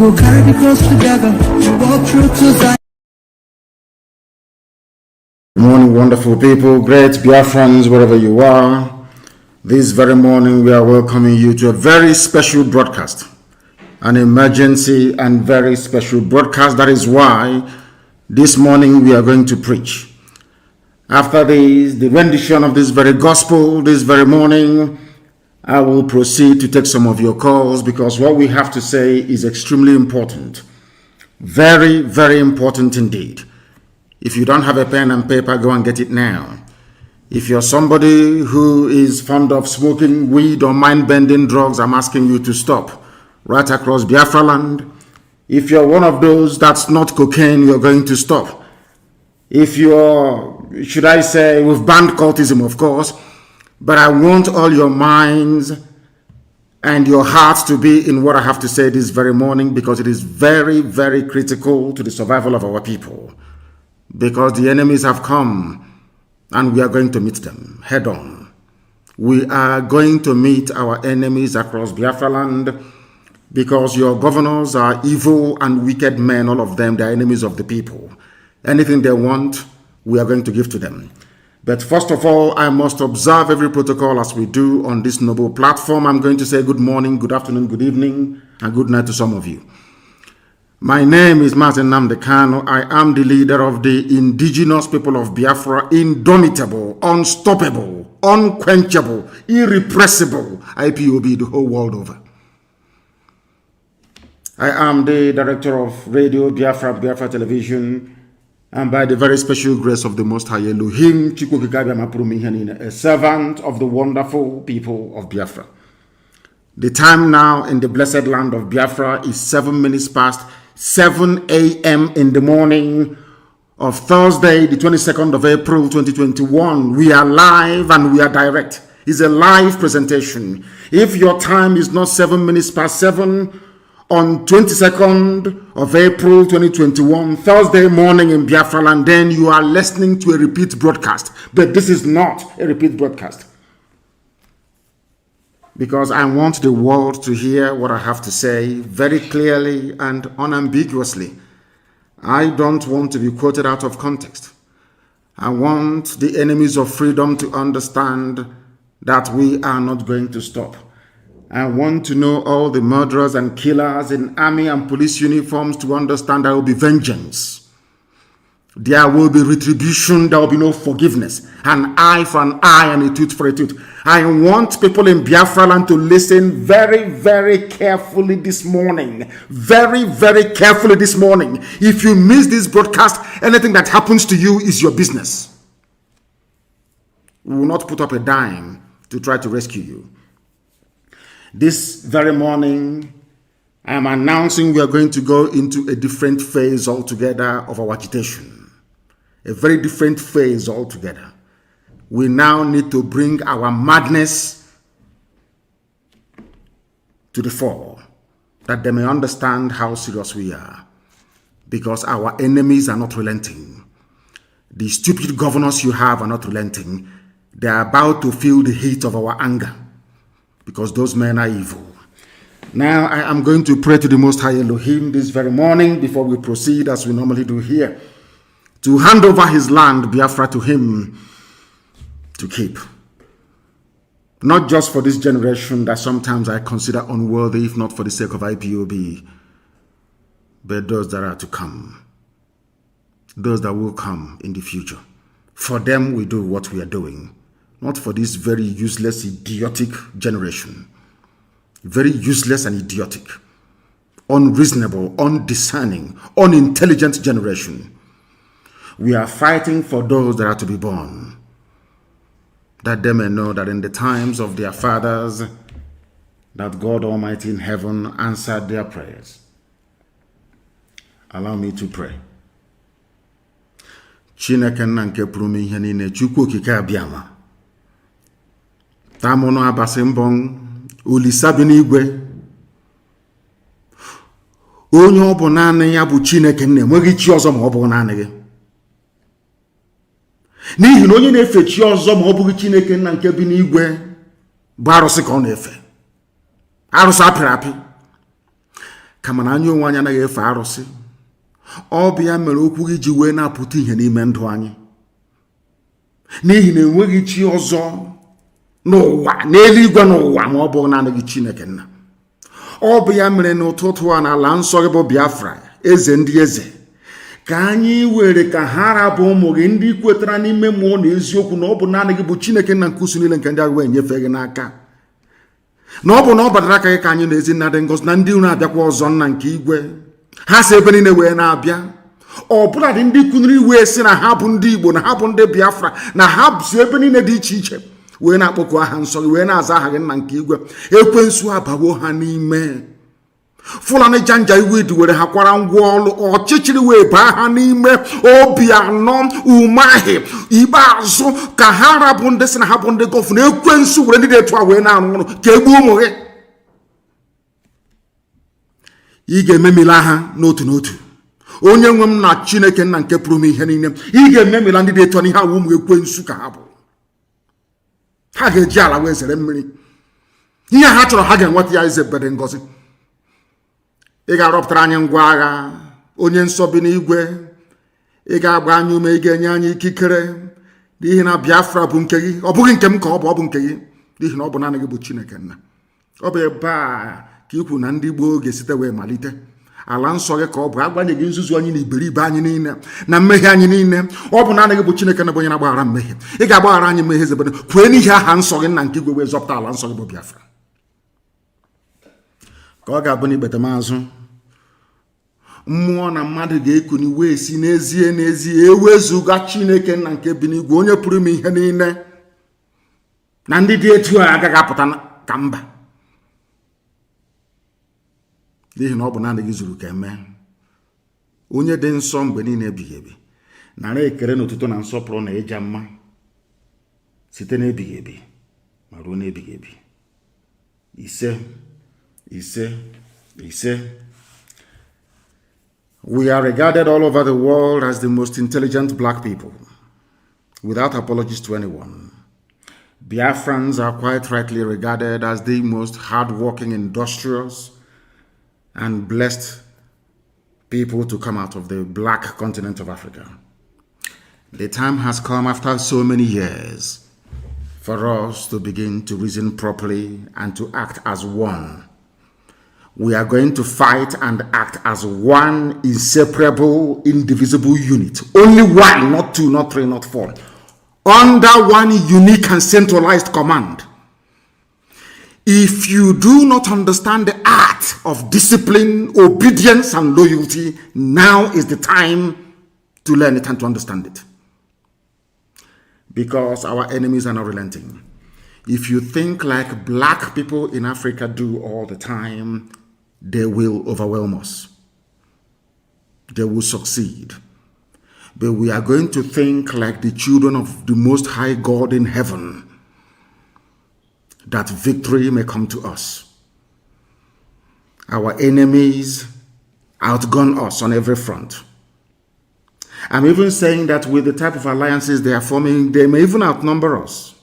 will carry the cross together. Walk through to Zion. Good morning, wonderful people, great Biafrans, wherever you are. This very morning, we are welcoming you to a very special broadcast, an emergency and very special broadcast. That is why this morning we are going to preach. After the rendition of this very gospel, this very morning, I will proceed to take some of your calls because what we have to say is extremely important. Very, very important indeed. If you don't have a pen and paper, go and get it now. If you're somebody who is fond of smoking weed or mind-bending drugs, I'm asking you to stop right across Biafra land. If you're one of those that's not cocaine, you're going to stop. If you're, should I say, we've banned cultism, of course, but I want all your minds and your hearts to be in what I have to say this very morning because it is very, very critical to the survival of our people. Because the enemies have come and we are going to meet them head on. We are going to meet our enemies across Biafra land because your governors are evil and wicked men, all of them, they are enemies of the people. Anything they want, we are going to give to them. But first of all, I must observe every protocol as we do on this noble platform. I'm going to say good morning, good afternoon, good evening, and good night to some of you. My name is Mazi Nnamdi Kanu. I am the leader of the indigenous people of Biafra, indomitable, unstoppable, unquenchable, irrepressible IPOB the whole world over. I am the director of Radio Biafra Television, and by the very special grace of the Most High Elohim, a servant of the wonderful people of Biafra. The time now in the blessed land of Biafra is 7 minutes past 7 a.m. in the morning of Thursday, the 22nd of April, 2021. We are live and we are direct. It's a live presentation. If your time is not 7 minutes past 7 on 22nd of April, 2021, Thursday morning in Biafra land, then you are listening to a repeat broadcast. But this is not a repeat broadcast. Because I want the world to hear what I have to say very clearly and unambiguously. I don't want to be quoted out of context. I want the enemies of freedom to understand that we are not going to stop. I want to know all the murderers and killers in army and police uniforms to understand there will be vengeance. There will be retribution, there will be no forgiveness. An eye for an eye and a tooth for a tooth. I want people in Biafra land to listen very, very carefully this morning. Very, very carefully this morning. If you miss this broadcast, anything that happens to you is your business. We will not put up a dime to try to rescue you. This very morning, I am announcing we are going to go into a different phase altogether of our agitation. A very different phase altogether. We now need to bring our madness to the fore, that they may understand how serious we are. Because our enemies are not relenting. The stupid governors you have are not relenting. They are about to feel the heat of our anger. Because those men are evil. Now I am going to pray to the Most High Elohim this very morning before we proceed as we normally do here, to hand over his land, Biafra, to him to keep. Not just for this generation that sometimes I consider unworthy, if not for the sake of IPOB, but those that are to come. Those that will come in the future. For them we do what we are doing. Not for this very useless, idiotic generation. Very useless and idiotic. Unreasonable, undiscerning, unintelligent generation. We are fighting for those that are to be born, that they may know that in the times of their fathers, that God Almighty in heaven answered their prayers. Allow me to pray. Chineke nna nke pụrụ ime ihe niile, Chukwu okike abịama. Tamono abasị mbọ Olisa bi n'igwe. Onye ọ bụ naanị ya bụ Chineke nna, enweghị chi ọzọ ma ọ bụ naanị gị. N'ihi na onye na-efe chi ọzọ ma ọ bụghị Chineke nna nke bi n'igwe bụ arụsị ka ọ na-efe. Arụsị apịrị apị. kama na anyị onwe anyị anaghị efe arụsị. Ọ bụ ya mere okwu gị ji wee na-apụta ihe n'ime ndụ anyị, n'ihi na enweghị chi ọzọ n'ụwa, n'eluigwe n'ụwa, ma ọ bụ naanị gị Chineke nna. Ọ bụ ya mere n'ụtụtụ a n'ala nsọ gị bụ Biafra, eze ndị eze, ka anyị were ka ha rabụ ụmụ gị ndị kwetara n'ime mmụọ na eziokwu na ọ bụ naanị gị bụ Chineke nna nke usu niile nke ndị agha wee nyefee gị n'aka, na ọ bụ na ọ batara aka gị ka anyị na ezi nna dị ngọzi na ndị unu abịakwa ọzọ nna nke igwe. Ha si ebe niile wee na-abịa, ọbụla dị ndị kwuniri iwe si na ha bụ ndị Igbo, na ha bụ ndị Biafra, na ha si ebe niile dị iche iche wee na-akpọku aha nsọ gị, wee na-aza aha gị nna nke igwe. Ekwensu abawo ha n'ime, Fulani janja iwe diwere ha kwara ngwa ọlụ, ọchịchịrị wee baa ha n'ime. Obianọ Umahi ikpeazụ ka ha rabụ ndị si na ha bụ ndị gọvanọ, ekwensu were ndị dị etu a wee na-arụ ọrụ ka egbuo ụmụ gị. Ị ga-ememila ha n'otu n'otu. Onye nwe m na Chineke nna nke pụrụ m ihe niile, ị ga-ememila ndị dị etu n'ihe awụ ụmụ ekwensu ka ha bụ. Ha ga-eji ala wee zere mmiri. Ihe ha chọrọ ha ga-enweta ya eze bede ngọzi. Ị ga-arọpụtara anyị ngwa agha, onye nsọ bi n'igwe. Ị ga-agba anyị ume, ị ga-enye anyị ikikere, n'ihi na Biafra bụ nke gị. Ọ bụghị nke m ka ọ bụ nke gị, n'ihi na ọ bụ naanị gị bụ Chineke nna. Ọ bụ ebe a ka ikwu na ndị gboo ga-esite wee malite. Ala nsọ gị ka ọ bụ, agbanyeghị nzuzu anyị na iberibe anyị niile na mmehie anyị niile. Ọ bụ naanị gị bụ Chineke na bụ onye na-agbaghara mmehie. Ị ga-agbaghara anyị mmehie zebede, kwee n'ihi aha nsọ gị nna nke igwe wee zọpụta ala nsọ gị bụ Biafra. Ka ọ ga-abụ n'ikpete maazụ, mmụọ na mmadụ ga-ekuni wee si n'ezie ewezuga Chineke nna nke bi n'igwe, onye pụrụ ime ihe niile, na ndị dị etu a agaghị apụta ka mba, n'ihi na ọ bụ naanị gị zuru ka eme. Onye dị nsọ mgbe niile ebighị ebi, nara ekele na otuto na nsọpụrụ na ịja mma site n'ebighị ebi ma ruo n'ebighị ebi. Ise, ise, ise. We are regarded all over the world as the most intelligent black people, without apologies to anyone. Biafrans are quite rightly regarded as the most hardworking, industrious, and blessed people to come out of the black continent of Africa. The time has come after so many years for us to begin to reason properly and to act as one. We are going to fight and act as one inseparable, indivisible unit. Only one, not two, not three, not four. Under one unique and centralized command. If you do not understand the art of discipline, obedience, and loyalty, now is the time to learn it and to understand it. Because our enemies are not relenting. If you think like black people in Africa do all the time, they will overwhelm us. They will succeed. But we are going to think like the children of the Most High God in heaven, that victory may come to us. Our enemies outgun us on every front. I'm even saying that with the type of alliances they are forming, they may even outnumber us,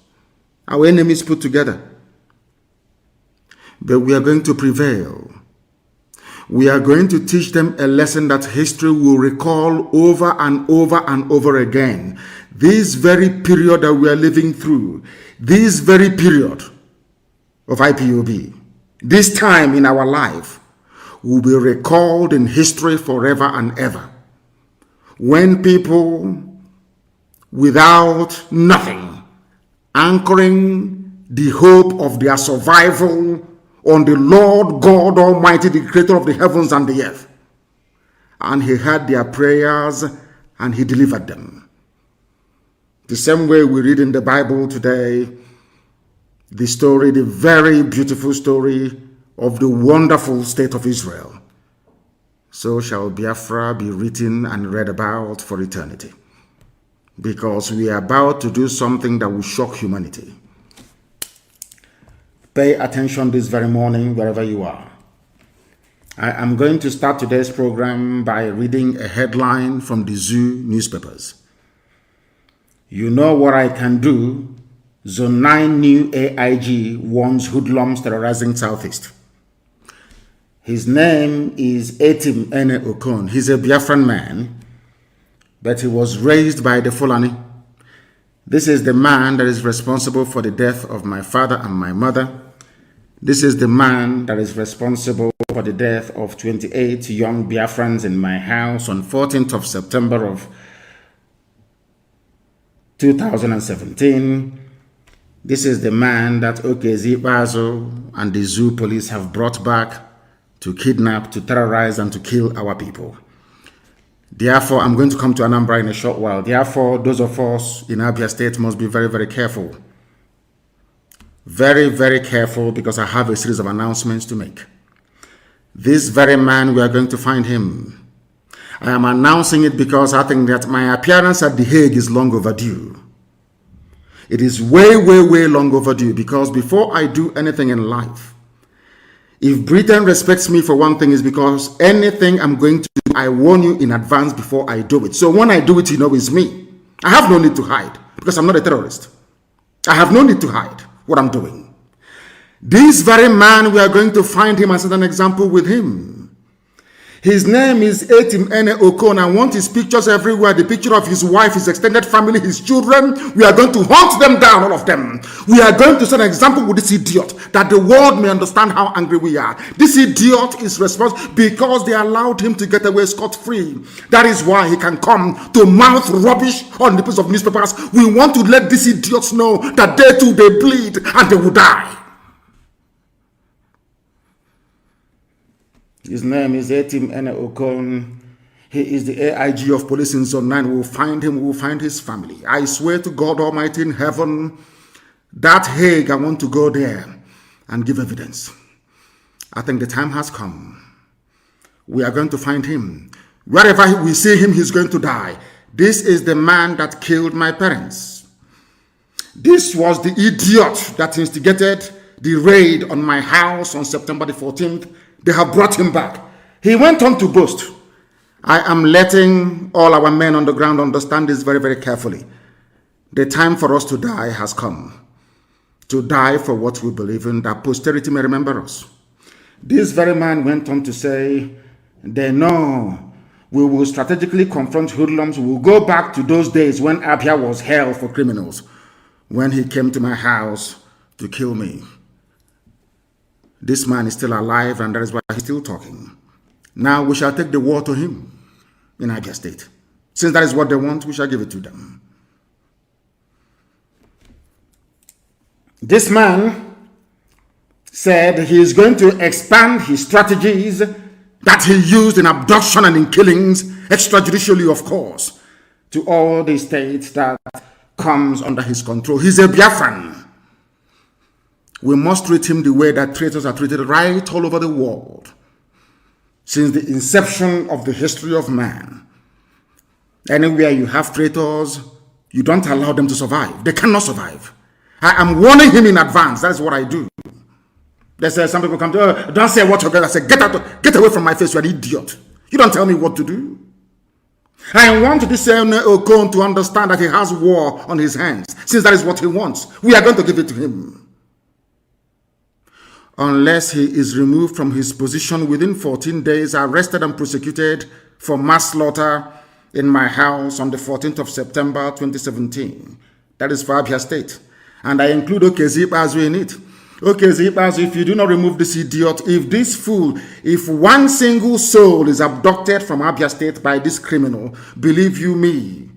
our enemies put together. But we are going to prevail. We are going to teach them a lesson that history will recall over and over and over again. This very period that we are living through, this very period of IPOB, this time in our life will be recalled in history forever and ever. When people without nothing, anchoring the hope of their survival on the Lord God Almighty, the creator of the heavens and the earth. And he heard their prayers and he delivered them. The same way we read in the Bible today, the story, the very beautiful story of the wonderful state of Israel. So shall Biafra be written and read about for eternity. Because we are about to do something that will shock humanity. Pay attention this very morning, wherever you are. I am going to start today's program by reading a headline from the Zoo newspapers. You know what I can do. Zone 9 new AIG warns hoodlums terrorizing Southeast. His name is Etim Ene Okon. He's a Biafran man, but he was raised by the Fulani. This is the man that is responsible for the death of my father and my mother. This is the man that is responsible for the death of 28 young Biafrans in my house on 14th of September of 2017. This is the man that Okezi Bazo and the zoo police have brought back to kidnap, to terrorize, and to kill our people. Therefore, I'm going to come to Anambra in a short while. Therefore, those of us in Abia State must be very, very careful. Very, very careful, because I have a series of announcements to make. This very man, we are going to find him. I am announcing it because I think that my appearance at The Hague is long overdue. It is way, way, way long overdue, because before I do anything in life, if Britain respects me for one thing, is because anything I'm going to do, I warn you in advance before I do it. So when I do it, you know it's me. I have no need to hide, because I'm not a terrorist. I have no need to hide what I'm doing. This very man, we are going to find him and set an example with him. His name is Etim Ene Okon. I want his pictures everywhere. The picture of his wife, his extended family, his children. We are going to hunt them down, all of them. We are going to set an example with this idiot, that the world may understand how angry we are. This idiot is responsible because they allowed him to get away scot-free. That is why he can come to mouth rubbish on the piece of newspapers. We want to let these idiots know that they too, they bleed and they will die. His name is Etim Ene Okon. He is the AIG of police in Zone 9. We will find him. We will find his family. I swear to God Almighty in heaven, that Hague, I want to go there and give evidence. I think the time has come. We are going to find him. Wherever we see him, he's going to die. This is the man that killed my parents. This was the idiot that instigated the raid on my house on September the 14th. They have brought him back. He went on to boast. I am letting all our men on the ground understand this very, very carefully. The time for us to die has come. To die for what we believe in, that posterity may remember us. This very man went on to say, they know we will strategically confront hoodlums. We will go back to those days when Abia was hell for criminals, when he came to my house to kill me. This man is still alive, and that is why he's still talking. Now we shall take the war to him in Abia State. Since that is what they want, we shall give it to them. This man said he is going to expand his strategies that he used in abduction and in killings, extrajudicially, of course, to all the states that comes under his control. He's a Biafran. We must treat him the way that traitors are treated right all over the world. Since the inception of the history of man, anywhere you have traitors, you don't allow them to survive. They cannot survive. I am warning him in advance. That is what I do. They say, some people come to, don't say what you're going to say. Get away from my face, you're an idiot. You don't tell me what to do. I want this Okon to understand that he has war on his hands, since that is what he wants. We are going to give it to him. Unless he is removed from his position within 14 days, arrested and prosecuted for mass slaughter in my house on the 14th of September 2017. That is for Abia State. And I include Okezi Bazu in it. Okezi Bazu, if you do not remove this idiot, if this fool, if one single soul is abducted from Abia State by this criminal, believe you me,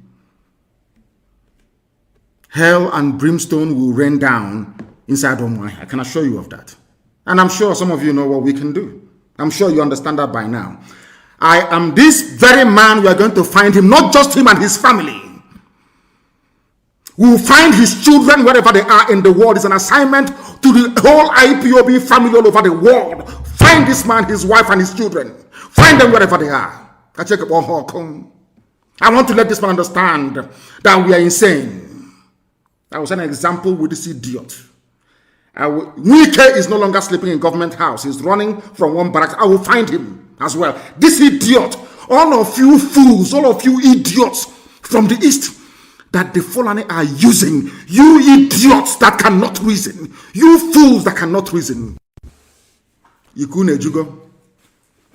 hell and brimstone will rain down inside Omai. I can assure you of that. And I'm sure some of you know what we can do. I'm sure you understand that by now. I am this very man. We are going to find him, not just him and his family. We will find his children wherever they are in the world. It's an assignment to the whole IPOB family all over the world. Find this man, his wife, and his children. Find them wherever they are. I want to let this man understand that we are insane. I was an example with this idiot. Wike is no longer sleeping in government house. He's running from one barracks. I will find him as well. This idiot, all of you fools, all of you idiots from the east that the Fulani are using, you idiots that cannot reason, you fools that cannot reason. Ikune Jugo,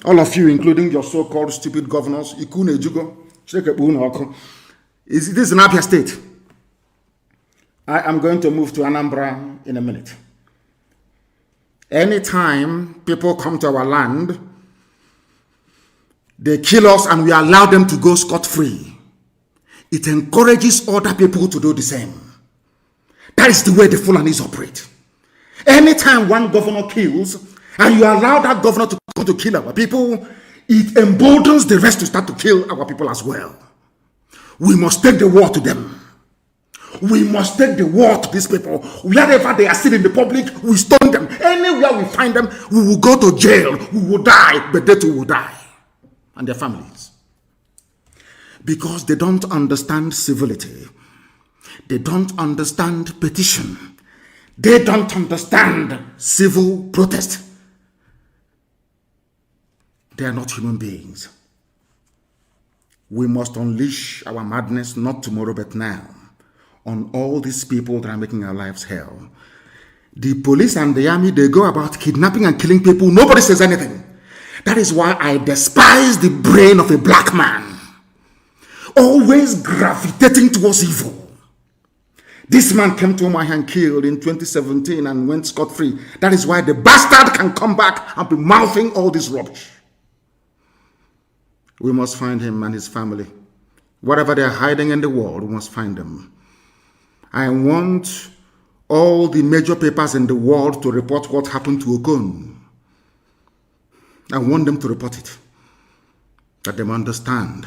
All of you, including your so-called stupid governors, Ikune Jugo, this is an Abia state. I am going to move to Anambra in a minute. Anytime people come to our land, they kill us and we allow them to go scot-free. It encourages other people to do the same. That is the way the Fulanis operate. Anytime one governor kills and you allow that governor to come to kill our people, it emboldens the rest to start to kill our people as well. We must take the war to them. We must take the war to these people. Wherever they are seen in the public, we stone them. Anywhere we find them, we will go to jail. We will die, but they too will die. And their families. Because they don't understand civility. They don't understand petition. They don't understand civil protest. They are not human beings. We must unleash our madness not tomorrow but now on all these people that are making our lives hell. The police and the army, they go about kidnapping and killing people. Nobody says anything. That is why I despise the brain of a black man. Always gravitating towards evil. This man came to my hand killed in 2017 and went scot-free. That is why the bastard can come back and be mouthing all this rubbish. We must find him and his family. Wherever they are hiding in the world, we must find them. I want all the major papers in the world to report what happened to Okon. I want them to report it. That they understand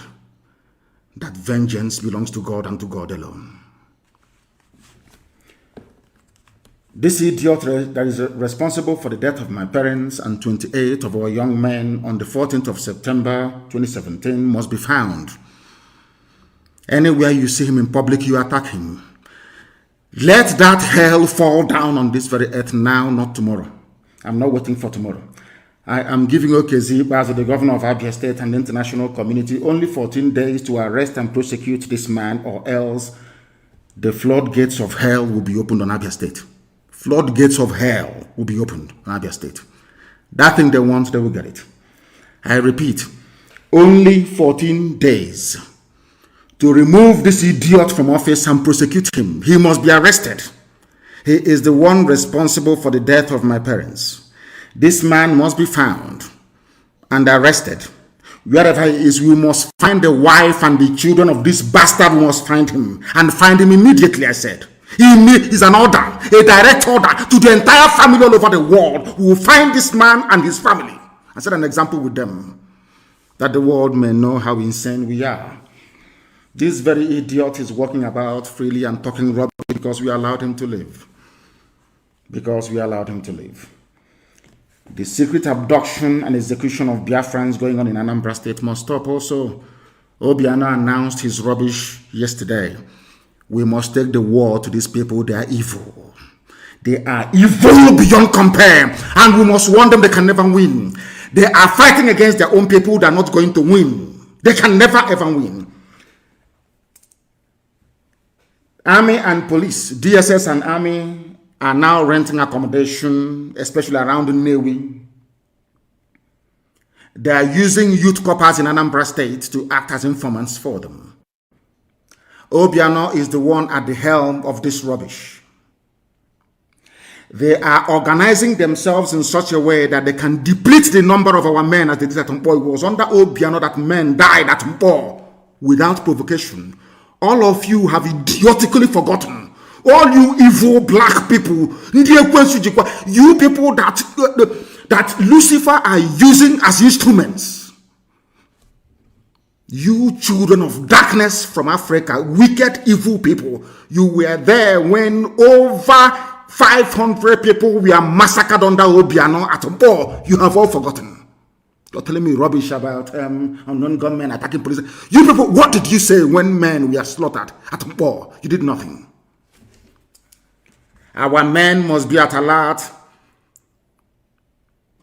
that vengeance belongs to God and to God alone. This idiot that is responsible for the death of my parents and 28 of our young men on the 14th of September 2017 must be found. Anywhere you see him in public, you attack him. Let that hell fall down on this very earth now, not tomorrow. I'm not waiting for tomorrow. I am giving OKZ, as the governor of Abia State and the international community, only 14 days to arrest and prosecute this man, or else the floodgates of hell will be opened on Abia State. Floodgates of hell will be opened on Abia State. That thing they want, they will get it. I repeat, only 14 days to remove this idiot from office and prosecute him. He must be arrested. He is the one responsible for the death of my parents. This man must be found and arrested. Wherever he is, we must find the wife and the children of this bastard. We must find him, and find him immediately, I said. He is an order, a direct order to the entire family all over the world. We will find this man and his family and set an example with them, that the world may know how insane we are. This very idiot is walking about freely and talking rubbish because we allowed him to live. Because we allowed him to live. The secret abduction and execution of Biafrans going on in Anambra State must stop also. Obiano announced his rubbish yesterday. We must take the war to these people. They are evil. They are evil beyond compare. And we must warn them they can never win. They are fighting against their own people. They are not going to win. They can never ever win. Army and police, DSS and army are now renting accommodation, especially around Nnewi. They are using youth corpers in Anambra State to act as informants for them. Obiano is the one at the helm of this rubbish. They are organizing themselves in such a way that they can deplete the number of our men as they did at Mpo. It was under Obiano that men died at Mpo without provocation. All of you have idiotically forgotten. All you evil black people, you people that Lucifer are using as instruments. You children of darkness from Africa, wicked, evil people, you were there when over 500 people were massacred under Obiano at Mpo. You have all forgotten. You're telling me rubbish about unknown gunmen attacking police. You people, what did you say when men were slaughtered at Mpo? You did nothing. Our men must be at alert.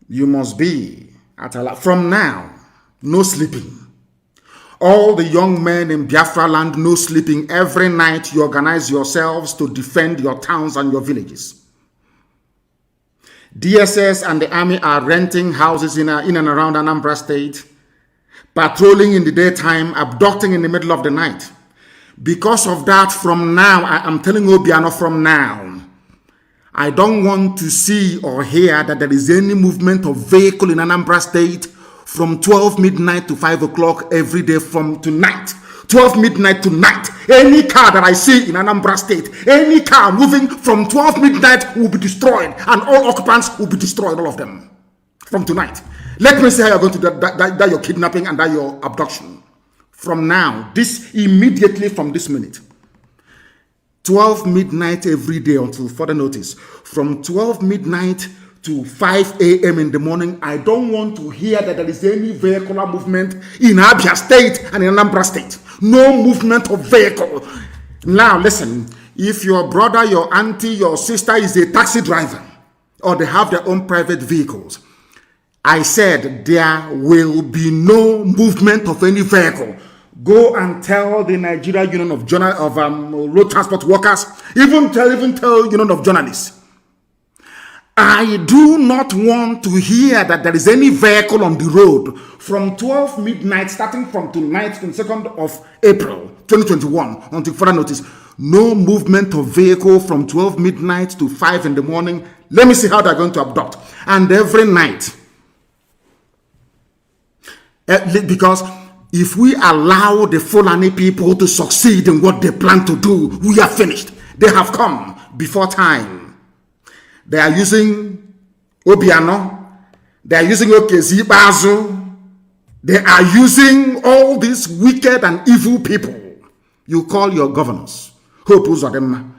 You must be at alert. From now, no sleeping. All the young men in Biafra land, no sleeping. Every night you organize yourselves to defend your towns and your villages. DSS and the army are renting houses in and around Anambra State, patrolling in the daytime, abducting in the middle of the night. Because of that, from now, I am telling Obiano from now, I don't want to see or hear that there is any movement of vehicle in Anambra State from 12 midnight to 5 o'clock every day from tonight. 12 midnight to night. Any car that I see in Anambra State, any car moving from 12 midnight will be destroyed, and all occupants will be destroyed, all of them, from tonight. Let me see how you're going to die your kidnapping and die your abduction. From now, this immediately from this minute. 12 midnight every day until further notice. From 12 midnight to 5 a.m. in the morning, I don't want to hear that there is any vehicular movement in Abia State and in Anambra State. No movement of vehicle. Now listen, if your brother, your auntie, your sister is a taxi driver, or they have their own private vehicles, I said there will be no movement of any vehicle. Go and tell the Nigeria Union of Road Transport Workers, even tell Union of Journalists. I do not want to hear that there is any vehicle on the road from 12 midnight, starting from tonight, 22nd of April, 2021, until further notice. No movement of vehicle from 12 midnight to 5 in the morning. Let me see how they're going to abduct. And every night. Because if we allow the Fulani people to succeed in what they plan to do, we are finished. They have come before time. They are using Obiano. They are using Okezi Bazu. They are using all these wicked and evil people. You call your governors, Hope Uzodema,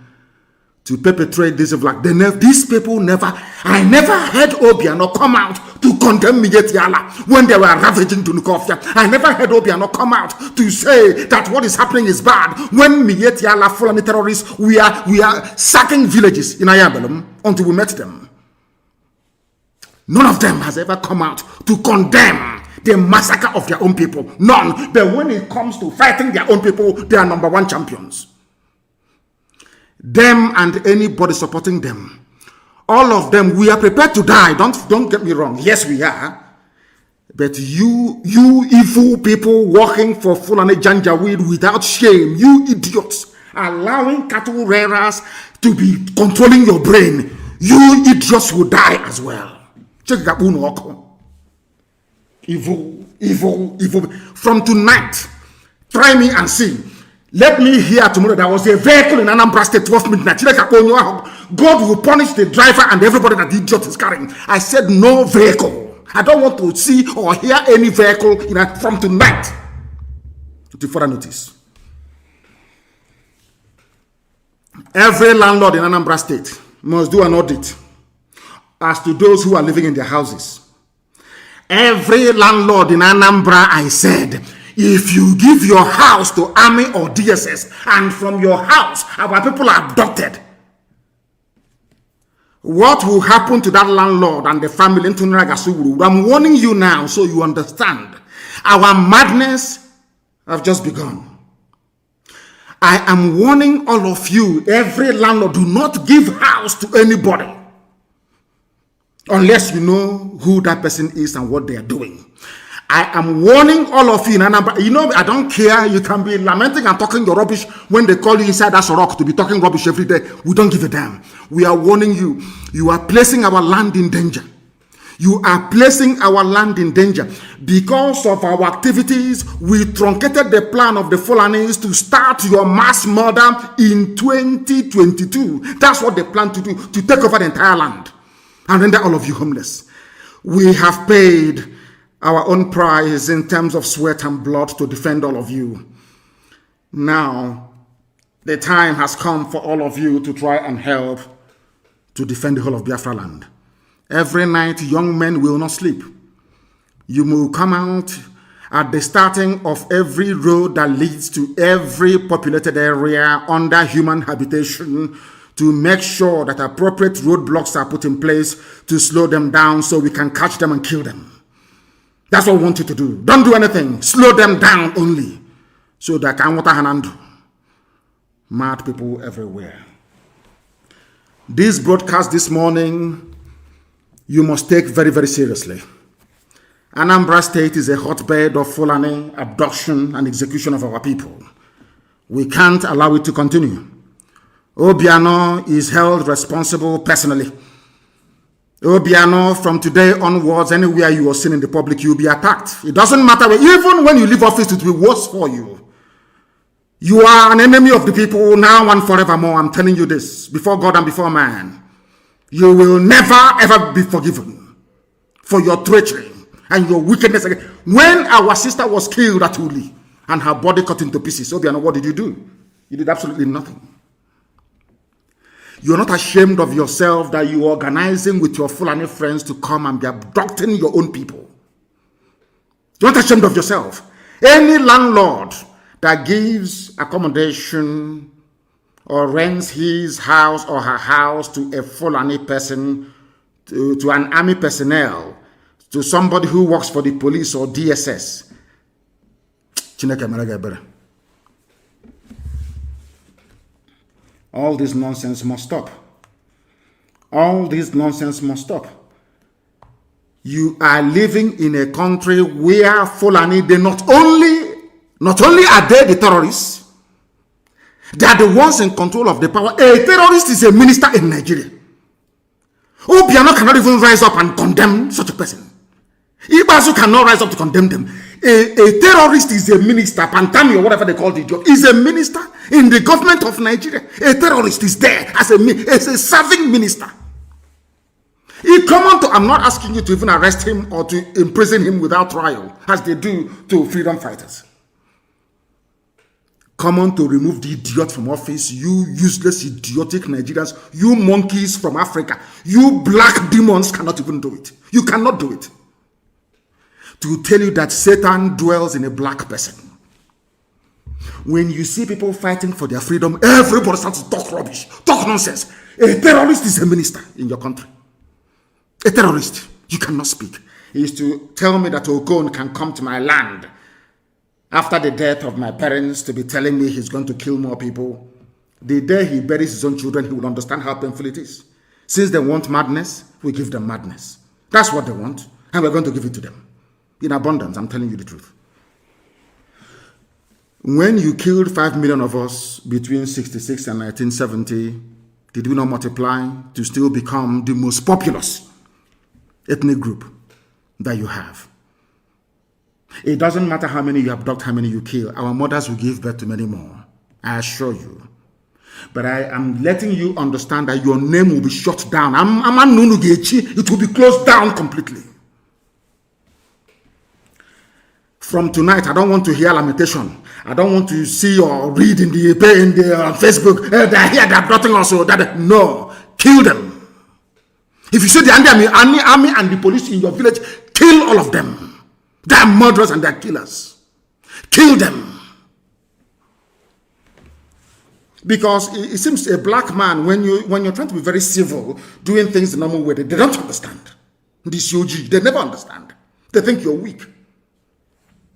to perpetrate this black. These people I never heard Obiano come out to condemn Miyetti when they were ravaging Dunukofia. I never heard Obiano come out to say that what is happening is bad. When Miyetti Fulani terrorists, we are sacking villages in Ayabelum until we met them. None of them has ever come out to condemn the massacre of their own people. None. But when it comes to fighting their own people, they are number one champions. Them and anybody supporting them, all of them, we are prepared to die. Don't get me wrong. Yes, we are. But you evil people working for Fulani Janjaweed without shame, you idiots, allowing cattle rearers to be controlling your brain, you idiots will die as well. Evil. From tonight, try me and see. Let me hear tomorrow there was a vehicle in Anambra State 12 midnight. God will punish the driver and everybody that the idiot is carrying. I said no vehicle. I don't want to see or hear any vehicle from tonight to further notice. Every landlord in Anambra State must do an audit as to those who are living in their houses. Every landlord in Anambra, I said, if you give your house to army or DSS and from your house our people are abducted, what will happen to that landlord and the family? I'm warning you now so you understand. Our madness have just begun. I am warning all of you, every landlord, do not give house to anybody unless you know who that person is and what they are doing. I am warning all of you in Anambra. I don't care. You can be lamenting and talking your rubbish when they call you inside that rock to be talking rubbish every day. We don't give a damn. We are warning you. You are placing our land in danger. You are placing our land in danger. Because of our activities, we truncated the plan of the Fulanis to start your mass murder in 2022. That's what they plan to do, to take over the entire land and render all of you homeless. We have paid our own price in terms of sweat and blood to defend all of you. Now, the time has come for all of you to try and help to defend the whole of Biafra land. Every night, young men will not sleep. You will come out at the starting of every road that leads to every populated area under human habitation to make sure that appropriate roadblocks are put in place to slow them down so we can catch them and kill them. That's what we want you to do. Don't do anything. Slow them down only. So that can water hand. Mad people everywhere. This broadcast this morning you must take very, very seriously. Anambra State is a hotbed of Fulani abduction and execution of our people. We can't allow it to continue. Obiano is held responsible personally. Obiano, from today onwards, anywhere you are seen in the public, you'll be attacked. It doesn't matter. Even when you leave office, it will be worse for you. You are an enemy of the people now and forevermore. I'm telling you this, before God and before man. You will never, ever be forgiven for your treachery and your wickedness. When our sister was killed at Uli and her body cut into pieces, Obiano, what did you do? You did absolutely nothing. You're not ashamed of yourself that you're organizing with your Fulani friends to come and be abducting your own people. You're not ashamed of yourself. Any landlord that gives accommodation or rents his house or her house to a Fulani person, to an army personnel, to somebody who works for the police or DSS, all this nonsense must stop. All this nonsense must stop. You are living in a country where Fulani, they not only are they the terrorists, they are the ones in control of the power. A terrorist is a minister in Nigeria. Obiano cannot even rise up and condemn such a person. Ibazu cannot rise up to condemn them. A terrorist is a minister, Pantami or whatever they call the job, is a minister in the government of Nigeria. A terrorist is there as a serving minister. I'm not asking you to even arrest him or to imprison him without trial, as they do to freedom fighters. Come on to remove the idiot from office, you useless, idiotic Nigerians, you monkeys from Africa, you black demons cannot even do it. You cannot do it. To tell you that Satan dwells in a black person. When you see people fighting for their freedom, everybody starts to talk rubbish, talk nonsense. A terrorist is a minister in your country. A terrorist, you cannot speak. He used to tell me that Ogon can come to my land after the death of my parents to be telling me he's going to kill more people. The day he buries his own children, he will understand how painful it is. Since they want madness, we give them madness. That's what they want, and we're going to give it to them. In abundance, I'm telling you the truth. When you killed 5 million of us between 66 and 1970, did we not multiply to still become the most populous ethnic group that you have? It doesn't matter how many you abduct, how many you kill. Our mothers will give birth to many more. I assure you. But I am letting you understand that your name will be shut down. It will be closed down completely. From tonight, I don't want to hear lamentation. I don't want to see or read in the Facebook, they're here, they're abducting us. No, kill them. If you see the army and the police in your village, kill all of them. They are murderers and they are killers. Kill them. Because it seems a black man, when you're trying to be very civil, doing things the normal way, they don't understand. This OG, they never understand. They think you're weak.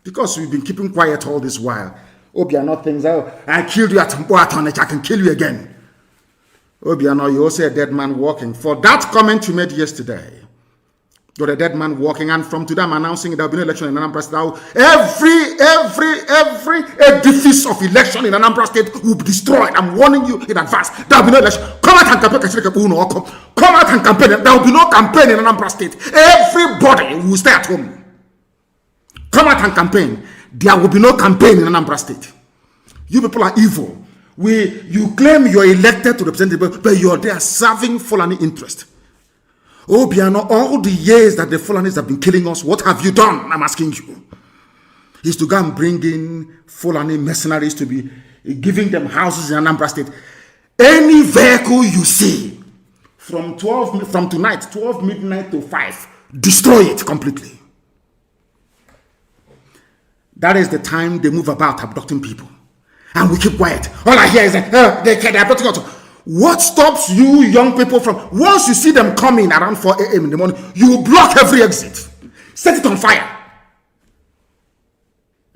Because we've been keeping quiet all this while. Obiano thinks, oh, I killed you at Mboatonech, I can kill you again. Obiano, you also a dead man walking. For that comment you made yesterday, you're a dead man walking, and from today I'm announcing there will be no election in Anambra State. Every edifice of election in Anambra State will be destroyed. I'm warning you in advance. There will be no election. Come out and campaign. Come out and campaign. There will be no campaign in Anambra State. Everybody will stay at home. Come out and campaign. There will be no campaign in Anambra State. You people are evil. You claim you're elected to represent the people, but you're there serving Fulani interest. Obiano, all the years that the Fulanis have been killing us, what have you done? I'm asking you. Is to go and bring in Fulani mercenaries to be giving them houses in Anambra State. Any vehicle you see from tonight, 12 midnight to 5, destroy it completely. That is the time they move about abducting people. And we keep quiet. All I hear is that they're abducting us. What stops you young people from, once you see them coming around 4 a.m. in the morning, you block every exit. Set it on fire.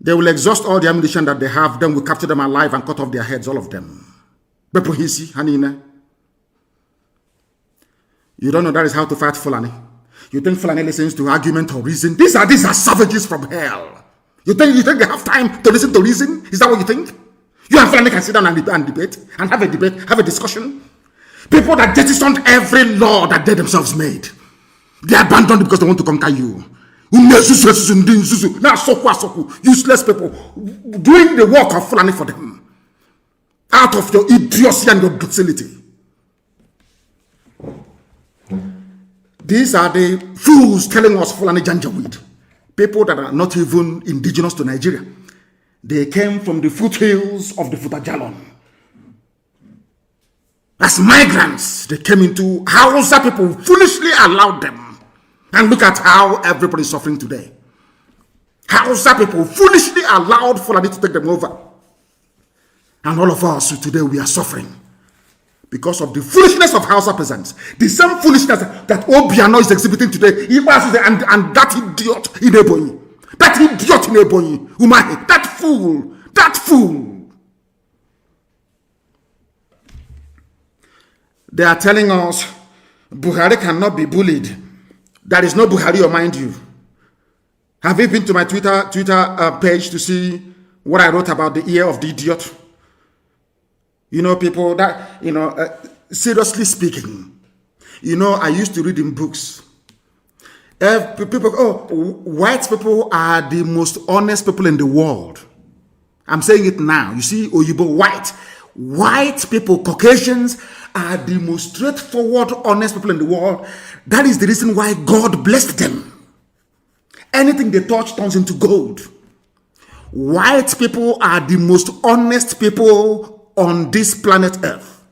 They will exhaust all the ammunition that they have. Then we capture them alive and cut off their heads, all of them. You don't know that is how to fight Fulani. You think Fulani listens to argument or reason? These are savages from hell. You think they have time to listen to reason? Is that what you think? You and Fulani can sit down and debate and have a discussion. People that jettisoned every law that they themselves made. They abandoned it because they want to conquer you. Useless people doing the work of Fulani for them. Out of your idiocy and your docility. These are the fools telling us Fulani Janjaweed. People that are not even indigenous to Nigeria. They came from the foothills of the Futajalon. As migrants, they came into Hausa people foolishly allowed them. And look at how everybody is suffering today. Hausa people foolishly allowed Fulani to take them over. And all of us today, we are suffering. Because of the foolishness of Hausa peasants. The same foolishness that Obiano is exhibiting today. And that idiot in Ebonyi. That idiot in Ebonyi. Umahi. That fool. That fool. They are telling us Buhari cannot be bullied. There is no Buhari, mind you. Have you been to my Twitter page to see what I wrote about the ear of the idiot? You know, people that, seriously speaking, I used to read in books. White people are the most honest people in the world. I'm saying it now. You see, Oyibo, white people, Caucasians, are the most straightforward, honest people in the world. That is the reason why God blessed them. Anything they touch turns into gold. White people are the most honest people on this planet Earth.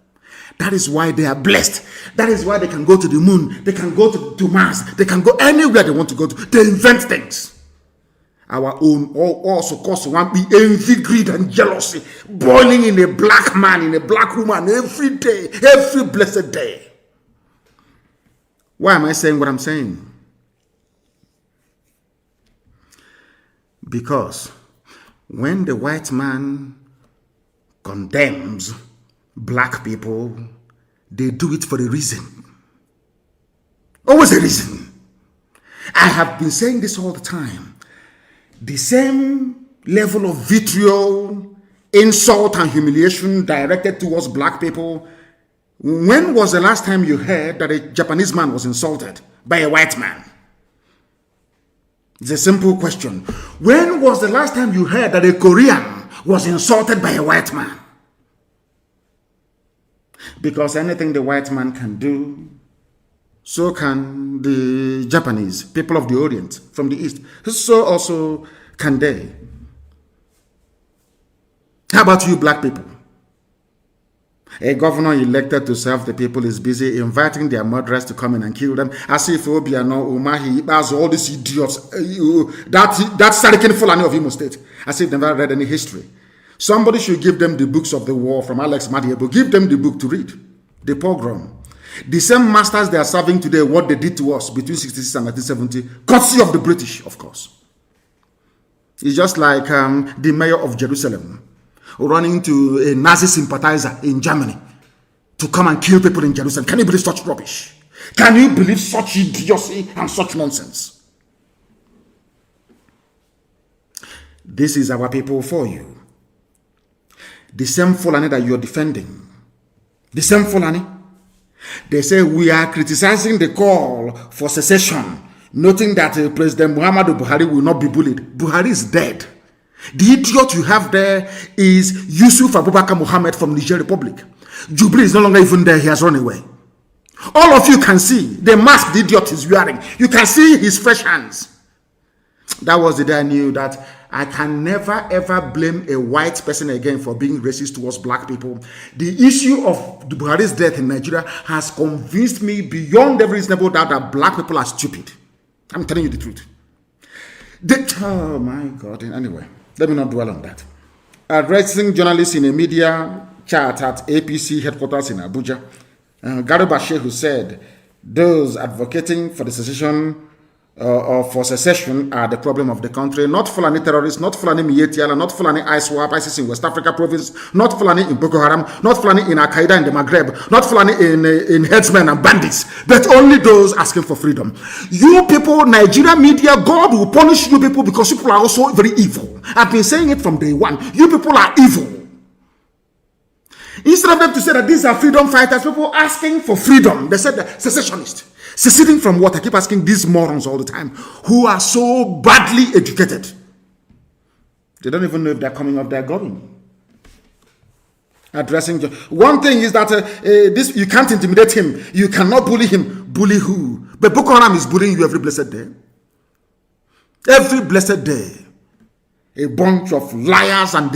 That is why they are blessed. That is why they can go to the moon. They can go to Mars. They can go anywhere they want to go to. They invent things. Our own also cause one be envy, greed, and jealousy boiling in a black man, in a black woman every day, every blessed day. Why am I saying what I'm saying? Because when the white man condemns black people, they do it for a reason. Always a reason. I have been saying this all the time. The same level of vitriol, insult, and humiliation directed towards black people. When was the last time you heard that a Japanese man was insulted by a white man? It's a simple question. When was the last time you heard that a Korean was insulted by a white man? Because anything the white man can do, so can the Japanese, people of the Orient, from the East. So also can they. How about you black people? A governor elected to serve the people is busy inviting their murderers to come in and kill them, as if Obiano, Umahi, Ibaz, all these idiots, that Sarikin Fulani of Imo State, as if they've never read any history. Somebody should give them the books of the war from Alex Madiebo. Give them the book to read. The pogrom. The same masters they are serving today, what they did to us between 1966 and 1970, courtesy of the British, of course. It's just like the mayor of Jerusalem running to a Nazi sympathizer in Germany to come and kill people in Jerusalem. Can you believe such rubbish? Can you believe such idiocy and such nonsense? This is our people for you. The same Fulani that you're defending. The same Fulani. They say we are criticizing the call for secession, noting that President Muhammadu Buhari will not be bullied. Buhari is dead. The idiot you have there is Yusuf Abubakar Muhammad from Niger Republic. Jubilee is no longer even there. He has run away. All of you can see the mask the idiot is wearing. You can see his fresh hands. That was the day I knew that I can never ever blame a white person again for being racist towards black people. The issue of the Buhari's death in Nigeria has convinced me beyond every reasonable doubt that black people are stupid. I'm telling you the truth. Oh my God. Anyway, let me not dwell on that. Addressing journalists in a media chat at APC headquarters in Abuja, Garba Shehu said those advocating for the secession or for secession are the problem of the country. Not Fulani terrorists, not Fulani Mietiala, not Fulani ISWAP, ISIS in West Africa province, not Fulani in Boko Haram, not Fulani in Al-Qaeda in the Maghreb, not Fulani in headsmen and bandits, but only those asking for freedom. You people, Nigeria media, God will punish you people because people are also very evil. I've been saying it from day one. You people are evil. Instead of them to say that these are freedom fighters, people asking for freedom, they said that secessionists. Seceding from what? I keep asking these morons all the time, who are so badly educated. They don't even know if they're coming or they're going. Addressing one thing is that this you can't intimidate him, you cannot bully him. Bully who? But Boko Haram is bullying you every blessed day. Every blessed day. A bunch of liars and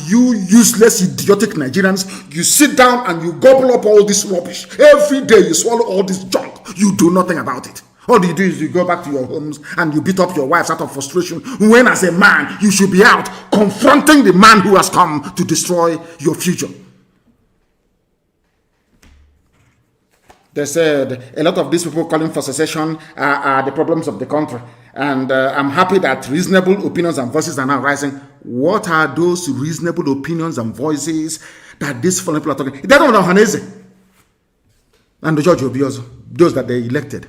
you useless, idiotic Nigerians, you sit down and you gobble up all this rubbish. Every day you swallow all this junk. You do nothing about it. All you do is you go back to your homes and you beat up your wives out of frustration, when as a man, you should be out confronting the man who has come to destroy your future. They said a lot of these people calling for secession are the problems of the country. And I'm happy that reasonable opinions and voices are now rising. What are those reasonable opinions and voices that these foreign people are talking? They don't know Haneze and the George Obiozo, those that they elected.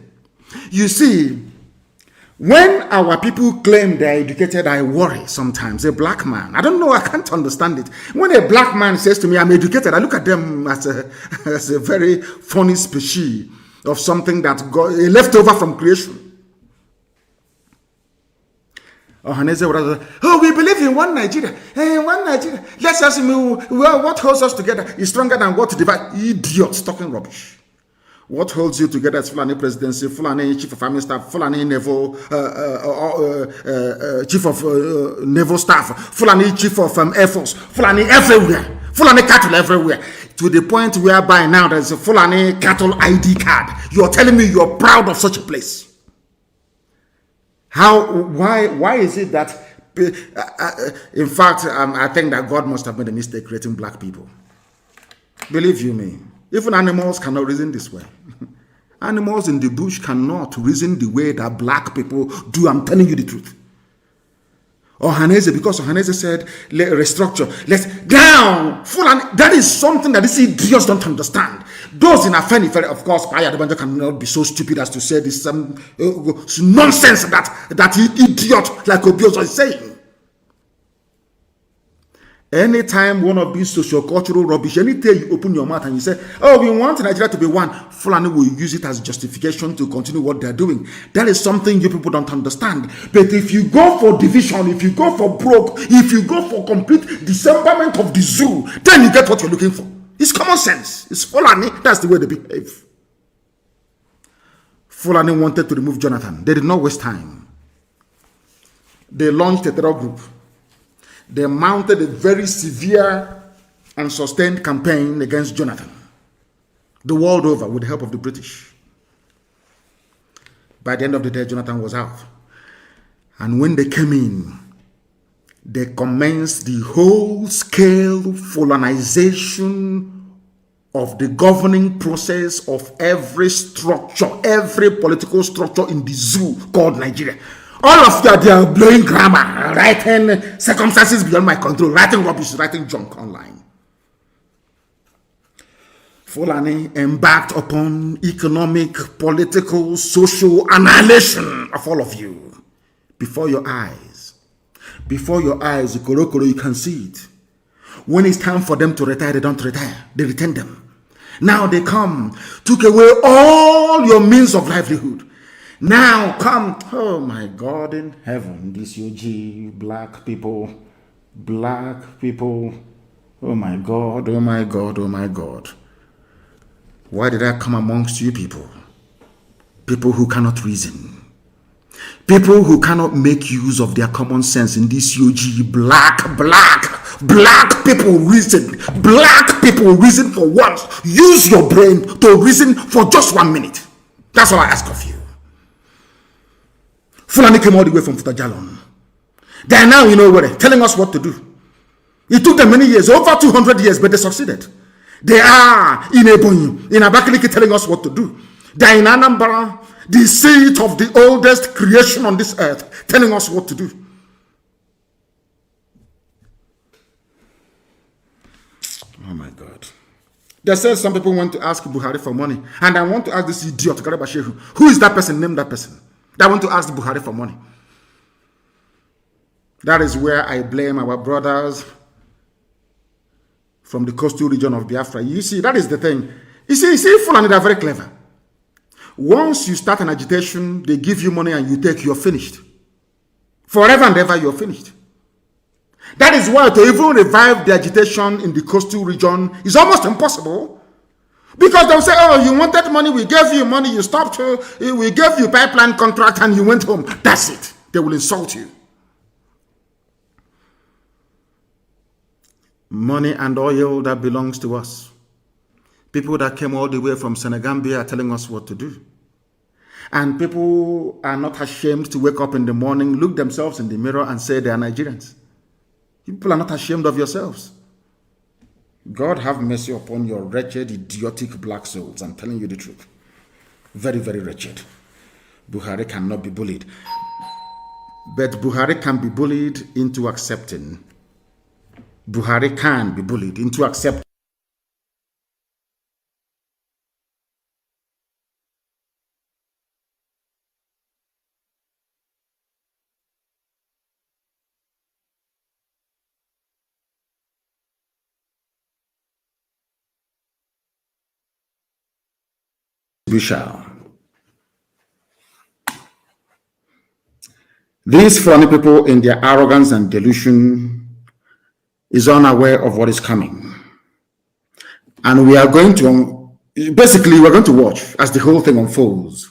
You see, when our people claim they're educated, I worry sometimes. A black man, I don't know, I can't understand it. When a black man says to me, I'm educated, I look at them as a very funny species of something that got a leftover from creation. Oh, we believe in one Nigeria. One Nigeria. Let's ask me, well, what holds us together is stronger than what divides. Idiots talking rubbish. What holds you together is Fulani presidency, Fulani chief of army staff, Fulani naval chief of naval staff, Fulani chief of air force, Fulani everywhere, Fulani cattle everywhere. To the point whereby now there's a Fulani cattle ID card. You're telling me you're proud of such a place? Why is it that, in fact, I think that God must have made a mistake creating black people. Believe you me, even animals cannot reason this way. Animals in the bush cannot reason the way that black people do. I'm telling you the truth. Ohaneze, because Ohaneze said, restructure, let's down. That is something that these idiots don't understand. Those in Afenifere, of course, Paya Adebanja cannot be so stupid as to say this nonsense that idiot like Obiozo is saying. Anytime one of these socio-cultural rubbish, anytime you open your mouth and you say, oh, we want Nigeria to be one, Fulani will use it as justification to continue what they're doing. That is something you people don't understand. But if you go for division, if you go for broke, if you go for complete dismemberment of the zoo, then you get what you're looking for. It's common sense. It's Fulani. That's the way they behave. Fulani wanted to remove Jonathan. They did not waste time. They launched a terror group. They mounted a very severe and sustained campaign against Jonathan, the world over, with the help of the British. By the end of the day, Jonathan was out. And when they came in, they commenced the whole-scale Fulanization of the governing process of every structure, every political structure in the zoo called Nigeria. All of you, they are blowing grammar, writing circumstances beyond my control, writing rubbish, writing junk online. Fulani embarked upon economic, political, social annihilation of all of you before your eyes. Before your eyes, you can see it. When it's time for them to retire, they don't retire. They retain them. Now they come, took away all your means of livelihood. Now come, oh my God in heaven, this UG, black people, oh my God, oh my God, oh my God. Why did I come amongst you people? People who cannot reason. People who cannot make use of their common sense in this UG, black people reason. Black people reason for once. Use your brain to reason for just 1 minute. That's all I ask of you. Fulani came all the way from Futajalon. They are now, telling us what to do. It took them many years, over 200 years, but they succeeded. They are in Ebonyi, in Abakaliki, telling us what to do. They are in Anambra, the seat of the oldest creation on this earth, telling us what to do. Oh my God. They said some people want to ask Buhari for money. And I want to ask this idiot, Garba Shehu, who is that person? Name that person. That want to ask Buhari for money. That is where I blame our brothers from the coastal region of Biafra. You see, that is the thing. You see, Fulani, they are very clever. Once you start an agitation, they give you money and you take, you're finished. Forever and ever, you're finished. That is why to even revive the agitation in the coastal region is almost impossible. Because they'll say, oh, you wanted money, we gave you money, you stopped, we gave you pipeline contract and you went home. That's it. They will insult you. Money and oil that belongs to us. People that came all the way from Senegambia are telling us what to do. And people are not ashamed to wake up in the morning, look themselves in the mirror and say they are Nigerians. People are not ashamed of yourselves. God have mercy upon your wretched, idiotic black souls. I'm telling you the truth. Very, very wretched. Buhari cannot be bullied. But Buhari can be bullied into accepting. Buhari can be bullied into accepting. We shall. These funny people in their arrogance and delusion is unaware of what is coming. And we are going to, basically we're going to watch as the whole thing unfolds,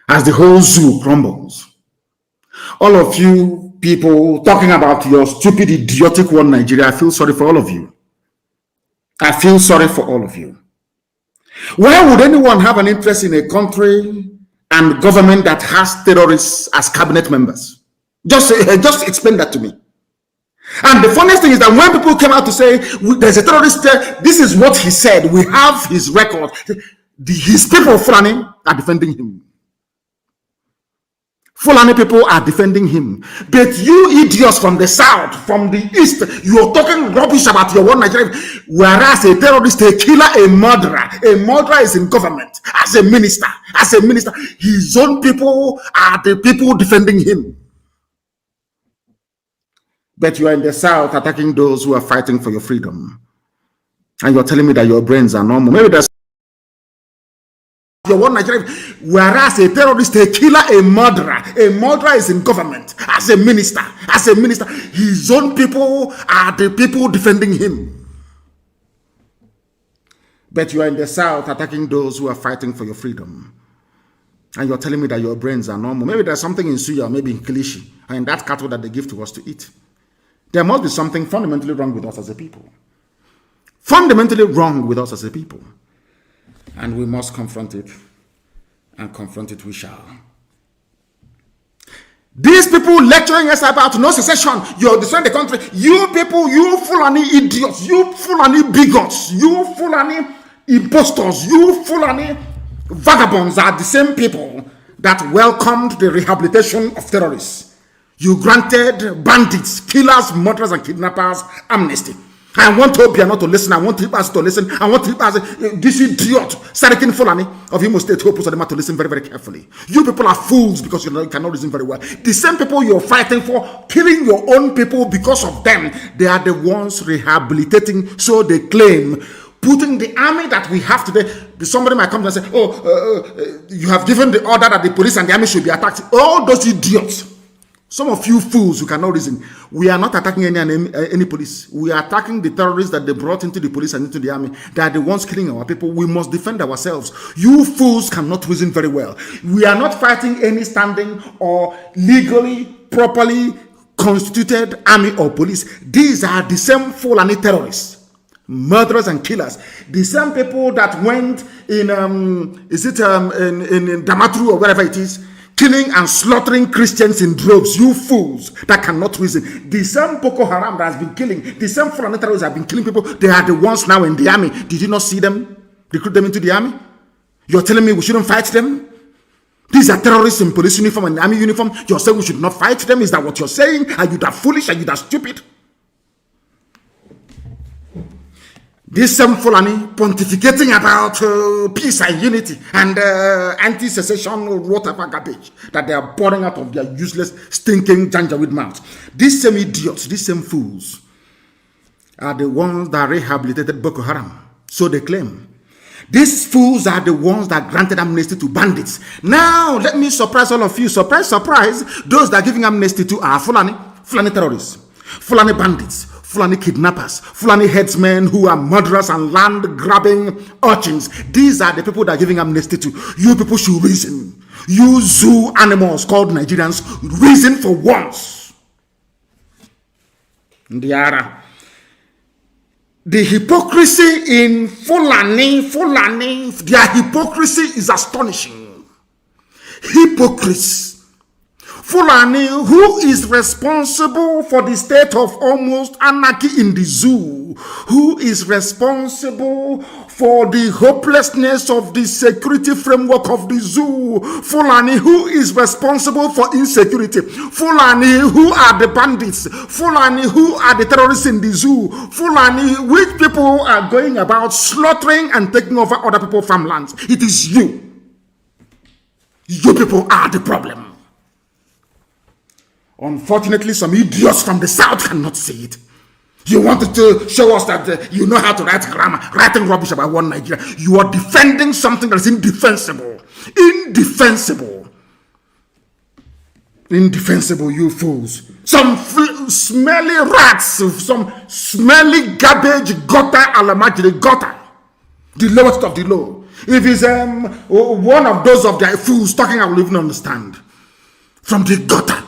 as the whole zoo crumbles. All of you people talking about your stupid, idiotic one Nigeria, I feel sorry for all of you. I feel sorry for all of you. Why would anyone have an interest in a country and government that has terrorists as cabinet members? Just explain that to me. And the funniest thing is that when people came out to say there's a terrorist there, this is what he said. We have his record. His people, Fulani, are defending him. Fulani people are defending him. But you idiots from the south, from the east, you're talking rubbish about your one Nigeria. Whereas a terrorist, a killer, a murderer is in government as a minister. His own people are the people defending him. But you are in the south attacking those who are fighting for your freedom. And you're telling me that your brains are normal. Maybe that's your one Nigeria. Whereas a terrorist, a killer, a murderer is in government as a minister. His own people are the people defending him. But you are in the south attacking those who are fighting for your freedom. And you're telling me that your brains are normal. Maybe there's something in Suya, maybe in Kilishi, and that cattle that they give to us to eat. There must be something fundamentally wrong with us as a people. Fundamentally wrong with us as a people. And we must confront it. And confront it we shall. These people lecturing us about no secession. You're destroying the country. You people, you Fulani idiots, you Fulani bigots, you Fulani impostors, you Fulani vagabonds are the same people that welcomed the rehabilitation of terrorists. You granted bandits, killers, murderers, and kidnappers amnesty. I want Obia not to listen. I want us to listen. I want this idiot, Sarikin Fulani of Imo State, Hope to listen very, very carefully. You people are fools because you cannot listen very well. The same people you're fighting for, killing your own people because of them, they are the ones rehabilitating, so they claim. Putting the army that we have today, somebody might come and say, you have given the order that the police and the army should be attacked. All those idiots. Some of you fools who cannot reason. We are not attacking any police. We are attacking the terrorists that they brought into the police and into the army. They are the ones killing our people. We must defend ourselves. You fools cannot reason very well. We are not fighting any standing or legally, properly constituted army or police. These are the same Fulani terrorists, murderers and killers. The same people that went in in Damaturu or wherever it is, killing and slaughtering Christians in droves. You fools that cannot reason. The same Boko Haram that has been killing, the same Fulani terrorists have been killing people. They are the ones now in the army. Did you not see them? Recruit them into the army? You're telling me we shouldn't fight them? These are terrorists in police uniform and army uniform. You're saying we should not fight them? Is that what you're saying? Are you that foolish? Are you that stupid? This same Fulani pontificating about peace and unity and anti-secession or whatever garbage that they are pouring out of their useless, stinking janjaweed mouths. These same idiots, these same fools are the ones that rehabilitated Boko Haram. So they claim. These fools are the ones that granted amnesty to bandits. Now, let me surprise all of you. Surprise, surprise. Those that are giving amnesty to are Fulani terrorists, Fulani bandits, Fulani kidnappers, Fulani headsmen who are murderers and land-grabbing urchins. These are the people that are giving amnesty to. You people should reason. You zoo animals called Nigerians, reason for once. Ndiara. The hypocrisy in Fulani, their hypocrisy is astonishing. Hypocrites. Fulani, who is responsible for the state of almost anarchy in the zoo, who is responsible for the hopelessness of the security framework of the zoo, Fulani, who is responsible for insecurity, Fulani, who are the bandits, Fulani, who are the terrorists in the zoo, Fulani, which people are going about slaughtering and taking over other people's farmlands. It is you. You people are the problem. Unfortunately, some idiots from the south cannot see it. You wanted to show us that you know how to write grammar, writing rubbish about one Nigeria. You are defending something that is indefensible. Indefensible, you fools. Some smelly rats, some smelly garbage, gutter, alamajiri, gutter. The lowest of the low. If it's one of those of their fools talking, I will even understand. From the gutter.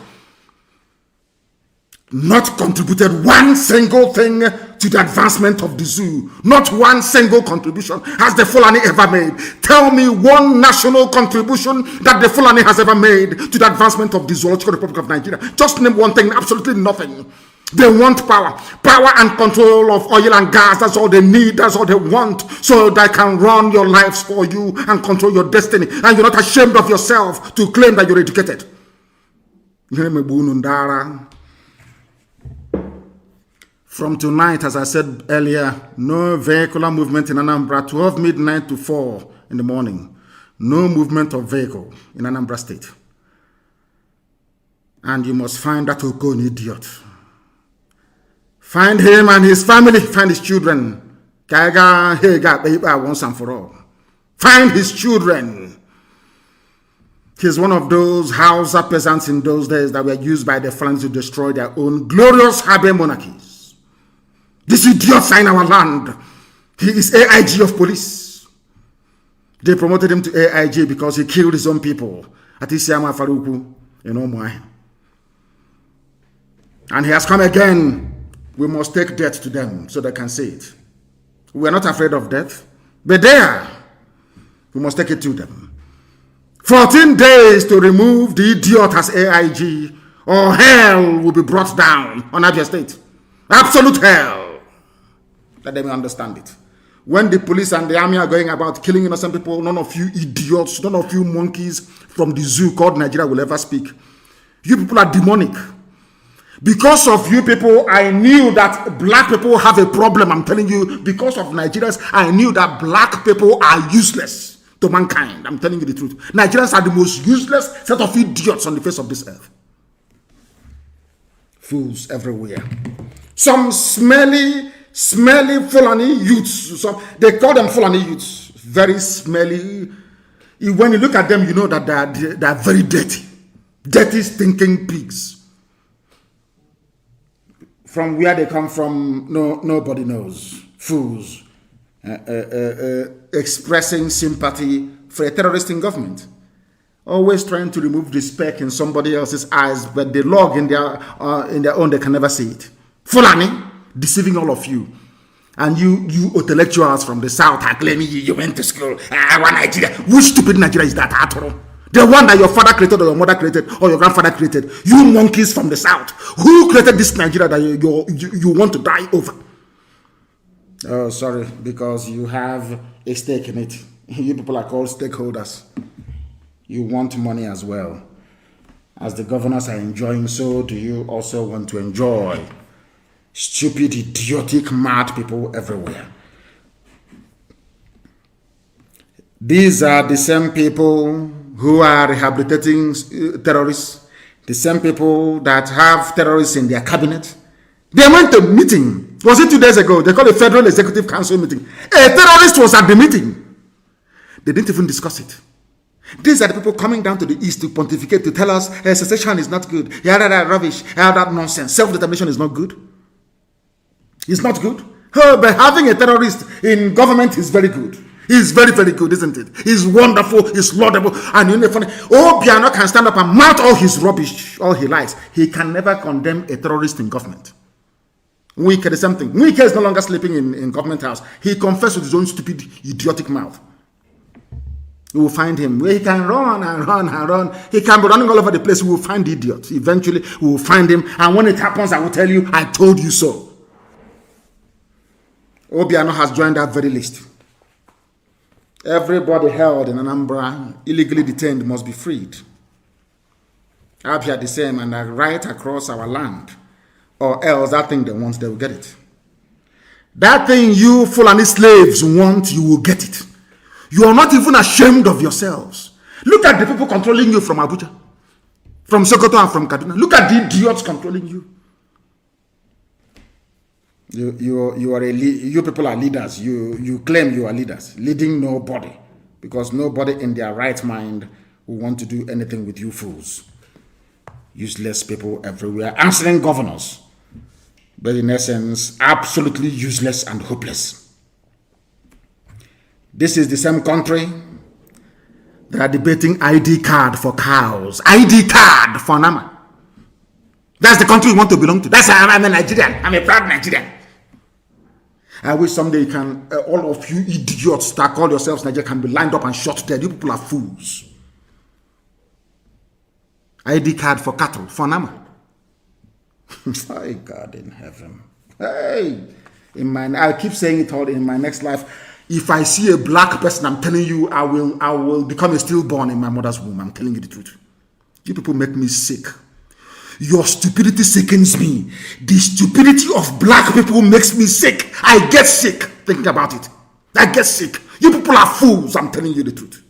Not contributed one single thing to the advancement of the zoo. Not one single contribution has the Fulani ever made. Tell me one national contribution that the Fulani has ever made to the advancement of the Zoological Republic of Nigeria. Just name one thing, absolutely nothing. They want power and control of oil and gas. That's all they need, that's all they want, so they can run your lives for you and control your destiny. And you're not ashamed of yourself to claim that you're educated. From tonight, as I said earlier, no vehicular movement in Anambra, 12 midnight to 4 in the morning. No movement of vehicle in Anambra State. And you must find that Okon idiot. Find him and his family, find his children. Once and for all. Find his children. He's one of those Hausa peasants in those days that were used by the Fulani to destroy their own glorious Habe monarchies. This idiot in our land. He is AIG of police. They promoted him to AIG because he killed his own people at Isiama Faruku in Omwai. And he has come again. We must take death to them so they can see it. We are not afraid of death, but they are. We must take it to them. 14 days to remove the idiot as AIG, or hell will be brought down on Abia State. Absolute hell. Let them understand it. When the police and the army are going about killing innocent people, none of you idiots, none of you monkeys from the zoo called Nigeria will ever speak. You people are demonic. Because of you people, I knew that black people have a problem. I'm telling you, because of Nigerians, I knew that black people are useless to mankind. I'm telling you the truth. Nigerians are the most useless set of idiots on the face of this earth. Fools everywhere. Some smelly Fulani youths. They call them Fulani youths. Very smelly. When you look at them, you know that they are very dirty. Dirty, stinking pigs. From where they come from, nobody knows. Fools. Expressing sympathy for a terrorist in government. Always trying to remove the speck in somebody else's eyes, but the log in their own, they can never see it. Fulani, deceiving all of you. And you intellectuals from the south are claiming you went to school. Nigeria. Which stupid Nigeria is that at all? The one that your father created or your mother created or your grandfather created. You monkeys from the south. Who created this Nigeria that you want to die over? Oh, sorry, because you have a stake in it. You people are called stakeholders. You want money as well. As the governors are enjoying, so do you also want to enjoy. Stupid, idiotic, mad people everywhere. These are the same people who are rehabilitating terrorists, the same people that have terrorists in their cabinet. They went to a meeting. Was it 2 days ago? They called a Federal Executive Council meeting. A terrorist was at the meeting. They didn't even discuss it. These are the people coming down to the east to pontificate, to tell us secession is not good. Yeah, that rubbish. Yeah, that nonsense. Self-determination is not good. It's not good. But having a terrorist in government is very good. It's very, very good, isn't it? It's wonderful. It's laudable. And you know, funny. Piano can stand up and mouth all his rubbish, all he likes. He can never condemn a terrorist in government. Wike, the same thing. Wike is no longer sleeping in government house. He confessed with his own stupid, idiotic mouth. We will find him where he can run and run and run. He can be running all over the place. We will find the idiot. Eventually, we will find him. And when it happens, I will tell you, I told you so. Obiano has joined that very list. Everybody held in Anambra, illegally detained, must be freed. Abia the same, and right across our land. Or else that thing they want, they will get it. That thing you Fulani slaves want, you will get it. You are not even ashamed of yourselves. Look at the people controlling you from Abuja, from Sokoto and from Kaduna. Look at the idiots controlling you. You people are leaders. You claim you are leaders, leading nobody, because nobody in their right mind will want to do anything with you fools. Useless people everywhere, answering governors, but in essence, absolutely useless and hopeless. This is the same country that are debating ID card for cows, ID card for Nama. That's the country you want to belong to. That's how I'm a Nigerian. I'm a proud Nigerian. I wish someday you can, all of you idiots that call yourselves Nigeria can be lined up and shot dead. You people are fools. ID card for cattle, for Nama. My God in heaven. Hey, I keep saying it all in my next life. If I see a black person, I'm telling you, I will become a stillborn in my mother's womb. I'm telling you the truth. You people make me sick. Your stupidity sickens me. The stupidity of black people makes me sick. I get sick thinking about it. I get sick. You people are fools. I'm telling you the truth.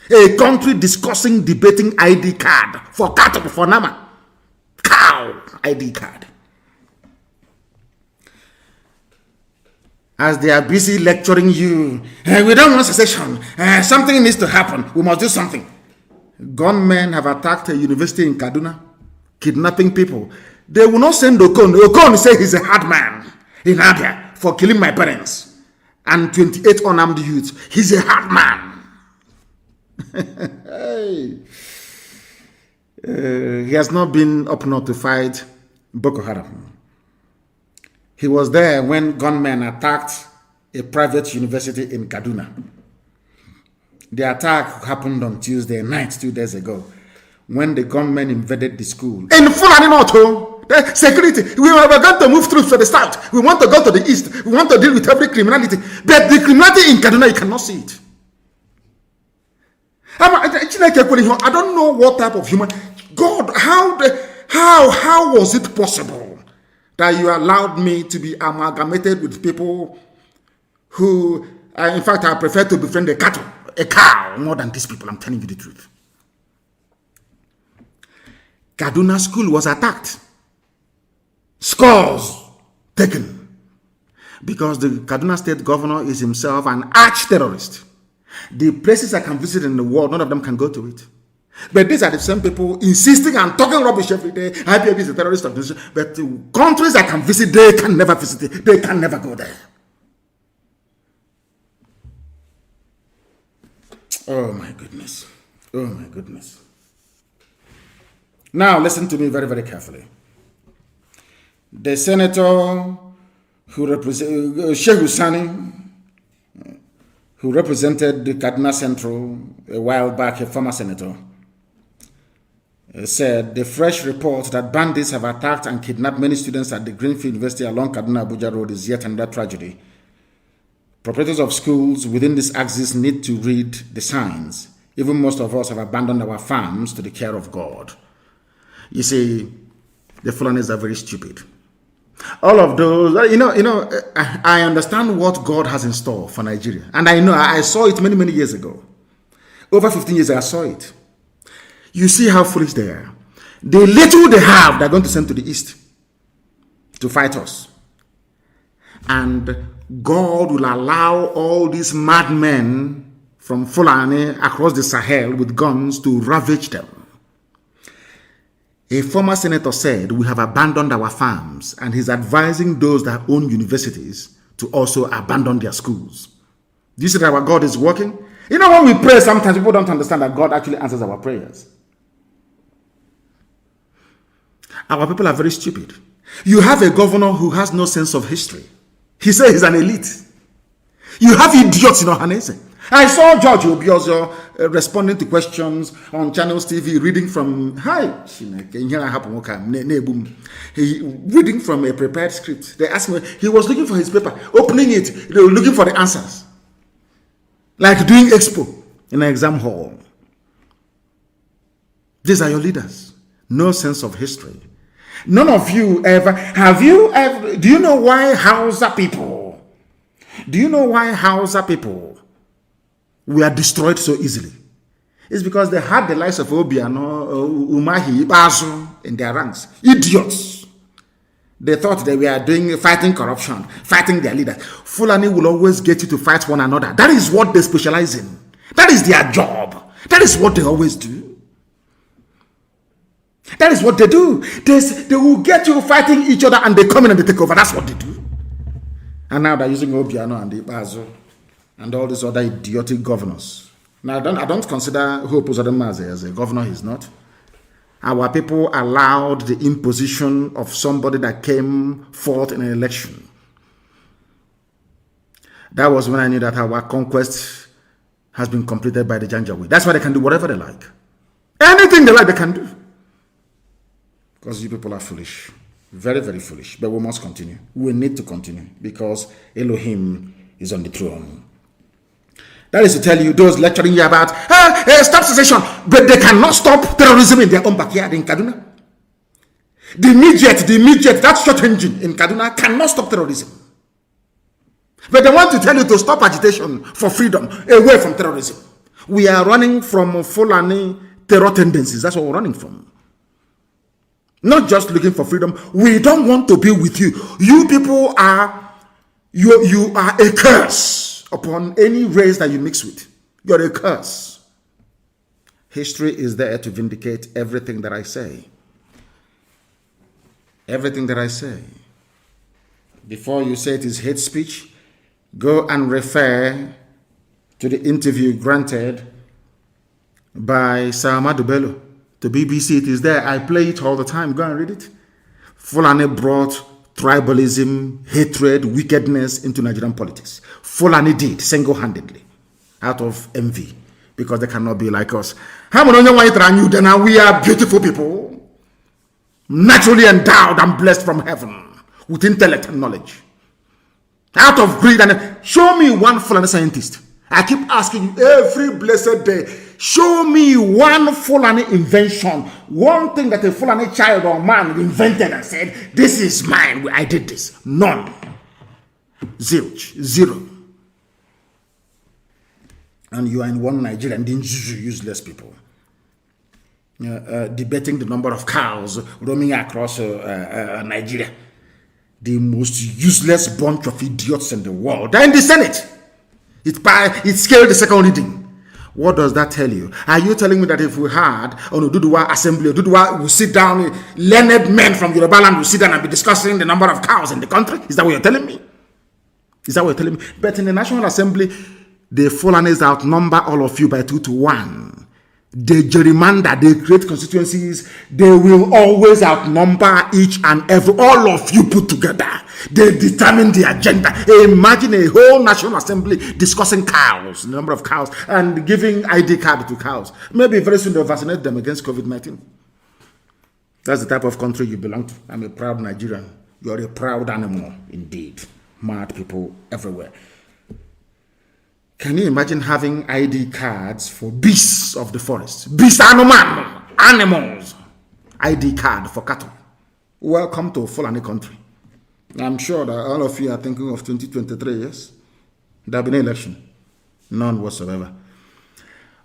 A country discussing, debating ID card for cattle, for Nama. Cow ID card. As they are busy lecturing you, we don't want secession. Something needs to happen. We must do something. Gunmen have attacked a university in Kaduna, kidnapping people. They will not send Okon. Okon say he's a hard man in Abia for killing my parents and 28 unarmed youths. He's a hard man. He has not been up north to fight Boko Haram. He was there when gunmen attacked a private university in Kaduna. The attack happened on Tuesday night, 2 days ago, when the gunmen invaded the school. In Fulani North, the security, we were going to move through to the south. We want to go to the east. We want to deal with every criminality. But the criminality in Kaduna, you cannot see it. I don't know what type of human... God, how was it possible that you allowed me to be amalgamated with people who, in fact, I prefer to befriend a cow, more than these people. I'm telling you the truth. Kaduna school was attacked. Scores taken. Because the Kaduna state governor is himself an arch-terrorist. The places I can visit in the world, none of them can go to it. But these are the same people insisting and talking rubbish every day. IPOB is a terrorist organization. But the countries I can visit, they can never visit it. They can never go there. Oh my goodness. Oh my goodness. Now listen to me very, very carefully. The senator who represented Shehu Sani, who represented the Kaduna Central a while back, a former senator, said the fresh report that bandits have attacked and kidnapped many students at the Greenfield University along Kaduna-Abuja Road is yet another tragedy. Proprietors of schools within this axis need to read the signs. Even most of us have abandoned our farms to the care of God. You see, the Fulanis are very stupid. All of those, I understand what God has in store for Nigeria. And I know, I saw it many, many years ago. Over 15 years, I saw it. You see how foolish they are. The little they have, they're going to send to the east to fight us. And God will allow all these madmen from Fulani across the Sahel with guns to ravage them. A former senator said, we have abandoned our farms, and he's advising those that own universities to also abandon their schools. Do you see that our God is working? You know, when we pray, sometimes people don't understand that God actually answers our prayers. Our people are very stupid. You have a governor who has no sense of history. He says he's an elite. You have idiots in Ohanese. I saw George Obiozo responding to questions on Channels TV, reading from reading from a prepared script. They asked me, he was looking for his paper, opening it, they were looking for the answers. Like doing expo in an exam hall. These are your leaders. No sense of history. None of you ever, do you know why Hausa people were destroyed so easily? It's because they had the likes of Obiano, Umahi, Basu in their ranks. Idiots. They thought they were fighting corruption, fighting their leaders. Fulani will always get you to fight one another. That is what they specialize in. That is their job. That is what they always do. That is what they do. They will get you fighting each other and they come in and they take over. That's what they do. And now they're using Obiano and Ibazo and all these other idiotic governors. Now, I don't consider Hope Uzodinma as a governor. He's not. Our people allowed the imposition of somebody that came forth in an election. That was when I knew that our conquest has been completed by the Janjaweed. That's why they can do whatever they like. Anything they like, they can do. Because you people are foolish. Very, very foolish. But we must continue. We need to continue because Elohim is on the throne. That is to tell you, those lecturing you about, stop secession, but they cannot stop terrorism in their own backyard in Kaduna. The midget, that short engine in Kaduna cannot stop terrorism. But they want to tell you to stop agitation for freedom, away from terrorism. We are running from Fulani terror tendencies. That's what we're running from. Not just looking for freedom. We don't want to be with you. You people are, you are a curse upon any race that you mix with. You're a curse. History is there to vindicate everything that I say. Everything that I say. Before you say it is hate speech, go and refer to the interview granted by Sir Ahmadu Bello. The BBC, it is there. I play it all the time. Go and read it. Fulani brought tribalism, hatred, wickedness into Nigerian politics. Fulani did single-handedly out of envy because they cannot be like us. We are beautiful people, naturally endowed and blessed from heaven with intellect and knowledge. Out of greed and show me one Fulani scientist. I keep asking you every blessed day. Show me one Fulani invention, one thing that a Fulani child or man invented and said, this is mine, I did this. None. Zilch. Zero. And you are in one Nigeria and then useless people. Debating the number of cows roaming across Nigeria. The most useless bunch of idiots in the world. They're in the Senate. It scaled the second reading. What does that tell you? Are you telling me that if we had on Oduduwa Assembly, Oduduwa will sit down, learned men from Yoruba land will sit down and be discussing the number of cows in the country? Is that what you're telling me? Is that what you're telling me? But in the National Assembly, the Fulanis outnumber all of you by 2-1. They gerrymander, they create constituencies, they will always outnumber each and every, all of you put together. They determine the agenda. Imagine a whole National Assembly discussing cows, the number of cows, and giving ID card to cows. Maybe very soon they'll vaccinate them against COVID-19. That's the type of country you belong to. I'm a proud Nigerian. You're a proud animal, indeed. Mad people everywhere. Can you imagine having ID cards for beasts of the forest? Beasts, animals. ID card for cattle. Welcome to Fulani country. I'm sure that all of you are thinking of 2023, yes? There will be no election. None whatsoever.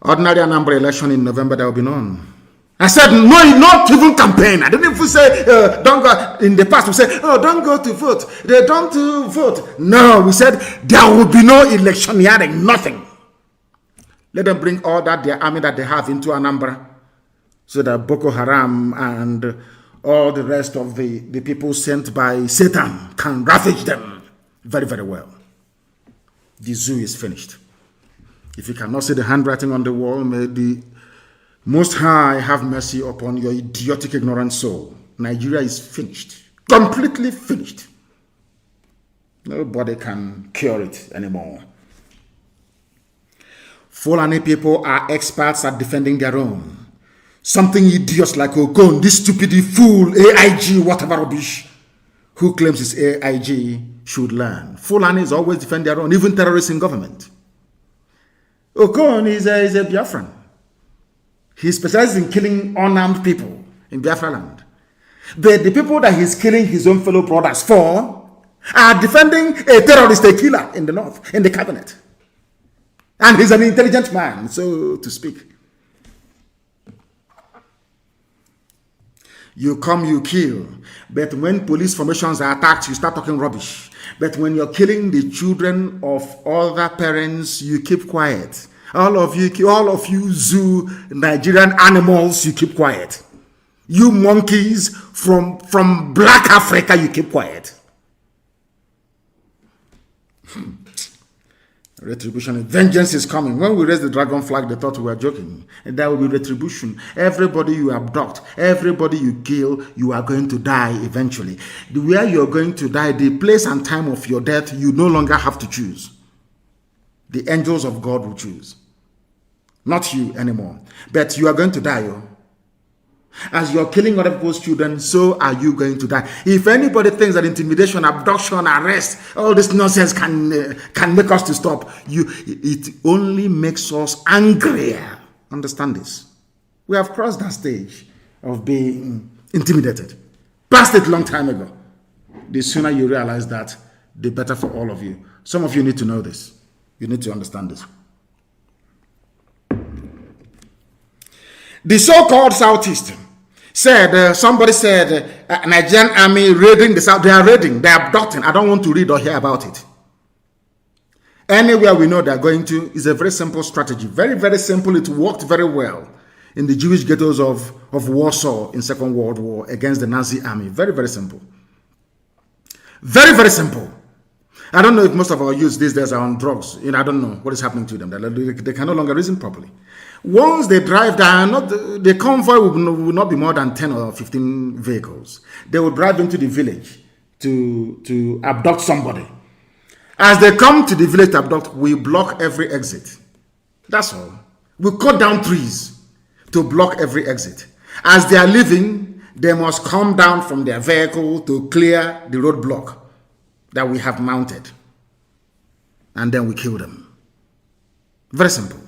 Ordinary number election in November, there will be none. I said, no, not even campaign. I didn't even say, don't go. In the past, we said, oh, don't go to vote. They don't vote. No, we said, there will be no election hearing, nothing. Let them bring all that, their army that they have into Anambra, so that Boko Haram and all the rest of the people sent by Satan can ravage them very, very well. The zoo is finished. If you cannot see the handwriting on the wall, may the Most High have mercy upon your idiotic, ignorant soul. Nigeria is finished. Completely finished. Nobody can cure it anymore. Fulani people are experts at defending their own. Something idiots like Okon, this stupid fool, AIG, whatever rubbish, who claims it's AIG, should learn. Fulanis always defend their own, even terrorists in government. Okon is a Biafran. He specializes in killing unarmed people in Biafra land. But the people that he's killing his own fellow brothers for are defending a terrorist, a killer in the north, in the cabinet. And he's an intelligent man, so to speak. You come, you kill. But when police formations are attacked, you start talking rubbish. But when you're killing the children of other parents, you keep quiet. All of you zoo Nigerian animals, you keep quiet. You monkeys from Black Africa, you keep quiet. Retribution, vengeance is coming. When we raise the dragon flag, they thought we were joking. And there will be retribution. Everybody you abduct, everybody you kill, you are going to die eventually. Where you are going to die, the place and time of your death, you no longer have to choose. The angels of God will choose. Not you anymore. But you are going to die. As you're killing other people's children, so are you going to die. If anybody thinks that intimidation, abduction, arrest, all this nonsense can make us to stop, it only makes us angrier. Understand this. We have crossed that stage of being intimidated. Passed it a long time ago. The sooner you realize that, the better for all of you. Some of you need to know this. You need to understand this. The so-called Southeast said, somebody said, Nigerian army raiding the South. They are raiding, they are abducting. I don't want to read or hear about it. Anywhere we know they are going to is a very simple strategy. Very, very simple. It worked very well in the Jewish ghettos of Warsaw in Second World War against the Nazi army. Very, very simple. Very, very simple. I don't know if most of our youth these days are on drugs. I don't know what is happening to them. They can no longer reason properly. Once they drive, the convoy will not be more than 10 or 15 vehicles. They will drive into the village to abduct somebody. As they come to the village to abduct, we block every exit. That's all. We cut down trees to block every exit. As they are leaving, they must come down from their vehicle to clear the roadblock that we have mounted. And then we kill them. Very simple.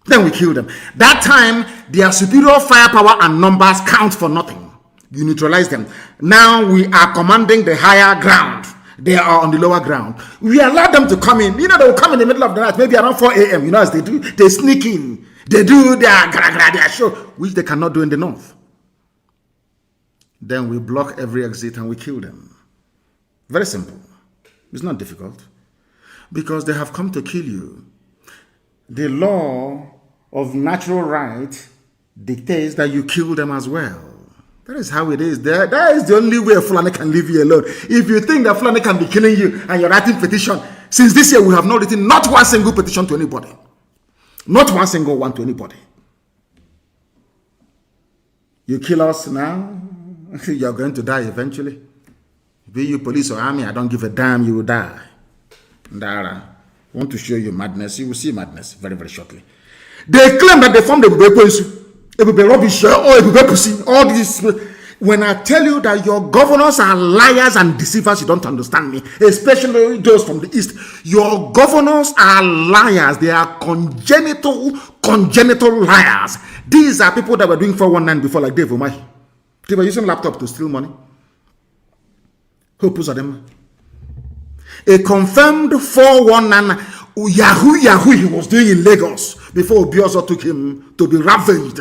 Then we kill them. That time, their superior firepower and numbers count for nothing. You neutralize them. Now we are commanding the higher ground. They are on the lower ground. We allow them to come in. They will come in the middle of the night, maybe around 4 a.m. As they do, they sneak in. They do their show, which they cannot do in the north. Then we block every exit and we kill them. Very simple. It's not difficult. Because they have come to kill you. The law of natural right dictates that you kill them as well. That is how it is. That is the only way Fulani can leave you alone. If you think that Fulani can be killing you and you're writing petition, since this year we have not written not one single petition to anybody. Not one single one to anybody. You kill us now, you're going to die eventually. Be you police or army, I don't give a damn, you will die. Ndara. I want to show you madness. You will see madness very, very shortly. They claim that they formed a Ebube rubbish or Ebube pussy. All this. When I tell you that your governors are liars and deceivers, you don't understand me, especially those from the East. Your governors are liars. They are congenital liars. These are people that were doing 419 before, like Dave Umahi. They were using laptop to steal money. Who puts them? A confirmed 419 Yahoo he was doing in Lagos before Obiozo took him to be ravaged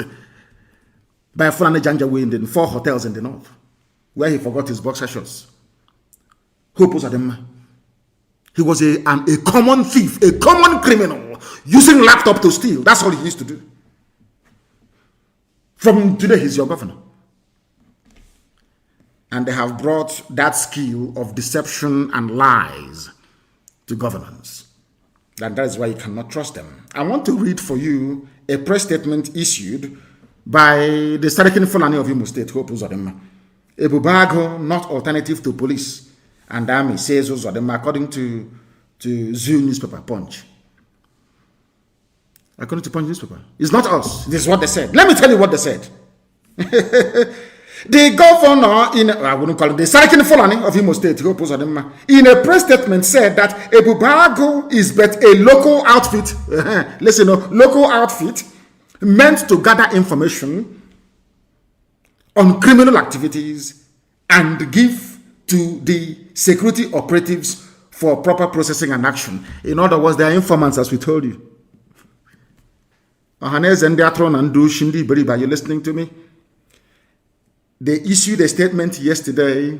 by a Fulani Janjaweed in 4 hotels in the north, where he forgot his boxer shorts. Who puts them? He was a common thief, a common criminal, using laptop to steal. That's all he used to do. From today, he's your governor. And they have brought that skill of deception and lies to governance. And that is why you cannot trust them. I want to read for you a press statement issued by the Sarakin Fulani of Imo State, Hope Uzodema. Ebubago, not alternative to police and army, says Uzodema, according to Zoo newspaper, Punch. According to Punch newspaper. It's not us. This is what they said. Let me tell you what they said. The governor I wouldn't call it, the Sarakin Fulani of Imo State, Hope Uzodema, in a press statement said that Ebubago is but a local outfit. Listen, local outfit meant to gather information on criminal activities and give to the security operatives for proper processing and action. In other words, they are informants, as we told you. Are you listening to me? They issued a statement yesterday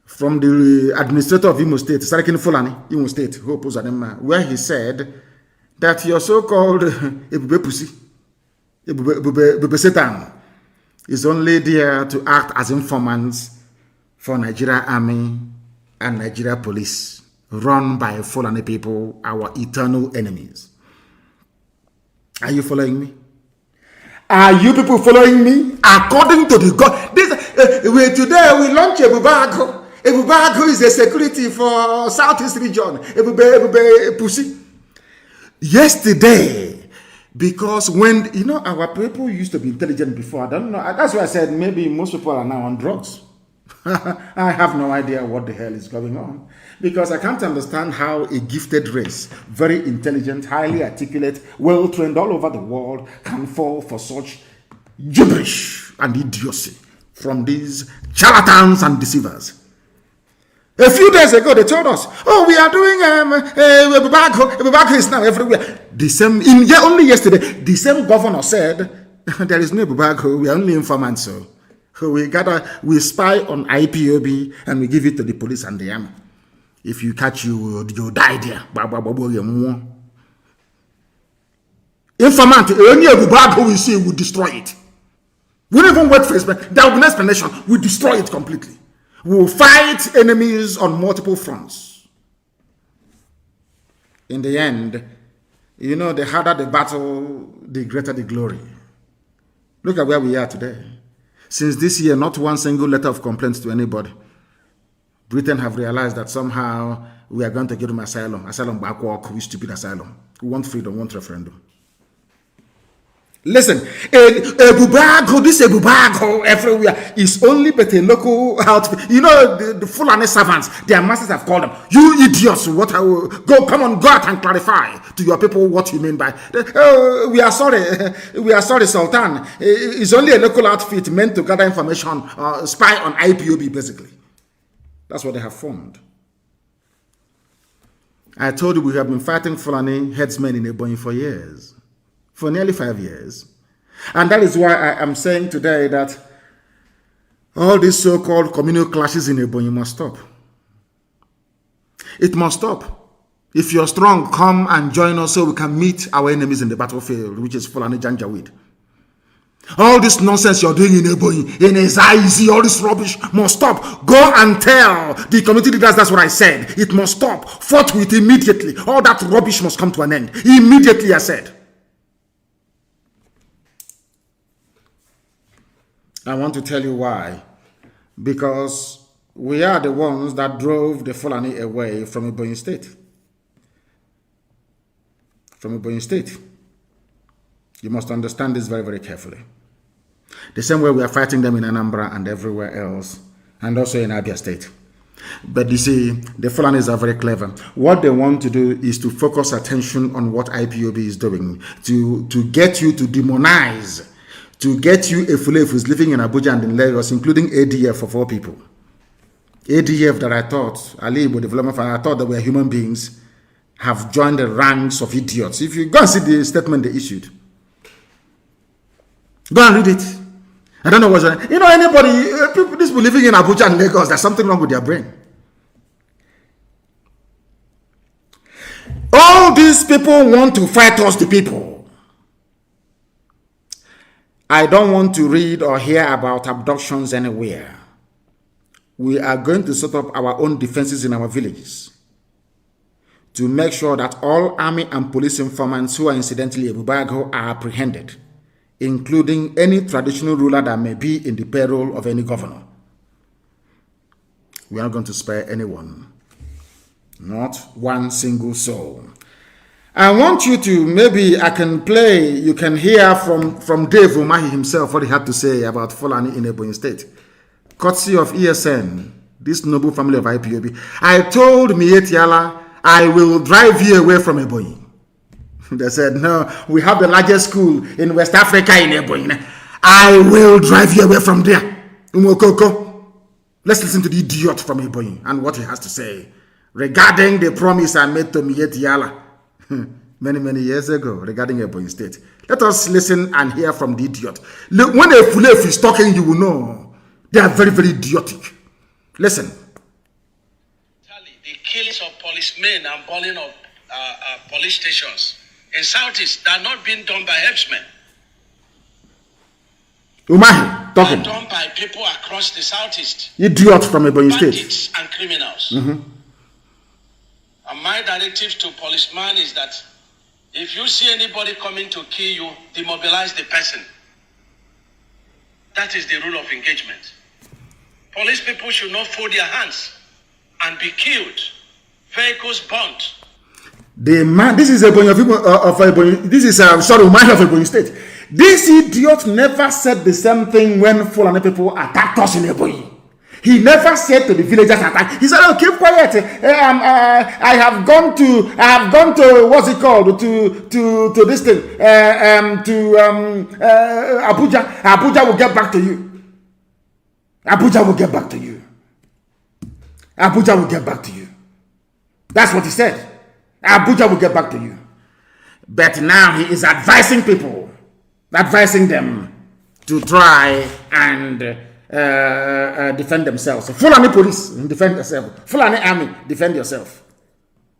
from the administrator of Imo State, Sarakin Fulani, Imo State, where he said that your so-called Ebube Pussy, Ebube Satan, is only there to act as informants for Nigeria Army and Nigeria Police, run by Fulani people, our eternal enemies. Are you following me? Are you people following me? According to the God, today we launch Ebubago. Ebubago is a security for Southeast region. Ebube Pussy. Yesterday, because when, our people used to be intelligent before, I don't know. That's why I said maybe most people are now on drugs. I have no idea what the hell is going on. Because I can't understand how a gifted race, very intelligent, highly articulate, well-trained all over the world, can fall for such gibberish and idiocy from these charlatans and deceivers. A few days ago, they told us, "Oh, we are doing Ebubago is now everywhere." The same, only yesterday, the same governor said, "There is no Ebubago. We are only informants. So we spy on IPOB and we give it to the police and the army. If you catch you die there." Informant, only Ebubago we see will destroy it. We don't even wait for it, but there will be an explanation. We destroy it completely. We will fight enemies on multiple fronts. In the end, the harder the battle, the greater the glory. Look at where we are today. Since this year, not one single letter of complaints to anybody. Britain have realized that somehow we are going to give them asylum. Asylum backwalk, we stupid asylum. We want freedom, we want referendum. Listen, this Ebubago everywhere is only but a local outfit. The Fulani servants, their masters have called them, "You idiots, go out and clarify to your people what you mean by, we are sorry, Sultan. It's only a local outfit meant to gather information, spy on IPOB, basically." That's what they have formed. I told you we have been fighting Fulani headsmen in Ebonyi for years. For nearly 5 years. And that is why I am saying today that all these so-called communal clashes in Ebonyi must stop. It must stop. If you're strong, come and join us so we can meet our enemies in the battlefield, which is Fulani Janjaweed. All this nonsense you're doing in Ebonyi, in Ezaizi, all this rubbish must stop. Go and tell the community leaders that's what I said. It must stop. Forthwith, immediately. All that rubbish must come to an end. Immediately, I said. I want to tell you why. Because we are the ones that drove the Fulani away from Ebonyi State. From Ebonyi State. You must understand this very, very carefully. The same way we are fighting them in Anambra and everywhere else, and also in Abia State. But you see, the Fulanis are very clever. What they want to do is to focus attention on what IPOB is doing, to get you to demonize, to get you a Fulani who's living in Abuja and in Lagos, including ADF of all people. ADF that I thought, Ali Igbo Development Fund, I thought that were human beings, have joined the ranks of idiots. If you go and see the statement they issued, go and read it. I don't know what's wrong. You know, anybody, people, these people living in Abuja and Lagos, there's something wrong with their brain. All these people want to fight us, the people. I don't want to read or hear about abductions anywhere. We are going to set up our own defenses in our villages to make sure that all army and police informants who are incidentally a Bubago are apprehended, including any traditional ruler that may be in the payroll of any governor. We are not going to spare anyone. Not one single soul. I want you to, maybe I can play, you can hear from Dave Umahi himself what he had to say about Fulani in Ebonyi State. Courtesy of ESN, this noble family of IPOB. I told Mietiala, I will drive you away from Ebonyi. They said, no, we have the largest school in West Africa in Ebonyi. I will drive you away from there. Umokoko. Let's listen to the idiot from Ebonyi and what he has to say regarding the promise I made to Mietiala many years ago regarding Ebonyi State. Let us listen and hear from the idiot. Look, when a Fulef is talking, you will know they are very idiotic. Listen. The killings of policemen and burning of police stations in Southeast that are not being done by herdsmen. Umahi talking. Done by people across the Southeast. Idiot from Ebonyi State. Bandits and criminals. And my directive to policemen is that if you see anybody coming to kill you, demobilize the person. That is the rule of engagement. Police people should not fold their hands and be killed. Vehicles burnt. The man, this is Ebonyi of Ebonyi. This is sorry, man of Ebonyi State. This idiot never said the same thing when Fulani people attacked us in Ebonyi. He never said to the villagers attack. He said, "Oh, keep quiet. I have gone to what's it called to this thing Abuja. Abuja will get back to you. Abuja will get back to you. Abuja will get back to you." That's what he said. Abuja will get back to you. But now he is advising people, advising them to try and defend themselves. Fulani police, defend yourself. Fulani army, defend yourself.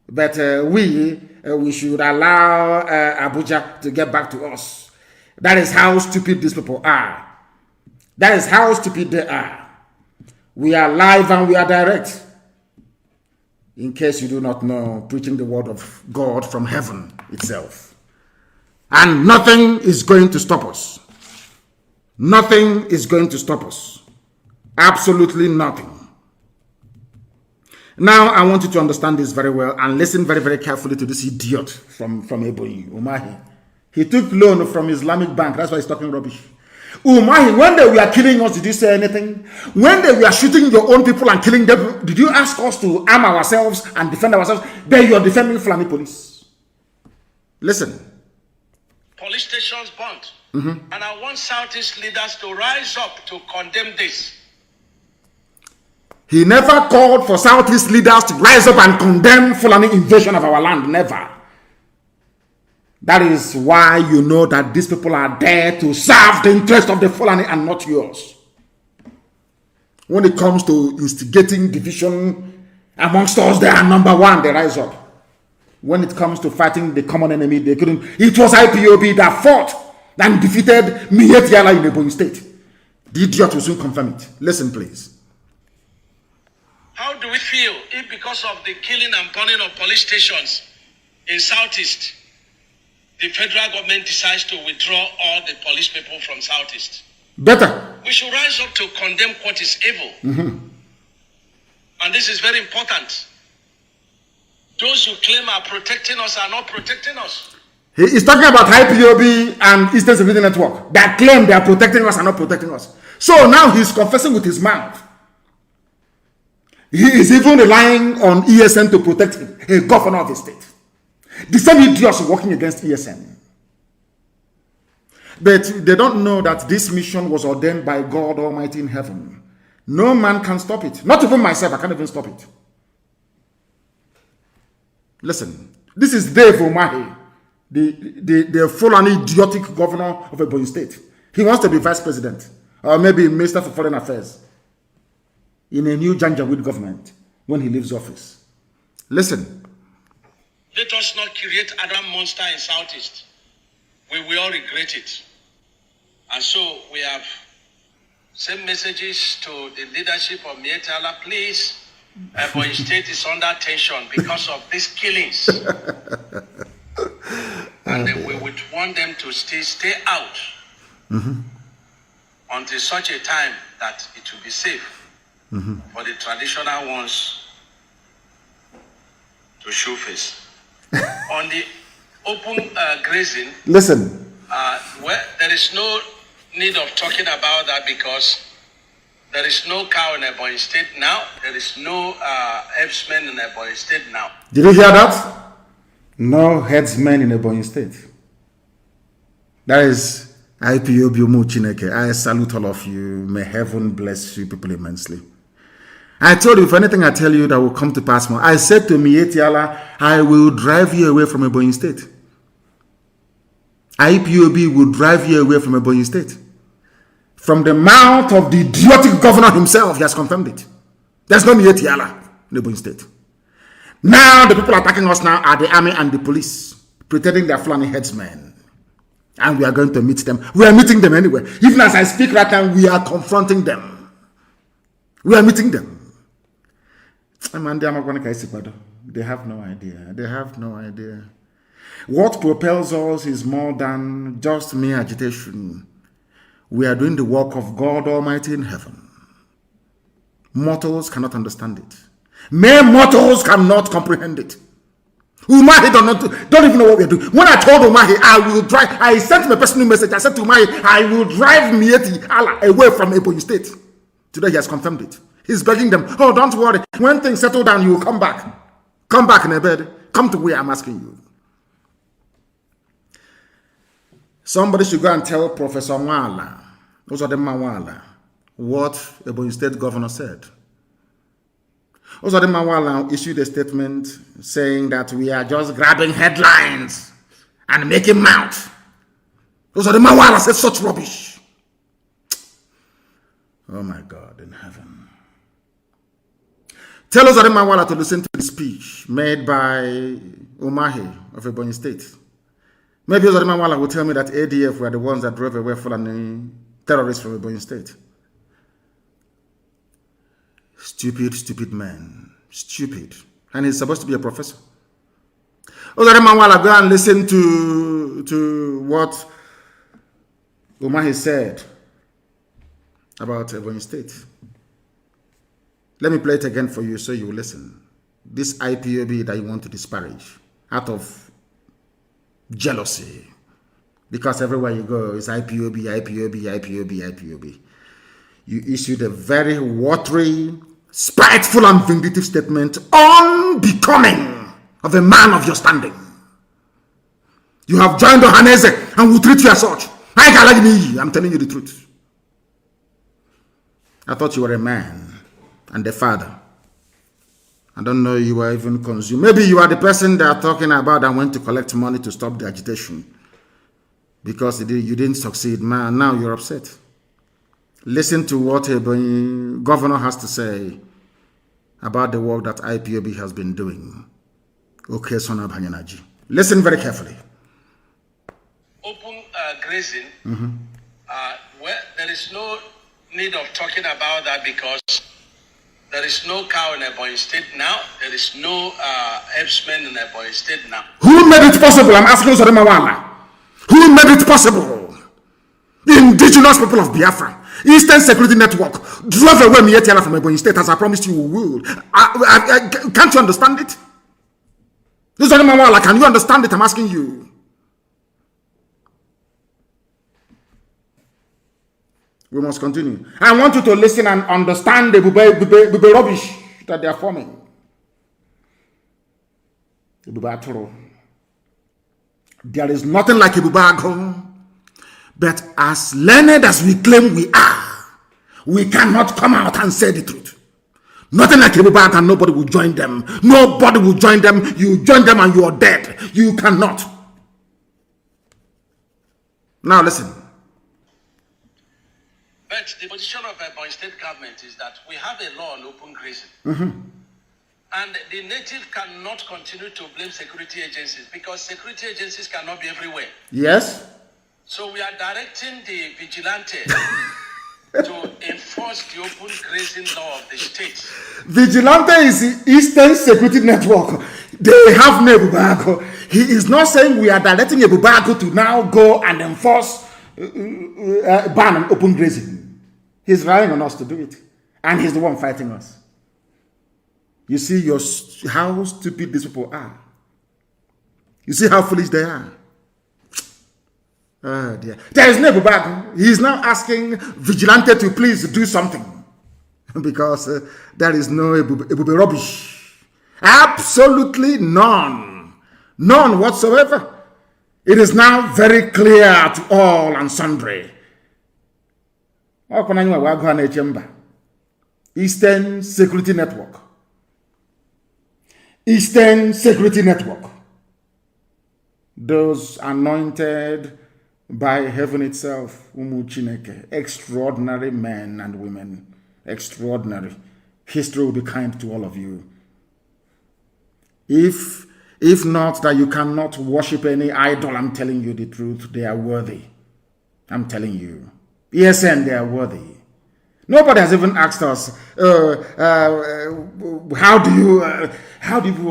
But we should allow Abuja to get back to us. That is how stupid these people are. That is how stupid they are. We are live and we are direct. In case you do not know, preaching the word of God from heaven itself. And nothing is going to stop us. Nothing is going to stop us. Absolutely nothing. Now, I want you to understand this very well and listen very carefully to this idiot from Ebonyi, Umahi. He took loan from Islamic Bank. That's why he's talking rubbish. Umahi, when they were killing us, did you say anything? When they were shooting your own people and killing them, did you ask us to arm ourselves and defend ourselves? Then you are defending Fulani police. Listen. Police stations burnt. And I want Southeast leaders to rise up to condemn this. He never called for Southeast leaders to rise up and condemn Fulani invasion of our land. Never. That is why you know that these people are there to serve the interest of the Fulani and not yours. When it comes to instigating division amongst us, they are number one. They rise up. When it comes to fighting the common enemy, they couldn't. It was IPOB that fought and defeated Mietiala in Ebonyi State. The idiot will soon confirm it. Listen, please. How do we feel if because of the killing and burning of police stations in Southeast, the federal government decides to withdraw all the police people from Southeast? Better. We should rise up to condemn what is evil. And this is very important. Those who claim are protecting us are not protecting us. He is talking about IPOB and Eastern Security Network that claim they are protecting us and not protecting us. So now he's confessing with his mouth. He is even relying on ESN to protect a governor of the state. The same idiots working against ESN. But they don't know that this mission was ordained by God Almighty in heaven. No man can stop it. Not even myself, I can't even stop it. Listen, this is Dave Umahi, the full and idiotic governor of Ebonyi State. He wants to be vice president or maybe minister for foreign affairs in a new Janjaweed government when he leaves office. Listen. Let us not create another monster in Southeast. We will all regret it. And so we have sent messages to the leadership of Mietala. Please, Ebonyi State is under tension because of these killings. And we would want them to stay out until such a time that it will be safe for the traditional ones to show face. On the open grazing, listen. Well, there is no need of talking about that because there is no cow in Ebonyi State now. There is no headsman in Ebonyi State now. Did you hear that? No headsmen in Ebonyi State. That is IPOB Umuchineke. I salute all of you. May heaven bless you people immensely. I told you, if anything I tell you that will come to pass more. I said to Mietiala, I will drive you away from Ebonyi State. IPOB will drive you away from Ebonyi State. From the mouth of the idiotic governor himself, he has confirmed it. There's no Mietiala in Ebonyi State. Now the people attacking us now are the army and the police, pretending they are Fulani headsmen. And we are going to meet them. We are meeting them anyway. Even as I speak right now, we are confronting them. We are meeting them. They have no idea. They have no idea. What propels us is more than just mere agitation. We are doing the work of God Almighty in heaven. Mortals cannot understand it. Mere mortals cannot comprehend it. Umahi don't even know what we are doing. When I told Umahi, I sent him a personal message. I said to Umahi, I will drive Mieti Allah away from Ebonyi State. Today he has confirmed it. He's begging them, oh, don't worry. When things settle down, you will come back. Come back in a bed. Come to where I'm asking you. Somebody should go and tell Professor Mwala, what Ebonyi State governor said. Uzodimma Mwala issued a statement saying that we are just grabbing headlines and making mouth. Uzodimma Mwala said such rubbish. Oh my God in heaven. Tell Uzodimma Mwala to listen to the speech made by Umahi of Ebonyi State. Maybe Uzodimma Mwala will tell me that ADF were the ones that drove away Fulani terrorists from Ebonyi State. Stupid man. Stupid. And he's supposed to be a professor. Uzodimma Mwala, go and listen to what Umahi said about Ebonyi State. Let me play it again for you so you will listen. This IPOB that you want to disparage out of jealousy. Because everywhere you go, it's IPOB. You issued a very watery, spiteful and vindictive statement unbecoming of a man of your standing. You have joined Ohaneze and will treat you as such. I'm telling you the truth. I thought you were a man and a father. I don't know you were even consumed. Maybe you are the person they are talking about that went to collect money to stop the agitation. Because you didn't succeed, man. Now you're upset. Listen to what a governor has to say about the work that IPOB has been doing. Okay, Sona Banyanaji. Listen very carefully. Open grazing, well, there is no need of talking about that because there is no cow in Ebonyi State now. There is no headsman in Ebonyi State now. Who made it possible? I'm asking Uzodimma Mwala. Who made it possible? The indigenous people of Biafra. Eastern Security Network drove away Mietiala from Ebonyi State as I promised you we will. Can't you understand it? Uzodimma Mwala, can you understand it? I'm asking you. We must continue. I want you to listen and understand the bube rubbish that they are forming. There is nothing like Ibubago, but as learned as we claim we are, we cannot come out and say the truth. Nothing like Ibubago, and nobody will join them. Nobody will join them. You join them and you are dead. You cannot. Now listen. But the position of Ebonyi State government is that we have a law on open grazing. And the native cannot continue to blame security agencies because security agencies cannot be everywhere. Yes. So we are directing the vigilante to enforce the open grazing law of the state. Vigilante is the Eastern Security Network. They have Ebubago. He is not saying we are directing Ebubago to now go and enforce ban on open grazing. He's relying on us to do it. And he's the one fighting us. You see how stupid these people are. You see how foolish they are. Oh dear. There is no Ebubago. He is now asking Vigilante to please do something. Because there is no Ebube rubbish. Absolutely none. None whatsoever. It is now very clear to all and sundry. Eastern Security Network. Eastern Security Network. Those anointed by heaven itself, Umu Chineke, extraordinary men and women, extraordinary. History will be kind to all of you. If not that you cannot worship any idol, I'm telling you the truth, they are worthy. I'm telling you. ESN, they are worthy. Nobody has even asked us, how do you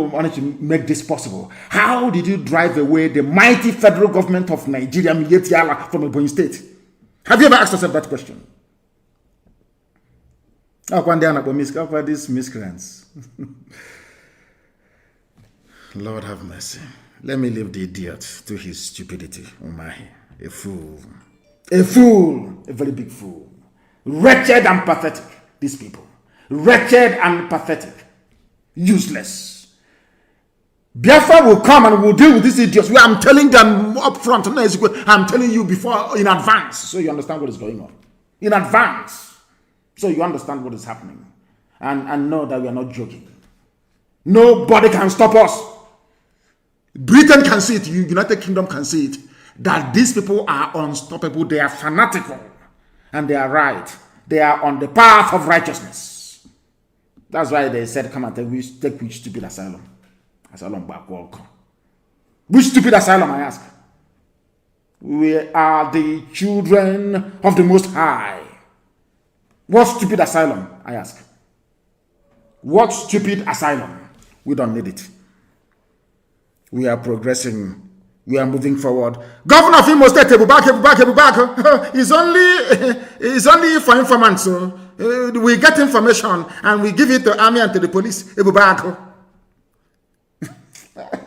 manage to make this possible? How did you drive away the mighty federal government of Nigeria, Miyetiala, from Ebonyi State? Have you ever asked yourself that question? How these miscreants? Lord have mercy. Let me leave the idiot to his stupidity. Oh my, a fool. A fool, a very big fool. Wretched and pathetic, these people. Wretched and pathetic. Useless. Biafra will come and will deal with these idiots. I'm telling them up front. I'm telling you before, in advance, so you understand what is going on. In advance, so you understand what is happening. And know that we are not joking. Nobody can stop us. Britain can see it. United Kingdom can see it. That these people are unstoppable. They are fanatical. And they are right. They are on the path of righteousness. That's why they said, come and take which stupid asylum. Asylum backwalk. Which stupid asylum, I ask? We are the children of the Most High. What stupid asylum, I ask? What stupid asylum? We don't need it. We are progressing. We are moving forward. Governor of Imo State, Ebubak, is only for informants. So we get information and we give it to army and to the police. Ebubak.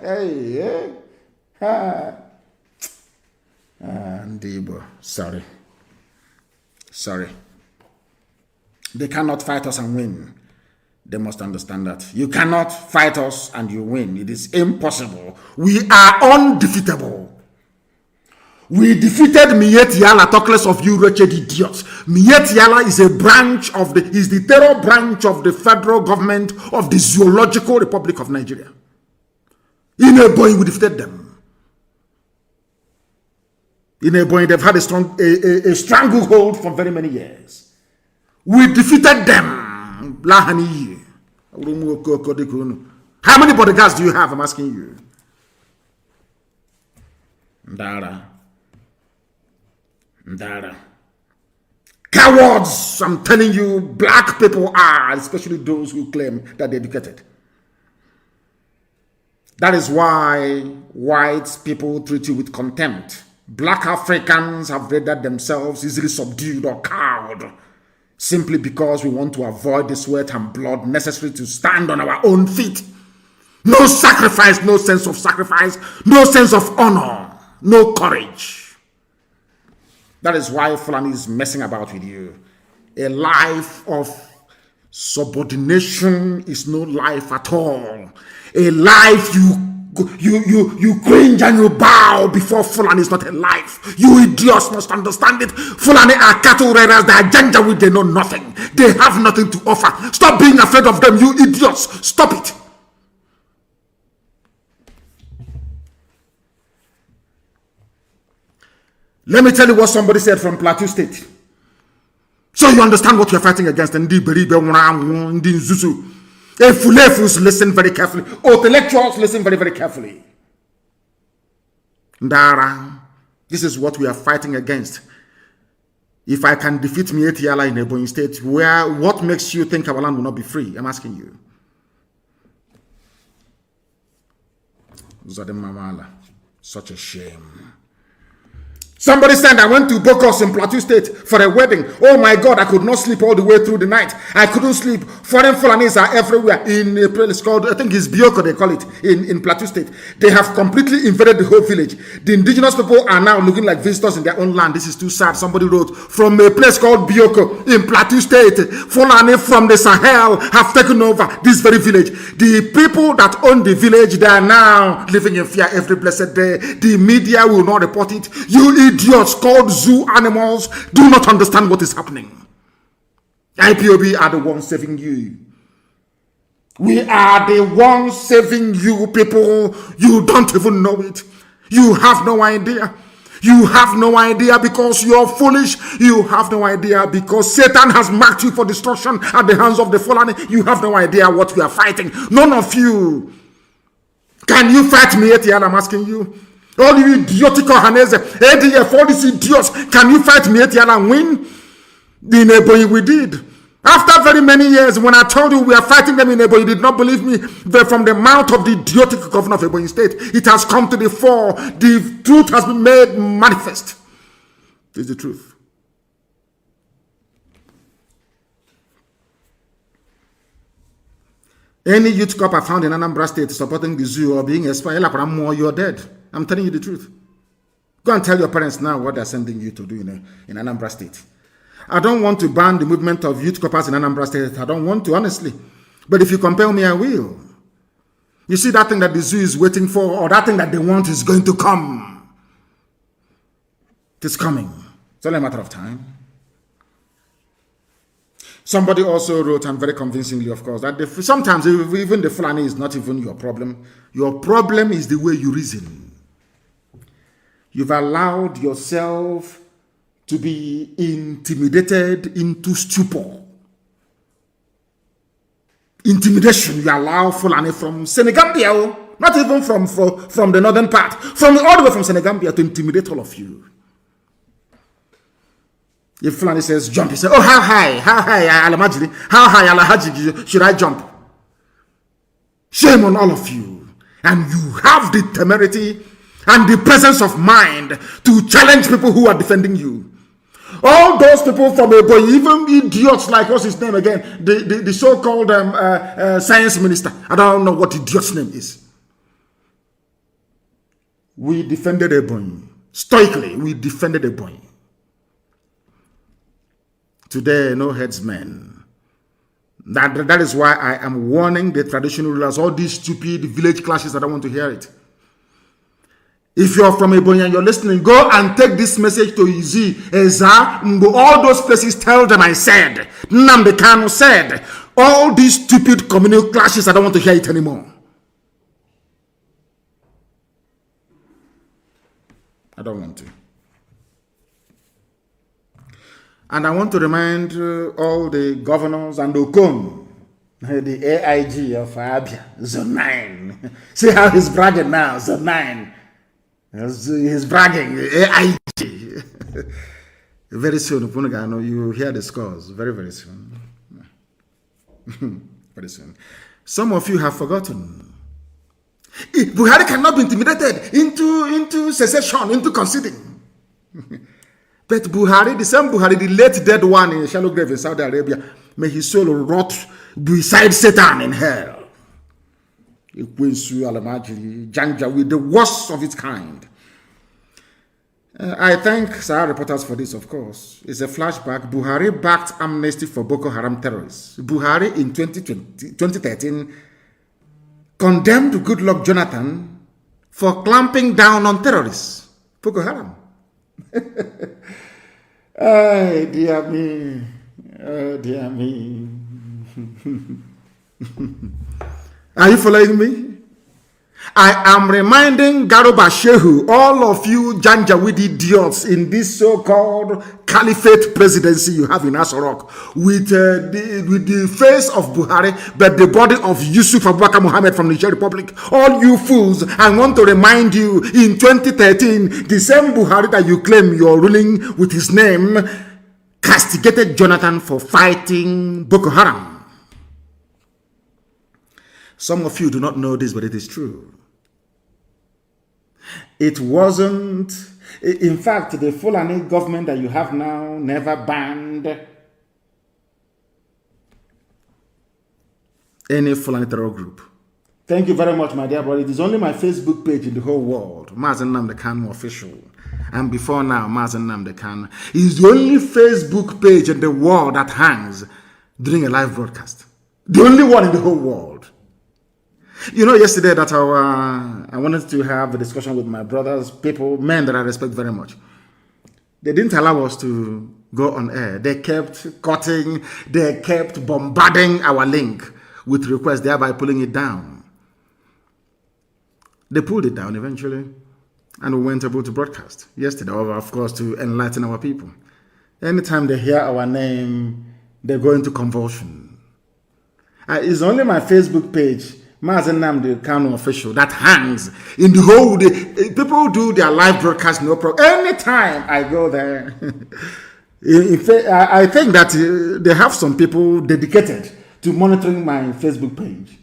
Hey, Ndibo, sorry. They cannot fight us and win. They must understand that. You cannot fight us and you win. It is impossible. We are undefeatable. We defeated Miyetiala, talk less of you wretched idiots. Miyetiala is the terror branch of the federal government of the Zoological Republic of Nigeria. In Ebonyi, we defeated them. In Ebonyi, they've had a stranglehold for very many years. We defeated them. How many bodyguards do you have? I'm asking you. Ndara. Cowards, I'm telling you, black people are, especially those who claim that they're educated. That is why white people treat you with contempt. Black Africans have rendered themselves easily subdued or cowed, simply because we want to avoid the sweat and blood necessary to stand on our own feet. No sacrifice, no sense of sacrifice, no sense of honor, no courage. That is why Fulani is messing about with you. A life of subordination is no life at all. A life you cringe and you bow before Fulani is not a life. You idiots must understand it. Fulani are cattle raiders. They are janjaweed. They know nothing. They have nothing to offer. Stop being afraid of them, you idiots. Stop it. Let me tell you what somebody said from Plateau State, so you understand what you're fighting against. Ndi Beribe, Ndi Nzuzu. Efulefus, listen very carefully. Intellectuals, listen very, very carefully. Ndara, this is what we are fighting against. If I can defeat Mietiala in Ebonyi State, what makes you think our land will not be free? I'm asking you. Zadem Mamala, such a shame. Somebody said, I went to Bokos in Plateau State for a wedding. Oh my God, I could not sleep all the way through the night. I couldn't sleep. Foreign Fulanis are everywhere. In a place called, I think it's Bioko, they call it, in Plateau State. They have completely invaded the whole village. The indigenous people are now looking like visitors in their own land. This is too sad. Somebody wrote, from a place called Bioko in Plateau State, Fulani from the Sahel have taken over this very village. The people that own the village, they are now living in fear every blessed day. The media will not report it. You idiots called zoo animals do not understand what is happening. IPOB are the ones saving you. We are the ones saving you, people. You don't even know it. You have no idea. You have no idea because you are foolish. You have no idea because Satan has marked you for destruction at the hands of the Fulani. You have no idea what we are fighting. None of you. Can you fight me, Etienne? I'm asking you. All you idiotic Ohanese, ADF, all these idiots, can you fight me and win? In Ebonyi we did. After very many years, when I told you we are fighting them in Ebonyi, you did not believe me. But from the mouth of the idiotic governor of Ebonyi State, it has come to the fore. The truth has been made manifest. This is the truth. Any youth cop I found in Anambra State supporting the zoo or being expelled, you're dead. I'm telling you the truth. Go and tell your parents now what they're sending you to do in Anambra State. I don't want to ban the movement of youth coppers in Anambra State. I don't want to, honestly. But if you compel me, I will. You see, that thing that the zoo is waiting for, or that thing that they want is going to come. It is coming. It's only a matter of time. Somebody also wrote, and very convincingly, of course, that sometimes even the Fulani is not even your problem. Your problem is the way you reason. You've allowed yourself to be intimidated into stupor. Intimidation, you allow Fulani from Senegambia, not even from the northern part, from all the way from Senegambia to intimidate all of you. If Fulani says jump, he says, oh, how high, Alamajiri, how high, Alahaji, should I jump? Shame on all of you. And you have the temerity and the presence of mind to challenge people who are defending you. All those people from Ebonyi, even idiots like, what's his name again? The so-called science minister. I don't know what the idiot's name is. We defended Ebonyi. Stoically, we defended Ebonyi. Today, no headsmen. That is why I am warning the traditional rulers, all these stupid village clashes, I don't want to hear it. If you're from Ebonyi and you're listening, go and take this message to Izi, Eza, Mbo, all those places, tell them I said, Nnamdi Kanu said, all these stupid communal clashes, I don't want to hear it anymore. I don't want to. And I want to remind all the governors and Okon, the AIG of Abia, Zone 9. See how he's bragging now, Zone 9. He's bragging, AIG. Very soon, Punagano, you hear the scores. Very, very soon. Very soon. Some of you have forgotten. Buhari cannot be intimidated into secession, into conceding. But Buhari, the same Buhari, the late dead one in shallow grave in Saudi Arabia, may his soul rot beside Satan in hell. Janjaweed, the worst of its kind. I thank Sahara reporters for this, of course. It's a flashback. Buhari backed amnesty for Boko Haram terrorists. Buhari in 2013 condemned Goodluck Jonathan for clamping down on terrorists. Boko Haram. Oh, dear me. Oh, dear me. Are you following me? I am reminding Garuba Shehu, all of you Janjaweed idiots in this so-called caliphate presidency you have in Asorok, with the face of Buhari, but the body of Yusuf Abubakar Mohammed from the Niger Republic. All you fools, I want to remind you, in 2013, the same Buhari that you claim you're ruling with his name, castigated Jonathan for fighting Boko Haram. Some of you do not know this, but it is true. It wasn't, in fact, the Fulani government that you have now never banned any Fulani terror group. Thank you very much, my dear brother. It is only my Facebook page in the whole world, Mazi Nnamdi Kanu official. And before now, Mazi Nnamdi Kanu is the only Facebook page in the world that hangs during a live broadcast. The only one in the whole world. You know, yesterday that I wanted to have a discussion with my brothers, people, men that I respect very much. They didn't allow us to go on air. They kept cutting, they kept bombarding our link with requests, thereby pulling it down. They pulled it down eventually, and we weren't able to broadcast yesterday, of course, to enlighten our people. Anytime they hear our name, they go into convulsion. It's only my Facebook page, Mazi Nnamdi Kanu official, that hangs in the whole day. People do their live broadcast, no problem. Anytime I go there, in fact, I think that they have some people dedicated to monitoring my Facebook page.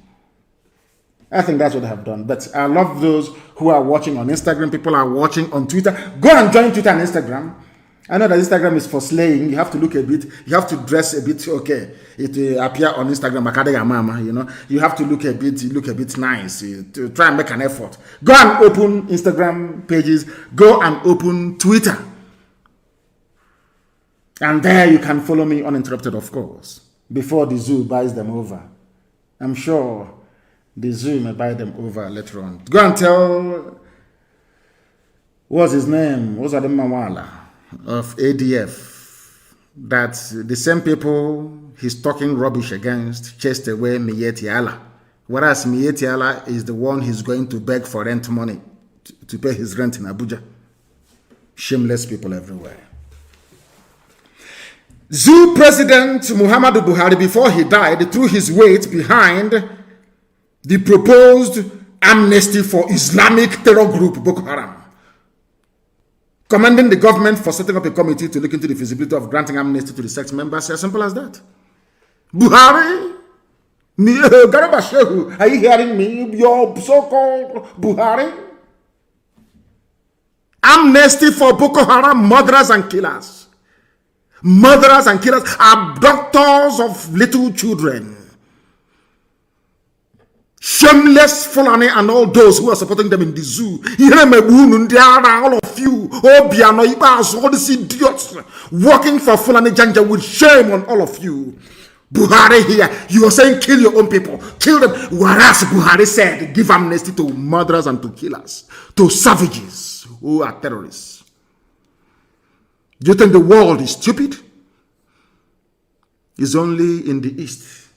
I think that's what they have done. But I love those who are watching on Instagram. People are watching on Twitter. Go and join Twitter and Instagram. I know that Instagram is for slaying. You have to look a bit. You have to dress a bit okay. It will appear on Instagram. Mama, you know. You have to look a bit nice. To try and make an effort. Go and open Instagram pages. Go and open Twitter. And there you can follow me uninterrupted, of course. Before the zoo buys them over. I'm sure the zoo may buy them over later on. Go and tell, what's his name? What's Adam Mawala of ADF, that the same people he's talking rubbish against chased away Miyetti Allah. Whereas Miyetti Allah is the one he's going to beg for rent money to pay his rent in Abuja. Shameless people everywhere. Zoo President Muhammadu Buhari, before he died, threw his weight behind the proposed amnesty for Islamic terror group Boko Haram, commanding the government for setting up a committee to look into the feasibility of granting amnesty to the sect members. As simple as that. Buhari, Garuba Shehu, are you hearing me? Your so-called Buhari? Amnesty for Boko Haram murderers and killers. Murderers and killers, abductors of little children. Shameless Fulani and all those who are supporting them in the zoo. All of you, all these idiots working for Fulani Janja, with shame on all of you. Buhari here, you are saying kill your own people, kill them. Whereas Buhari said give amnesty to murderers and to killers, to savages who are terrorists. Do you think the world is stupid? It's only in the East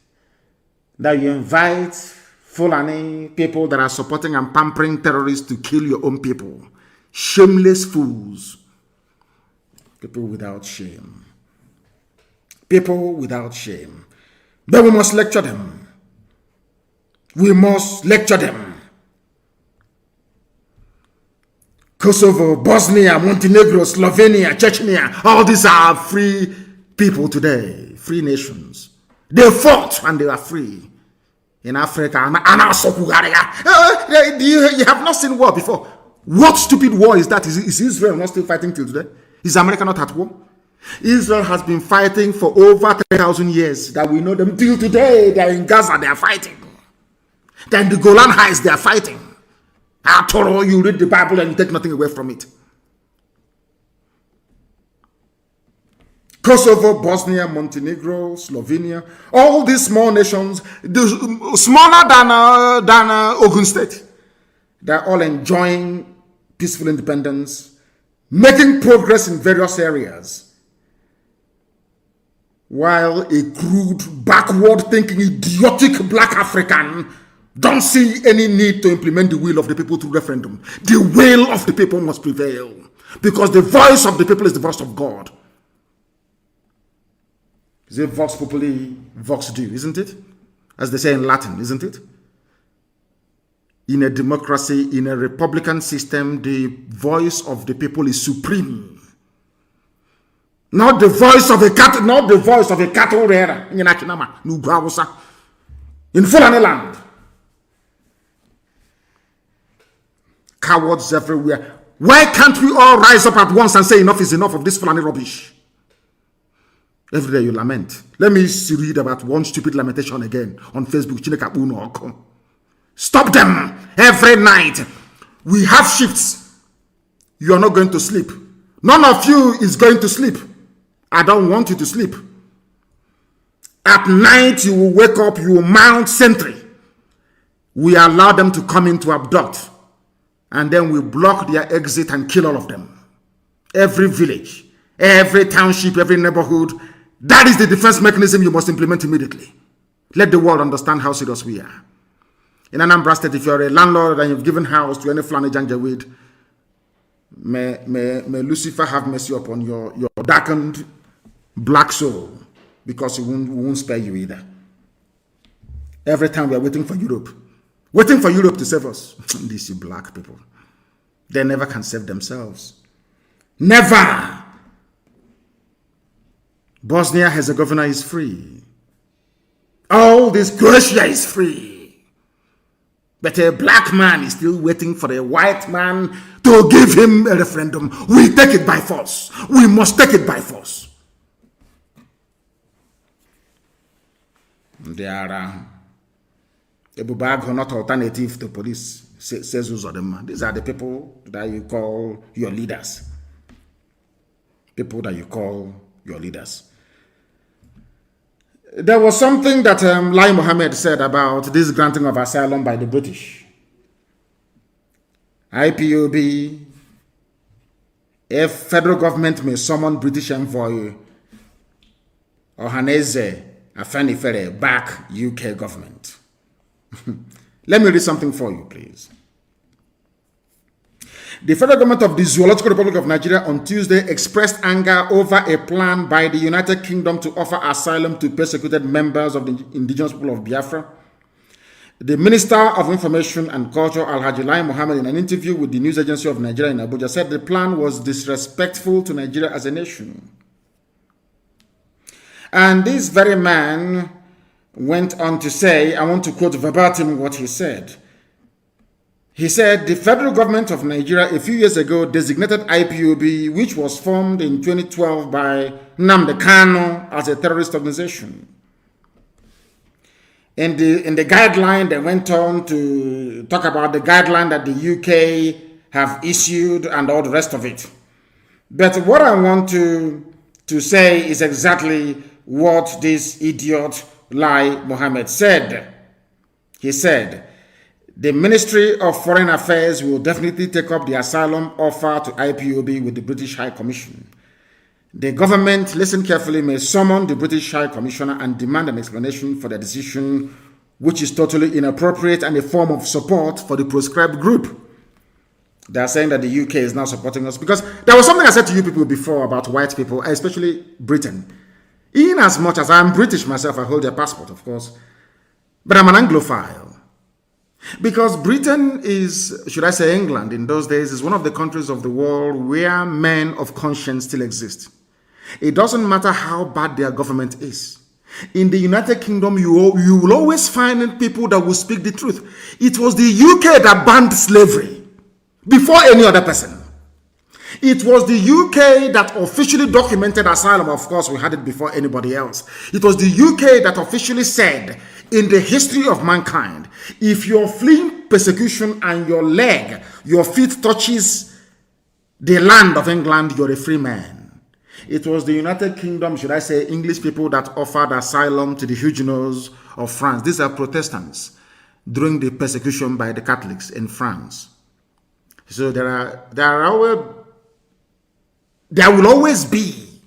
that you invite Fulani people that are supporting and pampering terrorists to kill your own people. Shameless fools. People without shame. People without shame. But we must lecture them. We must lecture them. Kosovo, Bosnia, Montenegro, Slovenia, Chechnya, all these are free people today. Free nations. They fought and they are free. In Africa, you have not seen war before. What stupid war is that? Is Israel not still fighting till today? Is America not at war? Israel has been fighting for over 3,000 years that we know them till today. They are in Gaza, they are fighting. Then the Golan Heights, they are fighting. After all, you read the Bible and you take nothing away from it. Kosovo, Bosnia, Montenegro, Slovenia, all these small nations, smaller than Ogun State, they're all enjoying peaceful independence, making progress in various areas, while a crude, backward-thinking, idiotic black African don't see any need to implement the will of the people through referendum. The will of the people must prevail, because the voice of the people is the voice of God. Is it vox populi, vox Dei, isn't it? As they say in Latin, isn't it? In a democracy, in a republican system, the voice of the people is supreme. Not the voice of a cattle, not the voice of a cattle rearer in Fulani land. Cowards everywhere. Why can't we all rise up at once and say enough is enough of this Fulani rubbish? Every day you lament. Let me read about one stupid lamentation again on Facebook. Stop them every night. We have shifts. You are not going to sleep. None of you is going to sleep. I don't want you to sleep. At night you will wake up, you will mount sentry. We allow them to come in to abduct. And then we block their exit and kill all of them. Every village, every township, every neighborhood. That is the defense mechanism you must implement immediately. Let the world understand how serious we are. In Anambra State, if you're a landlord and you've given house to any Fulani Janjaweed, may Lucifer have mercy upon your darkened black soul, because he won't spare you either. Every time we are waiting for Europe to save us. These black people, they never can save themselves. Never. Bosnia-Herzegovina is free. All this Croatia is free. But a black man is still waiting for a white man to give him a referendum. We take it by force. We must take it by force. They are Ebubago, not alternative to police, says Uzodema. These are the people that you call your leaders. People that you call your leaders. There was something that Lai Mohammed said about this granting of asylum by the British. IPOB, if federal government may summon British envoy Ohaneze Afenifere back UK government. Let me read something for you, please. The federal government of the Zoological Republic of Nigeria on Tuesday expressed anger over a plan by the United Kingdom to offer asylum to persecuted members of the indigenous people of Biafra. The Minister of Information and Culture, Alhaji Lai Mohammed, in an interview with the news agency of Nigeria in Abuja, said the plan was disrespectful to Nigeria as a nation. And this very man went on to say, I want to quote verbatim what he said. He said, the federal government of Nigeria a few years ago designated IPOB, which was formed in 2012 by Nnamdi Kanu, as a terrorist organization. In the guideline, they went on to talk about the guideline that the UK have issued and all the rest of it. But what I want to say is exactly what this idiot Lai Mohammed said. He said, the Ministry of Foreign Affairs will definitely take up the asylum offer to IPOB with the British High Commission. The government, listen carefully, may summon the British High Commissioner and demand an explanation for the decision, which is totally inappropriate and a form of support for the proscribed group. They are saying that the UK is now supporting us, because there was something I said to you people before about white people, especially Britain. In as much as I'm British myself, I hold a passport, of course, but I'm an Anglophile. Because Britain is, should I say England in those days, is one of the countries of the world where men of conscience still exist. It doesn't matter how bad their government is. In the United Kingdom, you will always find people that will speak the truth. It was the UK that banned slavery before any other person. It was the UK that officially documented asylum. Of course, we had it before anybody else. It was the UK that officially said, in the history of mankind, if you're fleeing persecution and your feet touches the land of England, you're a free man. It was the United Kingdom, should I say, English people that offered asylum to the Huguenots of France. These are Protestants during the persecution by the Catholics in France. So there will always be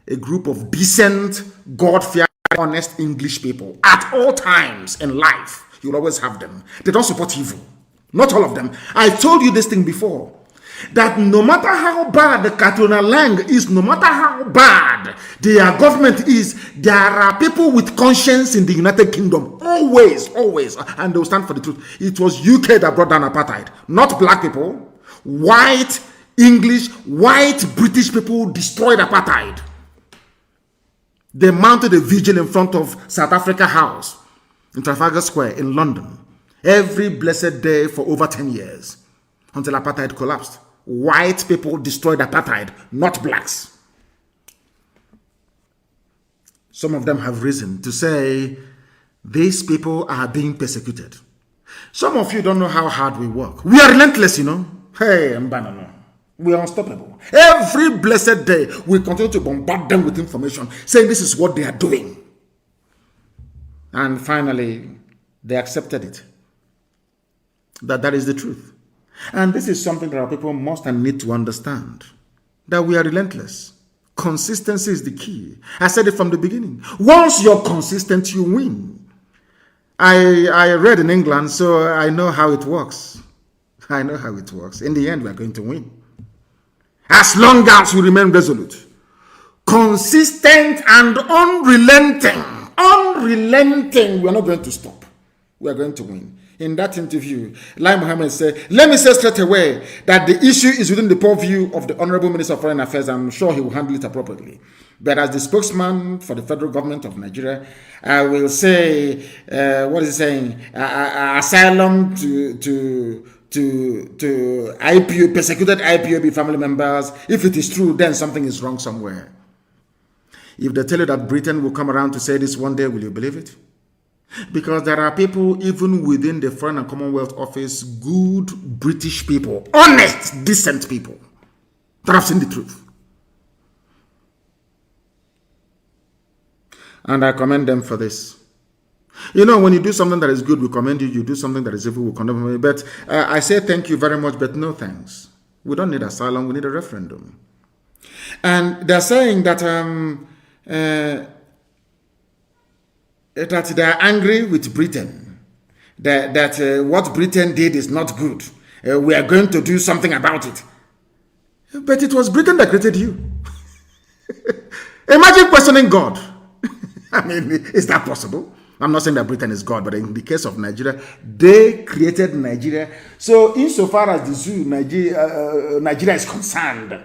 a group of decent, God-fearing, honest English people at all times in life. You'll always have them. They don't support evil. Not all of them. I told you this thing before, that no matter how bad the Katuna Lang is, no matter how bad their government is, there are people with conscience in the United Kingdom. Always, always. And they will stand for the truth. It was UK that brought down apartheid. Not black people. White, English, white British people destroyed apartheid. They mounted a vigil in front of South Africa House in Trafalgar Square in London every blessed day for over 10 years until apartheid collapsed. White people destroyed apartheid, not blacks. Some of them have risen to say these people are being persecuted. Some of you don't know how hard we work. We are relentless, you know. Hey, Mbanano. We are unstoppable. Every blessed day, we continue to bombard them with information, saying this is what they are doing. And finally, they accepted it. That is the truth. And this is something that our people must and need to understand. That we are relentless. Consistency is the key. I said it from the beginning. Once you're consistent, you win. I read in England, so I know how it works. I know how it works. In the end, we are going to win. As long as we remain resolute, consistent and unrelenting, we are not going to stop. We are going to win. In that interview, Lai Mohammed said, let me say straight away that the issue is within the purview of the Honorable Minister of Foreign Affairs. I'm sure he will handle it appropriately. But as the spokesman for the federal government of Nigeria, I will say, what is he saying? Asylum to IPO, persecuted IPOB family members. If it is true, then something is wrong somewhere. If they tell you that Britain will come around to say this one day, will you believe it? Because there are people even within the Foreign and Commonwealth Office, good British people, honest, decent people, that have seen the truth. And I commend them for this. You know, when you do something that is good, we commend you. You do something that is evil, we condemn you. But I say thank you very much, but no thanks. We don't need asylum, we need a referendum. And they're saying that that they are angry with Britain, that what Britain did is not good. We are going to do something about it. But it was Britain that created you. Imagine questioning God. I mean, is that possible? I'm not saying that Britain is God, but in the case of Nigeria, they created Nigeria. So insofar as the zoo, Nigeria is concerned,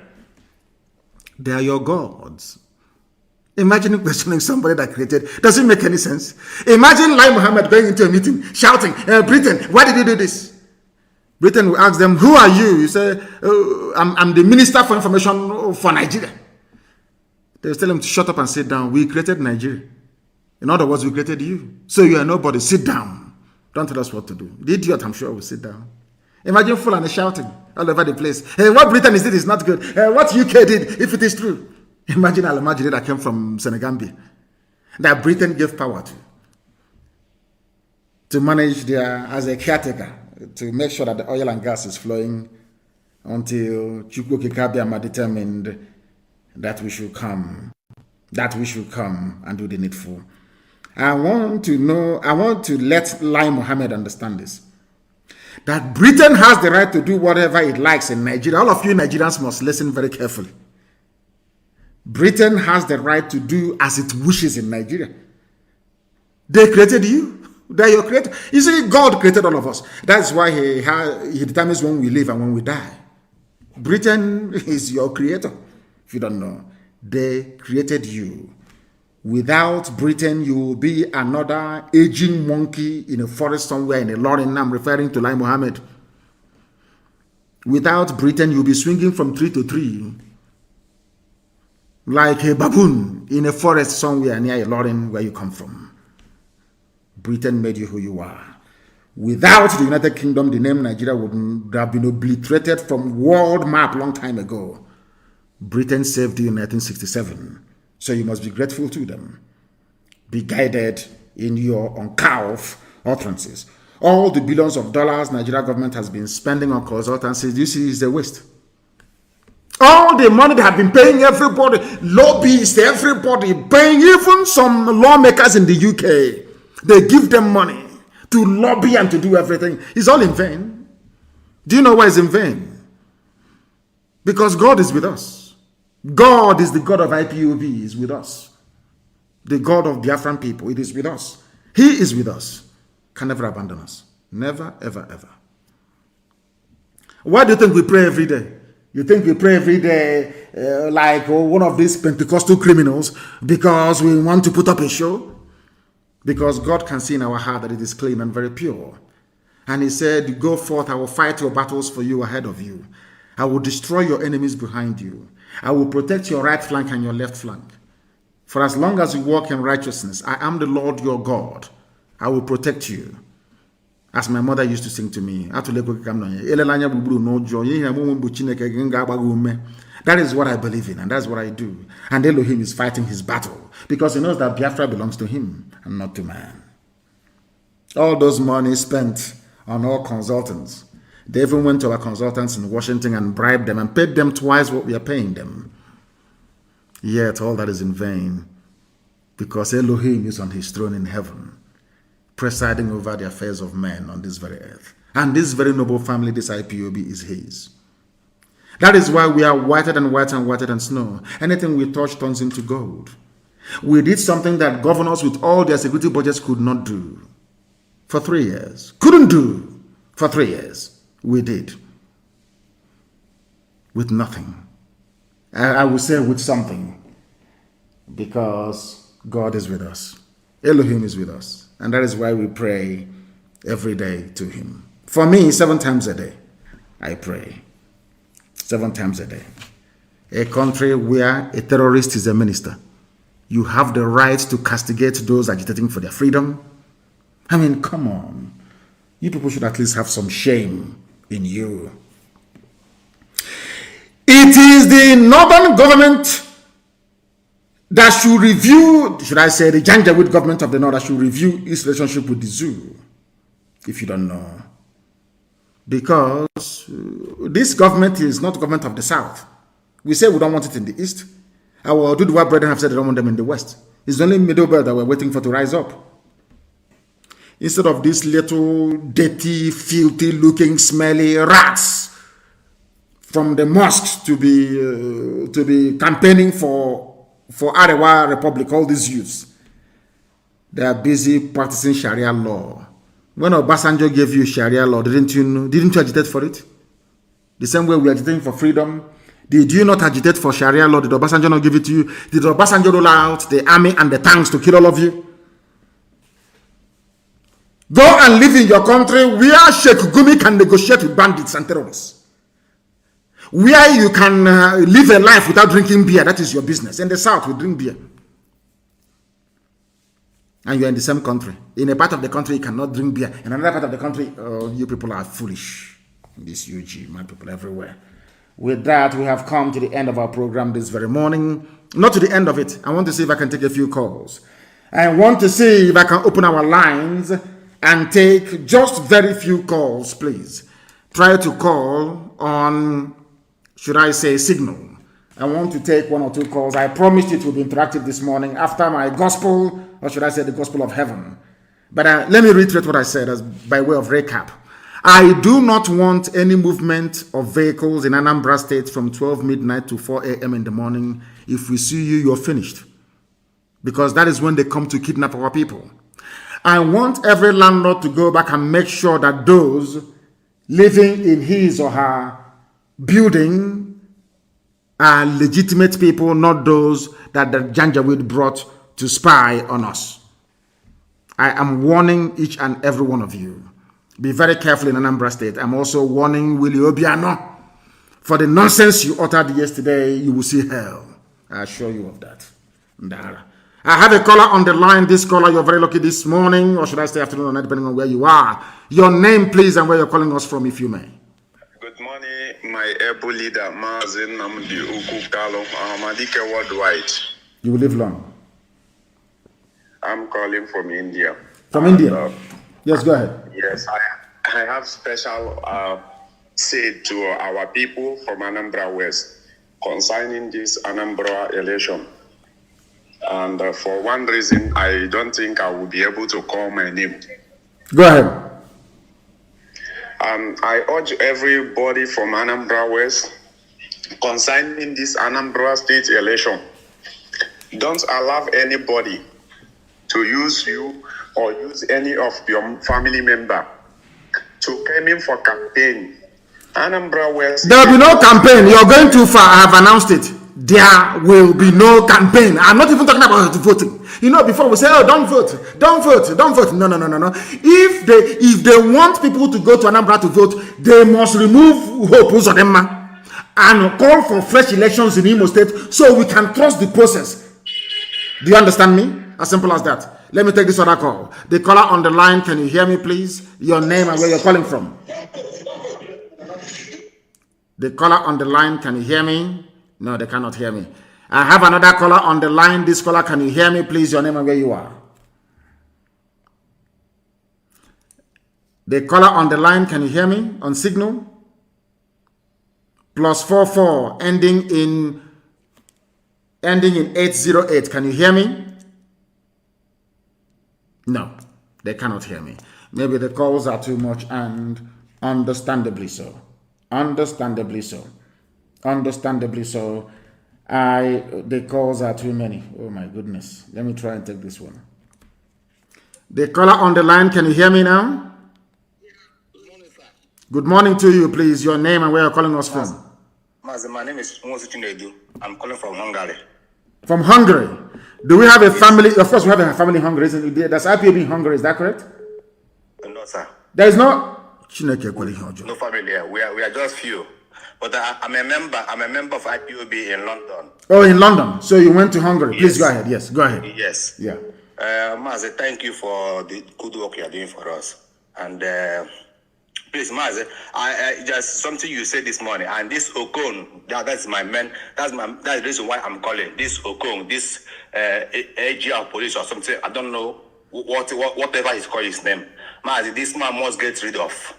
they are your gods. Imagine questioning somebody that created. Does it make any sense? Imagine Lai Mohammed going into a meeting, shouting, Britain, why did you do this? Britain will ask them, who are you? You say, I'm the Minister for Information for Nigeria. They will tell him to shut up and sit down. We created Nigeria. In other words, we created you. So you are nobody. Sit down. Don't tell us what to do. The idiot, I'm sure, will sit down. Imagine Fulani shouting all over the place. Hey, what Britain is did is not good. What UK did, if it is true. Imagine Al-Majiri that came from Senegambia, that Britain gave power to manage as a caretaker, to make sure that the oil and gas is flowing until Chukwu Kikabiyama determined that we should come and do the needful. I want to let Lai Mohammed understand this, that Britain has the right to do whatever it likes in Nigeria. All of you Nigerians must listen very carefully. Britain has the right to do as it wishes in Nigeria. They created you. They are your creator. You see, God created all of us. That's why he determines when we live and when we die. Britain is your creator. If you don't know, they created you. Without Britain, you will be another aging monkey in a forest somewhere in a lorry. I'm referring to Lai Mohammed. Without Britain, you'll be swinging from tree to tree like a baboon in a forest somewhere near a Lauren where you come from. Britain made you who you are. Without the United Kingdom, the name Nigeria would have been obliterated from world map long time ago. Britain saved you in 1967. So you must be grateful to them. Be guided in your uncouth utterances. All the billions of dollars Nigeria government has been spending on consultancies, you see, is a waste. All the money they have been paying everybody, lobbyists, everybody, paying even some lawmakers in the UK. They give them money to lobby and to do everything. It's all in vain. Do you know why it's in vain? Because God is with us. God is the God of IPOB, is with us. The God of Biafran people, it is with us. He is with us. Can never abandon us. Never, ever, ever. Why do you think we pray every day? You think we pray every day like one of these Pentecostal criminals because we want to put up a show? Because God can see in our heart that it is clean and very pure. And he said, go forth, I will fight your battles for you ahead of you. I will destroy your enemies behind you. I will protect your right flank and your left flank. For as long as you walk in righteousness, I am the Lord your God. I will protect you. As my mother used to sing to me, that is what I believe in, and that's what I do. And Elohim is fighting his battle because he knows that Biafra belongs to him and not to man. All those money spent on all consultants, they even went to our consultants in Washington and bribed them and paid them twice what we are paying them. Yet all that is in vain because Elohim is on his throne in heaven, presiding over the affairs of men on this very earth. And this very noble family, this IPOB, is his. That is why we are whiter and whiter and whiter than snow. Anything we touch turns into gold. We did something that governors with all their security budgets could not do for 3 years. Couldn't do for 3 years. We did. With nothing. I would say with something. Because God is with us. Elohim is with us. And that is why we pray every day to him. For me, 7 times a day, I pray. 7 times a day. A country where a terrorist is a minister. You have the right to castigate those agitating for their freedom. I mean, come on. You people should at least have some shame in you. It is the northern government that should review, should I say, the Janjaweed government of the north that should review its relationship with the zoo, if you don't know. Because this government is not the government of the south. We say we don't want it in the east. Our Duduwa brethren have said they don't want them in the west. It's only middle belt that we're waiting for to rise up. Instead of these little dirty, filthy looking, smelly rats from the mosques to be campaigning for Arewa Republic, all these youths, they are busy practicing Sharia law. When Obasanjo gave you Sharia law, didn't you agitate for it? The same way we are agitating for freedom. Did you not agitate for Sharia law? Did Obasanjo not give it to you? Did Obasanjo roll out the army and the tanks to kill all of you? Go and live in your country where Sheikh Gumi can negotiate with bandits and terrorists. Where you can live a life without drinking beer. That is your business. In the south, we drink beer. And you are in the same country. In a part of the country, you cannot drink beer. In another part of the country, you people are foolish. This UG, my people everywhere. With that, we have come to the end of our program this very morning. Not to the end of it. I want to see if I can take a few calls. I want to see if I can open our lines and take just very few calls, please. Try to call on, should I say, Signal. I want to take 1 or 2 calls. I promised it will be interactive this morning after my gospel, or should I say the gospel of heaven. But let me reiterate what I said as by way of recap. I do not want any movement of vehicles in Anambra State from 12 midnight to 4 a.m. in the morning. If we see you, you're finished. Because that is when they come to kidnap our people. I want every landlord to go back and make sure that those living in his or her building are legitimate people, not those that the Janjaweed brought to spy on us. I am warning each and every one of you. Be very careful in Anambra State. I'm also warning Willie Obiano. For the nonsense you uttered yesterday, you will see hell. I assure you of that. Ndara. I have a caller on the line. This caller, you're very lucky this morning, or should I say afternoon or night, depending on where you are. Your name, please, and where you're calling us from, if you may. Good morning, my able leader, Mazi Nnamdi Madike worldwide. You will live long. I'm calling from India. From India? Yes, go ahead. Yes, I have special say to our people from Anambra West concerning this Anambra election. And for one reason, I don't think I will be able to call my name. Go ahead. I urge everybody from Anambra West concerning this Anambra state election. Don't allow anybody to use you or use any of your family member to come in for campaign. Anambra West. There will be no campaign. You're going too far. I have announced it. There will be no campaign. I'm not even talking about voting. You know, before we say, oh, don't vote, don't vote, don't vote. No, no, no, no, no. If they want people to go to Anambra to vote, they must remove Hope Uzodinma and call for fresh elections in Imo State so we can trust the process. Do you understand me? As simple as that. Let me take this other call. The caller on the line, can you hear me, please? Your name and where you're calling from. The caller on the line, can you hear me? No, they cannot hear me. I have another caller on the line. This caller, can you hear me, please? Your name and where you are. The caller on the line, can you hear me on signal? +44 ending in 808. Can you hear me? No, they cannot hear me. Maybe the calls are too much, and understandably so. Understandably so. Understandably so. The calls are too many. Oh my goodness. Let me try and take this one. The caller on the line, can you hear me now? Good morning, sir. Good morning to you, please. Your name and where you're calling us from. Mazi, my name is Mazi. I'm calling from Hungary. From Hungary. Do we have a family? Of course, we have a family in Hungary, isn't it? That's IPOB in Hungary, is that correct? No, sir. There is no... No family here. We are just few. But I'm a member of IPOB in London. Oh, in London. So you went to Hungary. Please go ahead. Yes, go ahead. Yes. Yeah. Mazi, thank you for the good work you are doing for us. And please, Mazi, I just something you said this morning. And this Okon, that's my man. That's the reason why I'm calling this Okon, this AG of police or something. I don't know whatever he's called his name. Mazi, this man must get rid of.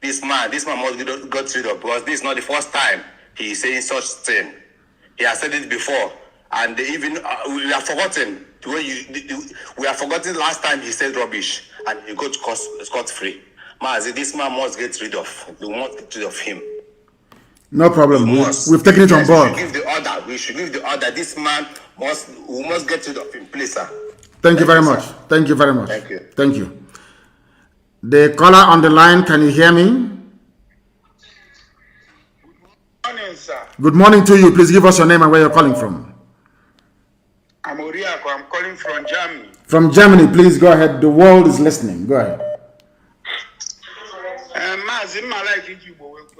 This man must get rid of, because this is not the first time he is saying such thing. He has said it before, and even we have forgotten the way we have forgotten last time he said rubbish and he got scot free. Mazi, this man must get rid of. We must get rid of him. No problem. We've taken it on board. We should give the order. This man we must get rid of him, please, sir. Thank you very much. Thank you very much. Thank you. Thank you. The caller on the line, can you hear me? Good morning, sir. Good morning to you. Please give us your name and where you're calling from. I'm Oriako. I'm calling from Germany. From Germany, please go ahead. The world is listening. Go ahead.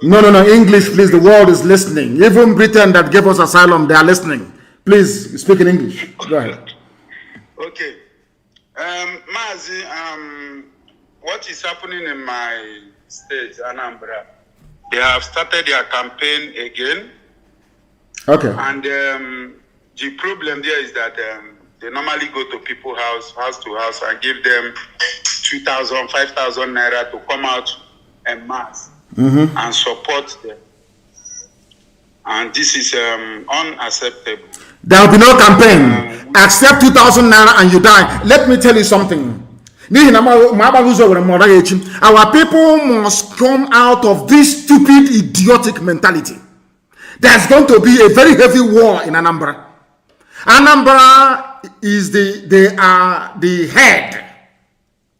No. English, please. The world is listening. Even Britain that gave us asylum, they are listening. Please speak in English. Go ahead. Okay. Mazi, what is happening in my state, Anambra? They have started their campaign again. Okay. And the problem there is that they normally go to people's house to house, and give them 2,000, 5,000 naira to come out en masse and support them. And this is unacceptable. There will be no campaign. Accept 2,000 naira and you die. Let me tell you something. Our people must come out of this stupid, idiotic mentality. There's going to be a very heavy war in Anambra. Anambra is they are the head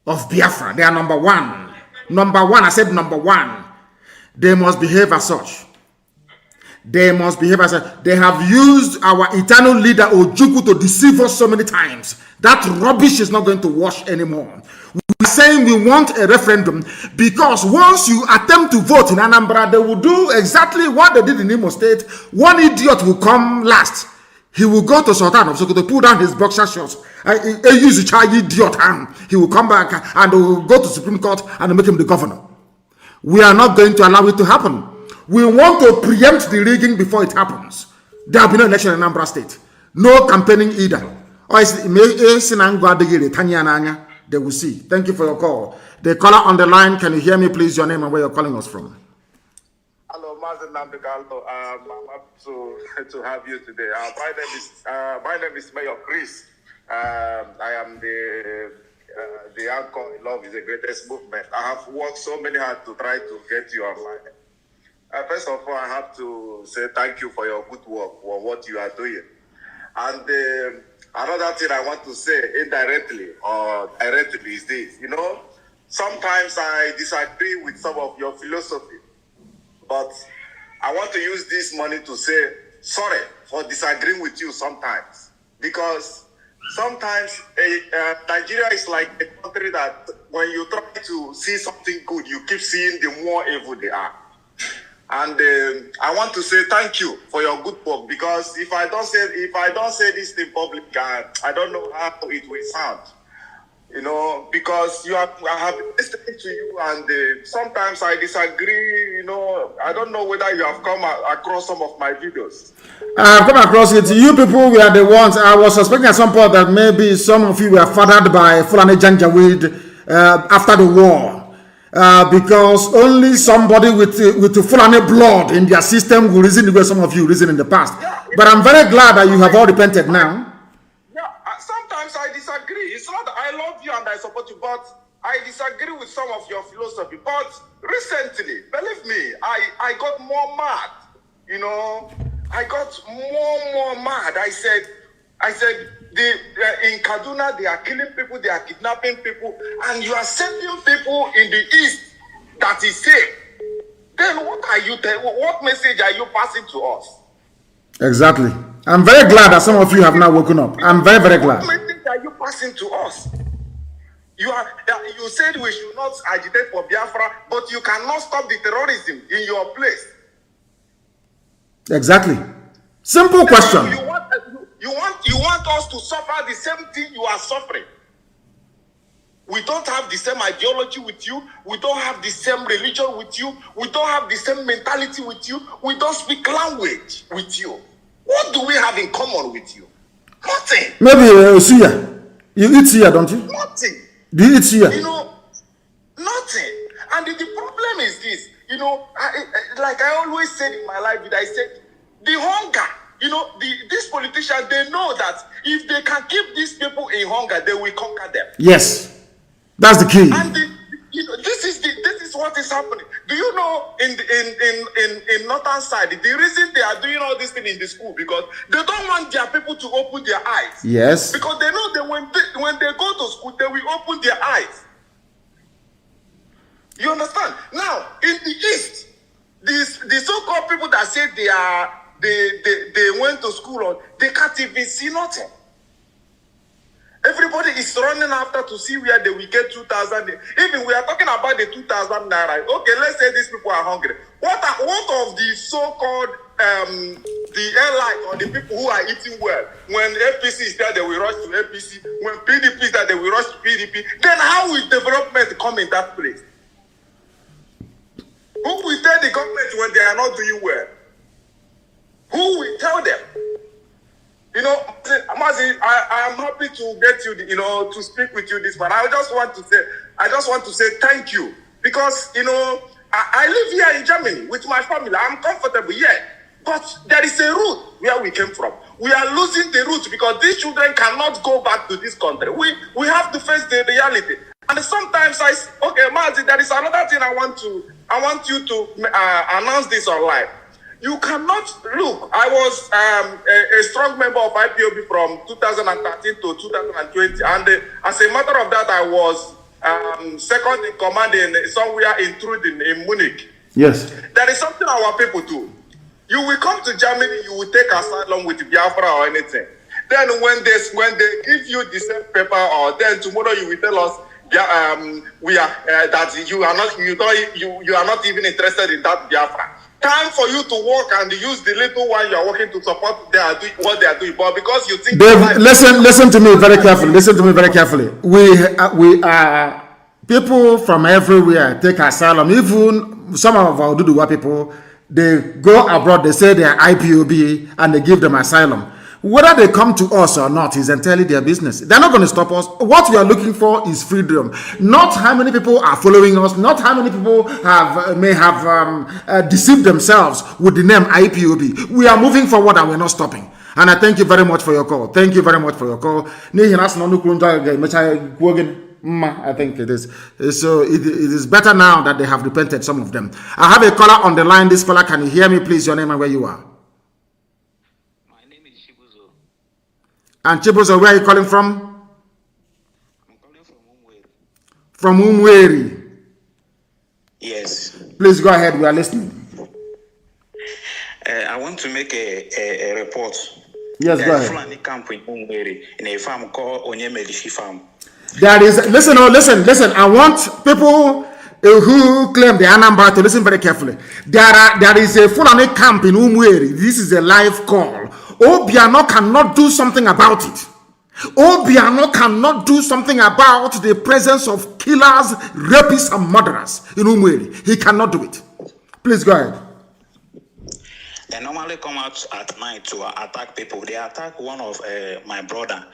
of Biafra. They are number one. Number one, I said number one. They must behave as such. They must behave as such. They have used our eternal leader Ojukwu to deceive us so many times. That rubbish is not going to wash anymore. We're saying we want a referendum because once you attempt to vote in Anambra, they will do exactly what they did in Imo State. One idiot will come last. He will go to Sultan of Sokoto, pull down his boxer shorts. Use the child idiot hand. He will come back and will go to Supreme Court and make him the governor. We are not going to allow it to happen. We want to preempt the rigging before it happens. There will be no election in Anambra State. No campaigning either. They will see. Thank you for your call. The caller on the line, can you hear me, please? Your name and where you're calling us from. Hello, Mazi Nnamdi. I'm happy to have you today. My name is Mayor Chris. I am the anchor in Love is the Greatest Movement. I have worked so many hard to try to get you online. First of all, I have to say thank you for your good work, for what you are doing. And another thing I want to say indirectly or directly is this. You know, sometimes I disagree with some of your philosophy, but I want to use this money to say sorry for disagreeing with you sometimes. Because sometimes Nigeria is like a country that when you try to see something good, you keep seeing the more evil they are. And I want to say thank you for your good work, because if I don't say this in public, I don't know how it will sound. You know, because I have been listening to you, and sometimes I disagree. You know, I don't know whether you have come across some of my videos. I've come across it. You people were the ones. I was suspecting at some point that maybe some of you were fathered by Fulani Janjaweed after the war. Because only somebody with Fulani blood in their system will reason the way some of you reason in the past. Yeah, but I'm very glad that you have all repented now. Yeah, sometimes I disagree. It's not that I love you and I support you, but I disagree with some of your philosophy. But recently, believe me, I got more mad. You know, I got more mad. I said, in Kaduna, they are killing people, they are kidnapping people, and you are sending people in the east that is safe. Then what message are you passing to us? Exactly. I'm very glad that some of you have now woken up. I'm very, very glad. What message are you passing to us? You said we should not agitate for Biafra, but you cannot stop the terrorism in your place. Exactly. Simple question. You want us to suffer the same thing you are suffering. We don't have the same ideology with you. We don't have the same religion with you. We don't have the same mentality with you. We don't speak language with you. What do we have in common with you? Nothing. Maybe suya. You eat suya, don't you? Nothing. Do you eat suya? You know, nothing. And the problem is this. You know, like I always said in my life, I said, the hunger. You know, these politicians, they know that if they can keep these people in hunger, they will conquer them. Yes, that's the key. And this is what is happening. Do you know in northern side, the reason they are doing all this thing in the school, because they don't want their people to open their eyes. Yes. Because they know that when they go to school, they will open their eyes. You understand? Now, in the east, the so-called people that say they went to school, or they can't even see nothing. Everybody is running after to see where they will get 2,000. Even we are talking about the 2,000 naira. Okay, let's say these people are hungry. What of the so-called the airline or the people who are eating well? When APC is there, they will rush to APC. When PDP is there, they will rush to PDP. Then how will development come in that place? Who will tell the government when they are not doing well? Who will tell them? You know, Mazi, I am happy to get you, you know, to speak with you this morning. I just want to say thank you, because, you know, I live here in Germany with my family. I'm comfortable here, but there is a root where we came from. We are losing the root because these children cannot go back to this country. We have to face the reality. And sometimes okay, Mazi, there is another thing I want you to announce this online. You cannot look. I was a strong member of IPOB from 2013 to 2020, and as a matter of that, I was second in command somewhere in Truden in Munich. Yes. There is something our people do. You will come to Germany, you will take asylum with Biafra or anything. Then when they give you the same paper, or then tomorrow you will tell us, that you are not even interested in that Biafra. Time for you to work and use the little one you are working to support what they are doing, but because you think Dave, listen to me very carefully. Listen to me very carefully. We are people from everywhere take asylum. Even some of our Duduwa people, They go abroad, they say they are IPOB, and they give them asylum. Whether they come to us or not is entirely their business. They're not going to stop us. What we are looking for is freedom. Not how many people are following us, not how many people may have deceived themselves with the name IPOB. We are moving forward and we're not stopping. And I thank you very much for your call. Thank you very much for your call. I think it is. So it is better now that they have repented, some of them. I have a caller on the line. This caller, can you hear me, please? Your name and where you are? My name is Chibuzo. And Chibuzo, where are you calling from? I'm calling from Umweri. From Umweri. Yes. Please go ahead. We are listening. I want to make a report. Yes, go ahead. Fulani camp in Umweri, in a farm called Onyemelishi Farm. There is, listen. I want people who claim the Anambra to listen very carefully. There is a Fulani camp in Umweri. This is a live call. Obiano cannot do something about it. Obiano cannot do something about the presence of killers, rapists, and murderers in Umweri. He cannot do it. Please go ahead. They normally come out at night to attack people. They attacked one of my brother.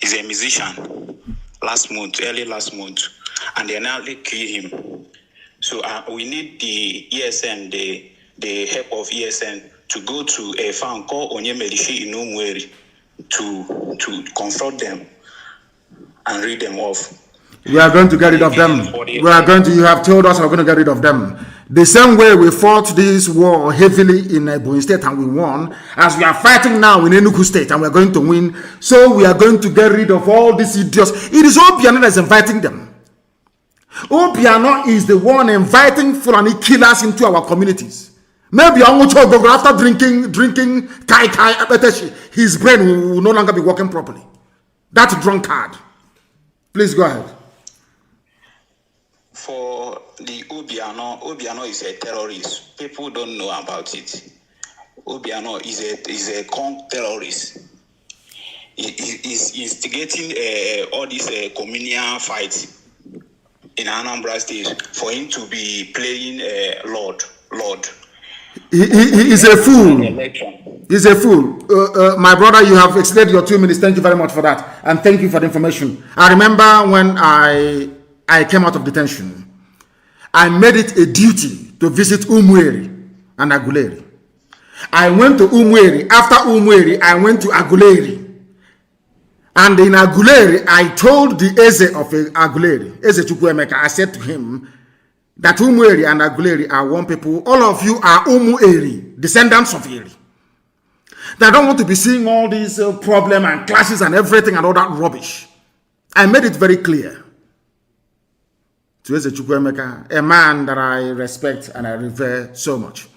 He's a musician. Early last month, and they nearly kill him. So we need the ESN, the help of ESN, to go to a farm called Onyemelishi in Umweri to confront them and read them off. We are going to get rid of them. You have told us we're going to get rid of them. The same way we fought this war heavily in Ebonyi State and we won, as we are fighting now in Enugu State and we're going to win, so we are going to get rid of all these idiots. It is Obiano that's inviting them. Obiano is the one inviting Fulani killers into our communities. Maybe after drinking kai, his brain will no longer be working properly. That drunkard. Please go ahead. For the Obiano is a terrorist. People don't know about it. Obiano is a con terrorist. He's instigating all these communal fights in Anambra State for him to be playing Lord. He is a fool. He's a fool. My brother, you have extended your 2 minutes. Thank you very much for that. And thank you for the information. I remember when I came out of detention, I made it a duty to visit Umweri and Aguleri. I went to Umweri. After Umweri, I went to Aguleri. And in Aguleri, I told the Eze of Aguleri, Eze Chukwuemeka, I said to him that Umweri and Aguleri are one people. All of you are Umueri, descendants of Eri. They don't want to be seeing all these problems and clashes and everything and all that rubbish. I made it very clear to Eze Chukwuemeka, a man that I respect and I revere so much.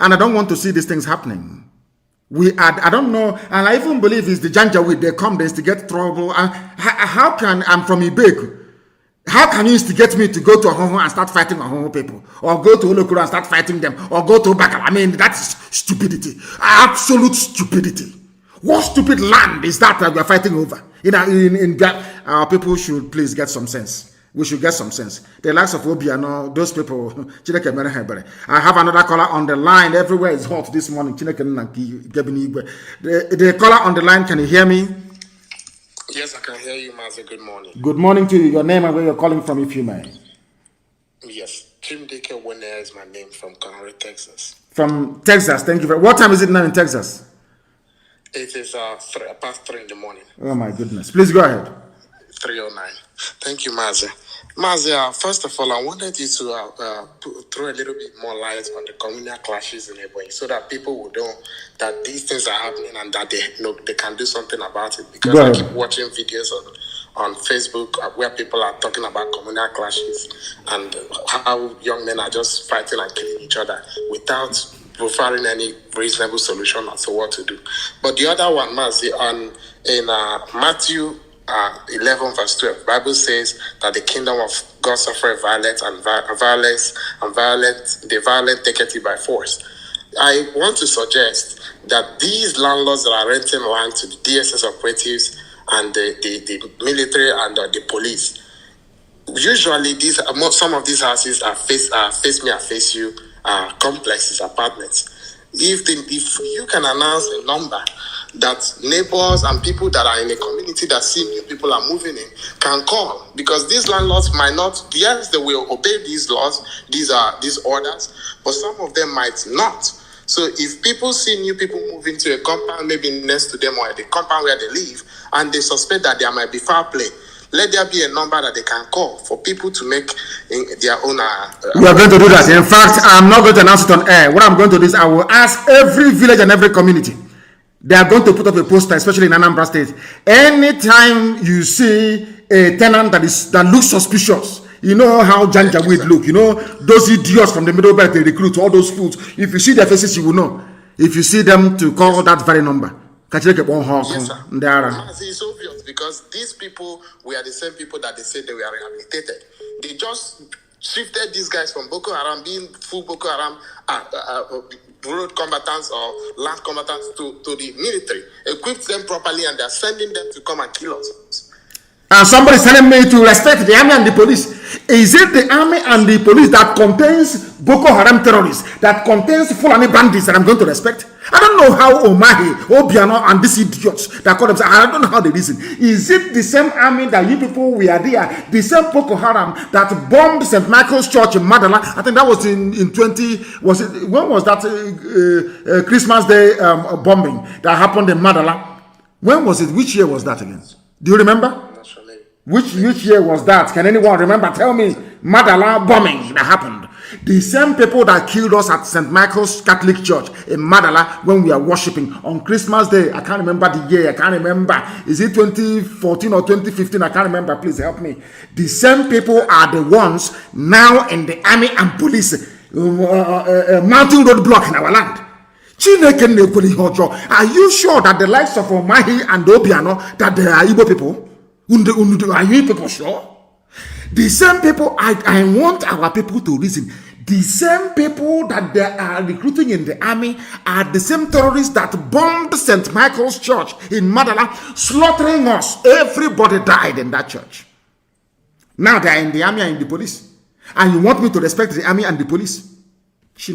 And I don't want to see these things happening. I don't know, and I even believe it's the Janjaweed. They come, they instigate trouble. And how can, I'm from Ibek, how can you instigate me to go to Ahoho and start fighting Ahoho people? Or go to Olokuro and start fighting them? Or go to Bakal? I mean, that's stupidity. Absolute stupidity. What stupid land is that we are fighting over? Our people should please get some sense. We should get some sense. The likes of Obiano, those people. I have another caller on the line. Everywhere is hot this morning. The caller on the line, can you hear me? Yes, I can hear you, Mazi. Good morning. Good morning to you. Your name and where you're calling from, if you may. Yes, Tim Dike Winner is my name, from Kanu, Texas. From Texas, thank you very much. What time is it now in Texas? It is past 3 in the morning. Oh my goodness. Please go ahead. 3:09. Thank you, Mazi. Mazi, first of all, I wanted you to throw a little bit more light on the communal clashes in Ebonyi so that people would know that these things are happening and that they can do something about it. Because I keep watching videos on Facebook where people are talking about communal clashes and how young men are just fighting and killing each other without providing any reasonable solution as to what to do. But the other one, Mazi, in Matthew 11 verse 12, Bible says that the kingdom of God suffereth violence, and the violent take it by force. I want to suggest that these landlords that are renting land to the DSS operatives and the military and the police, usually some of these houses are face me, I face you, complexes, apartments. If you can announce a number that neighbors and people that are in a community that see new people are moving in can call, because these landlords might not, yes, they will obey these laws, these orders, but some of them might not. So if people see new people move into a compound, maybe next to them or at the compound where they live, and they suspect that there might be foul play, let there be a number that they can call for people to make their own. We are going to do that. In fact, I'm not going to announce it on air. What I'm going to do is I will ask every village and every community. They are going to put up a poster, especially in Anambra State. Anytime you see a tenant that looks suspicious, you know how Janjaweed look. You know those idiots from the middle belt they recruit, all those fools. If you see their faces, you will know. If you see them, to call that very number. Yes, sir. It's obvious because these people were the same people that they said they were rehabilitated. They just shifted these guys from Boko Haram, being full Boko Haram road combatants or land combatants to the military, equipped them properly, and they're sending them to come and kill us. And somebody is telling me to respect the army and the police. Is it the army and the police that contains Boko Haram terrorists, that contains Fulani bandits that I'm going to respect? I don't know how Omahi, Obiano, and these idiots that call themselves, I don't know how they reason. Is it the same army that you people were there, the same Boko Haram that bombed St. Michael's Church in Madala? I think that was in 20, was it, when was that Christmas Day bombing that happened in Madala? When was it? Which year was that again? Do you remember? Which year was that? Can anyone remember? Tell me. Madala bombing that happened. The same people that killed us at St. Michael's Catholic Church in Madala when we are worshiping on Christmas Day. I can't remember the year. I can't remember. Is it 2014 or 2015? I can't remember. Please help me. The same people are the ones now in the army and police mounting roadblock in our land. Are you sure that the likes of Omahi and Obiano, that they are Igbo people? Are you people sure? The same people, I want our people to reason. The same people that they are recruiting in the army are the same terrorists that bombed St. Michael's Church in Madala, slaughtering us. Everybody died in that church. Now they are in the army and in the police. And you want me to respect the army and the police? Please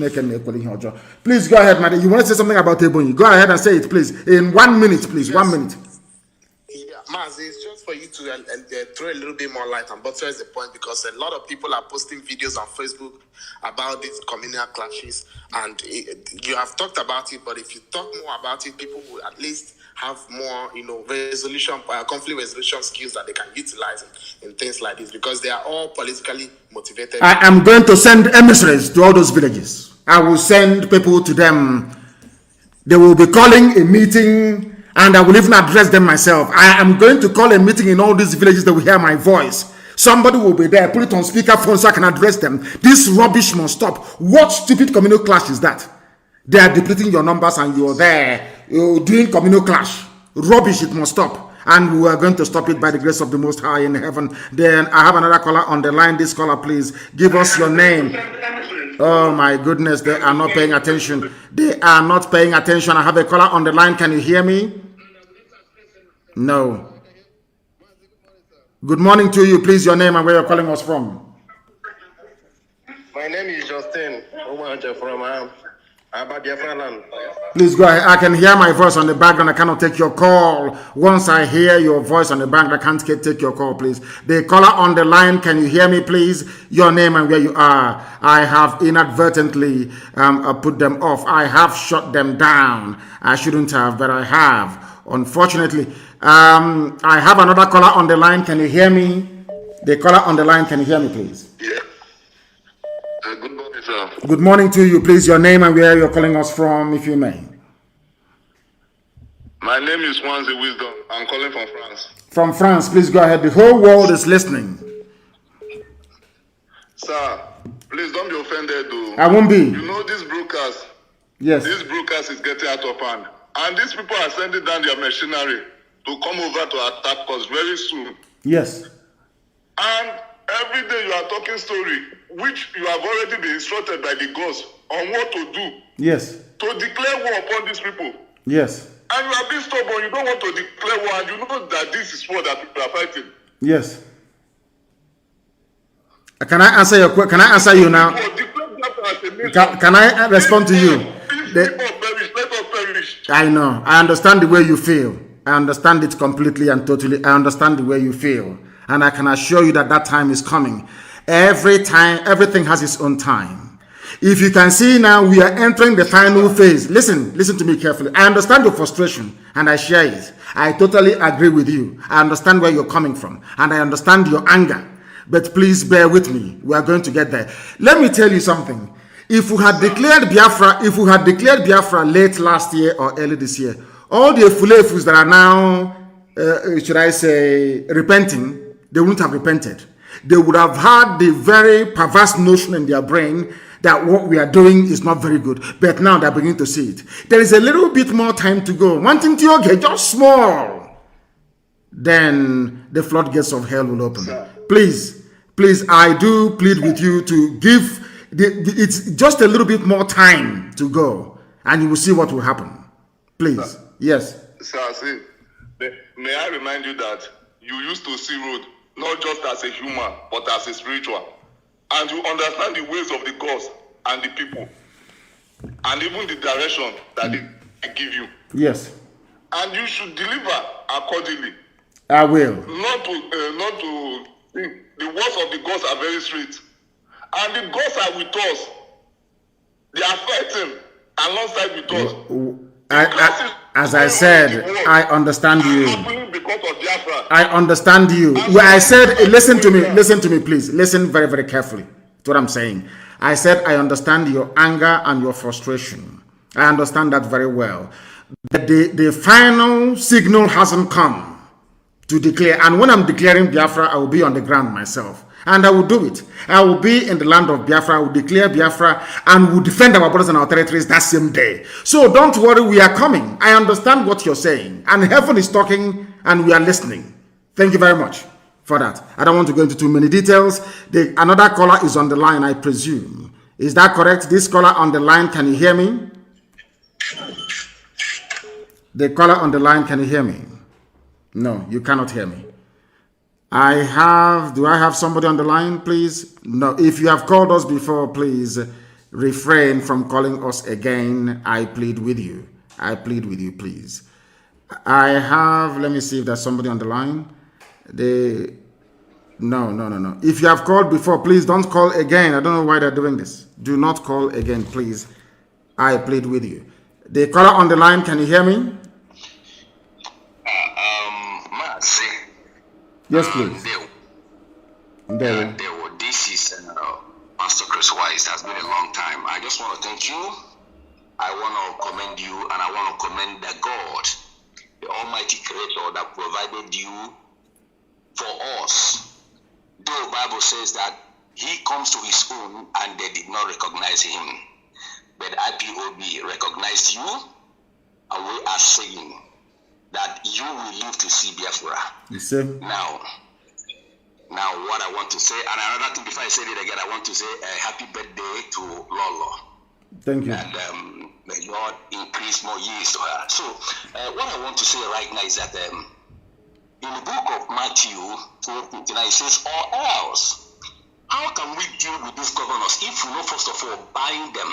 go ahead, madam. You want to say something about Ebonyi? Go ahead and say it, please. In 1 minute, please. Yes. 1 minute. Mazi, it's just for you to throw a little bit more light and buttress the point, because a lot of people are posting videos on Facebook about these communal clashes, and you have talked about it, but if you talk more about it, people will at least have more, conflict resolution skills that they can utilize in things like this, because they are all politically motivated. I am going to send emissaries to all those villages. I will send people to them. They will be calling a meeting, and I will even address them myself. I am going to call a meeting in all these villages that will hear my voice. Somebody will be there, put it on speakerphone so I can address them. This rubbish must stop. What stupid communal clash is that? They are depleting your numbers and you're there, you're doing communal clash. Rubbish, it must stop. And we are going to stop it by the grace of the Most High in heaven. Then I have another caller on the line. This caller, please give us your name. Oh my goodness, they are not paying attention. They are not paying attention. I have a caller on the line. Can you hear me? No. Good morning to you. Please, your name and where you're calling us from. My name is Justin from Abadiafaland. Please go ahead. I can hear my voice on the background. I cannot take your call. Once I hear your voice on the background, I can't take your call, please. The caller on the line, can you hear me, please? Your name and where you are. I have inadvertently put them off. I have shut them down. I shouldn't have, but I have. Unfortunately, I have another caller on the line. Can you hear me? The caller on the line, can you hear me, please? Yeah. Good morning, sir. Good morning to you. Please, your name and where you're calling us from, if you may. My name is Mazi Wisdom. I'm calling from France. From France, please go ahead. The whole world is listening. Sir, please don't be offended, though. I won't be. You know this broadcast? Yes. This broadcast is getting out of hand. And these people are sending down their machinery to come over to attack us very soon. Yes. And every day you are talking story, which you have already been instructed by the gods on what to do. Yes. To declare war upon these people. Yes. And you are being stubborn. You don't want to declare war, and you know that this is war that people are fighting. Yes. Can I answer your question? Can I answer you now? Declare Biafra Can I respond to you? Let us perish. I know. I understand the way you feel. I understand it completely and totally. I understand the way you feel. And I can assure you that that time is coming. Every time, everything has its own time. If you can see now, we are entering the final phase. Listen to me carefully. I understand your frustration and I share it. I totally agree with you. I understand where you're coming from and I understand your anger. But please bear with me. We are going to get there. Let me tell you something. If we had declared Biafra late last year or early this year, all the Efulefus that are now, should I say, repenting, they wouldn't have repented. They would have had the very perverse notion in their brain that what we are doing is not very good. But now they're beginning to see it. There is a little bit more time to go. One thing to okay, just small. Then the floodgates of hell will open. Please, I do plead with you to give it's just a little bit more time to go, and you will see what will happen. Please, yes. Sir, see, may I remind you that you used to see road not just as a human, but as a spiritual, and you understand the ways of the gods and the people, and even the direction that they give you. Yes. And you should deliver accordingly. I will. Not to think the words of the gods are very straight. And the gods are with us. They are fighting alongside with us. As I said, I understand you. I understand you. Well, I said, listen to me, please. Listen very, very carefully to what I'm saying. I said, I understand your anger and your frustration. I understand that very well. But the final signal hasn't come to declare. And when I'm declaring Biafra, I will be on the ground myself. And I will do it. I will be in the land of Biafra. I will declare Biafra and will defend our borders and our territories that same day. So don't worry, we are coming. I understand what you're saying. And heaven is talking and we are listening. Thank you very much for that. I don't want to go into too many details. Another caller is on the line, I presume. Is that correct? This caller on the line, can you hear me? The caller on the line, can you hear me? No, you cannot hear me. Do I have somebody on the line, please? No, if you have called us before, please refrain from calling us again. I plead with you. I plead with you, please. Let me see if there's somebody on the line. No. If you have called before, please don't call again. I don't know why they're doing this. Do not call again, please. I plead with you. The caller on the line, can you hear me? Mazi. Yes, please. This is Pastor Chris Wise. It has been a long time. I just want to thank you. I want to commend you, and I want to commend the God, the Almighty Creator that provided you for us. The Bible says that He comes to His own, and they did not recognize Him. But IPOB recognized you, and we are saying that you will live to see Biafra. You see? Now what I want to say, and another thing before I say it again, I want to say a happy birthday to Lolo. Thank you. And may God increase more years to her. So what I want to say right now is that in the book of Matthew 4:29 it says, or else, how can we deal with these governors if we know first of all bind them,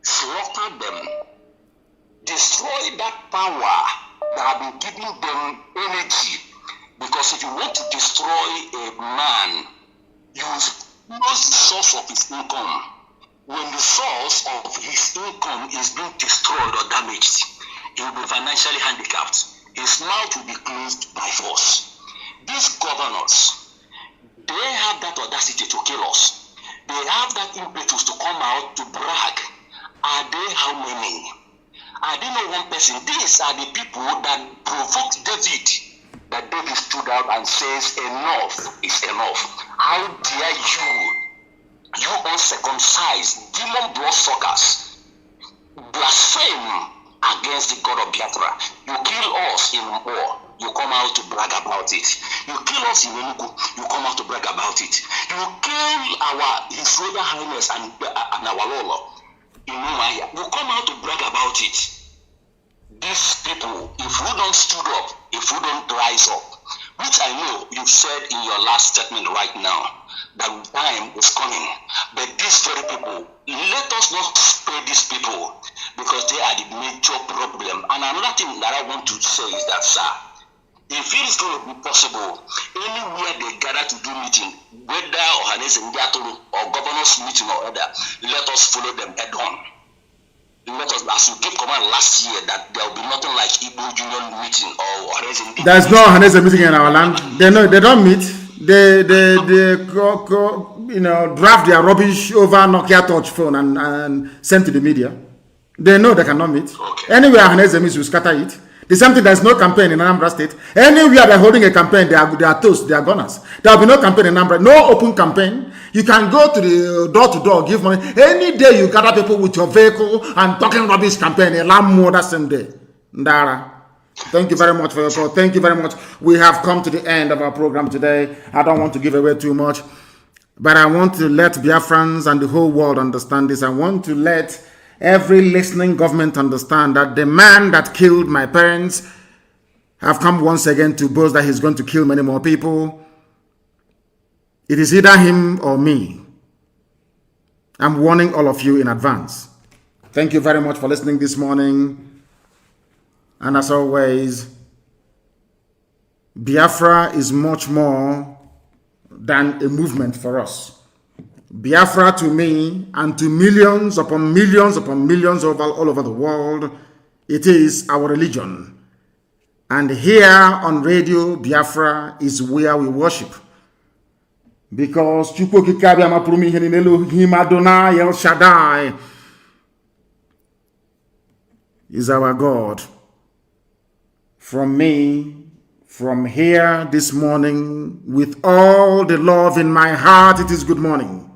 slaughter them, destroy that power that have been giving them energy? Because if you want to destroy a man, you lose the source of his income. When the source of his income is being destroyed or damaged, he will be financially handicapped. His mouth will be closed by force. These governors, they have that audacity to kill us. They have that impetus to come out to brag. Are they how many? Are they not one person? These are the people that provoked David. That David stood out and says, enough is enough. How dare you uncircumcised, demon blood suckers, blaspheme against the God of Biafra. You kill us in war, you come out to brag about it. You kill us in Enugu, you come out to brag about it. You kill His Royal Highness and our Lolo in Umaya, you come out to brag about it. These people, if we don't stood up, if we don't rise up, which I know you've said in your last statement right now, that time is coming. But these very people, let us not spare these people because they are the major problem. And another thing that I want to say is that, sir, if it is going to be possible, anywhere they gather to do meeting, whether or governor's meeting or other, let us follow them head on. Let us, as you give command last year, that there will be nothing like Igbo Union meeting or there's no Hanese meeting in our land. They don't meet. They draft their rubbish over Nokia touch phone and send to the media. They know they cannot meet. Okay. Anywhere Hanese meets, you scatter it. The same thing, there's no campaign in Anambra State. Anywhere they're holding a campaign, they are toast, they are gunners. There will be no campaign in Anambra, no open campaign. You can go to the door, give money. Any day you gather people with your vehicle and talking rubbish campaign, a lot more that same day. Ndara. Thank you very much for your call. Thank you very much. We have come to the end of our program today. I don't want to give away too much, but I want to let Biafrans and the whole world understand this. I want to let every listening government understand that the man that killed my parents have come once again to boast that he's going to kill many more people. It is either him or me. I'm warning all of you in advance. Thank you very much for listening this morning. And as always, Biafra is much more than a movement for us. Biafra to me and to millions upon millions all over the world, it is our religion. And here on Radio Biafra is where we worship. Because Him Adonai El Shaddai is our God. From me, from here this morning, with all the love in my heart, it is good morning.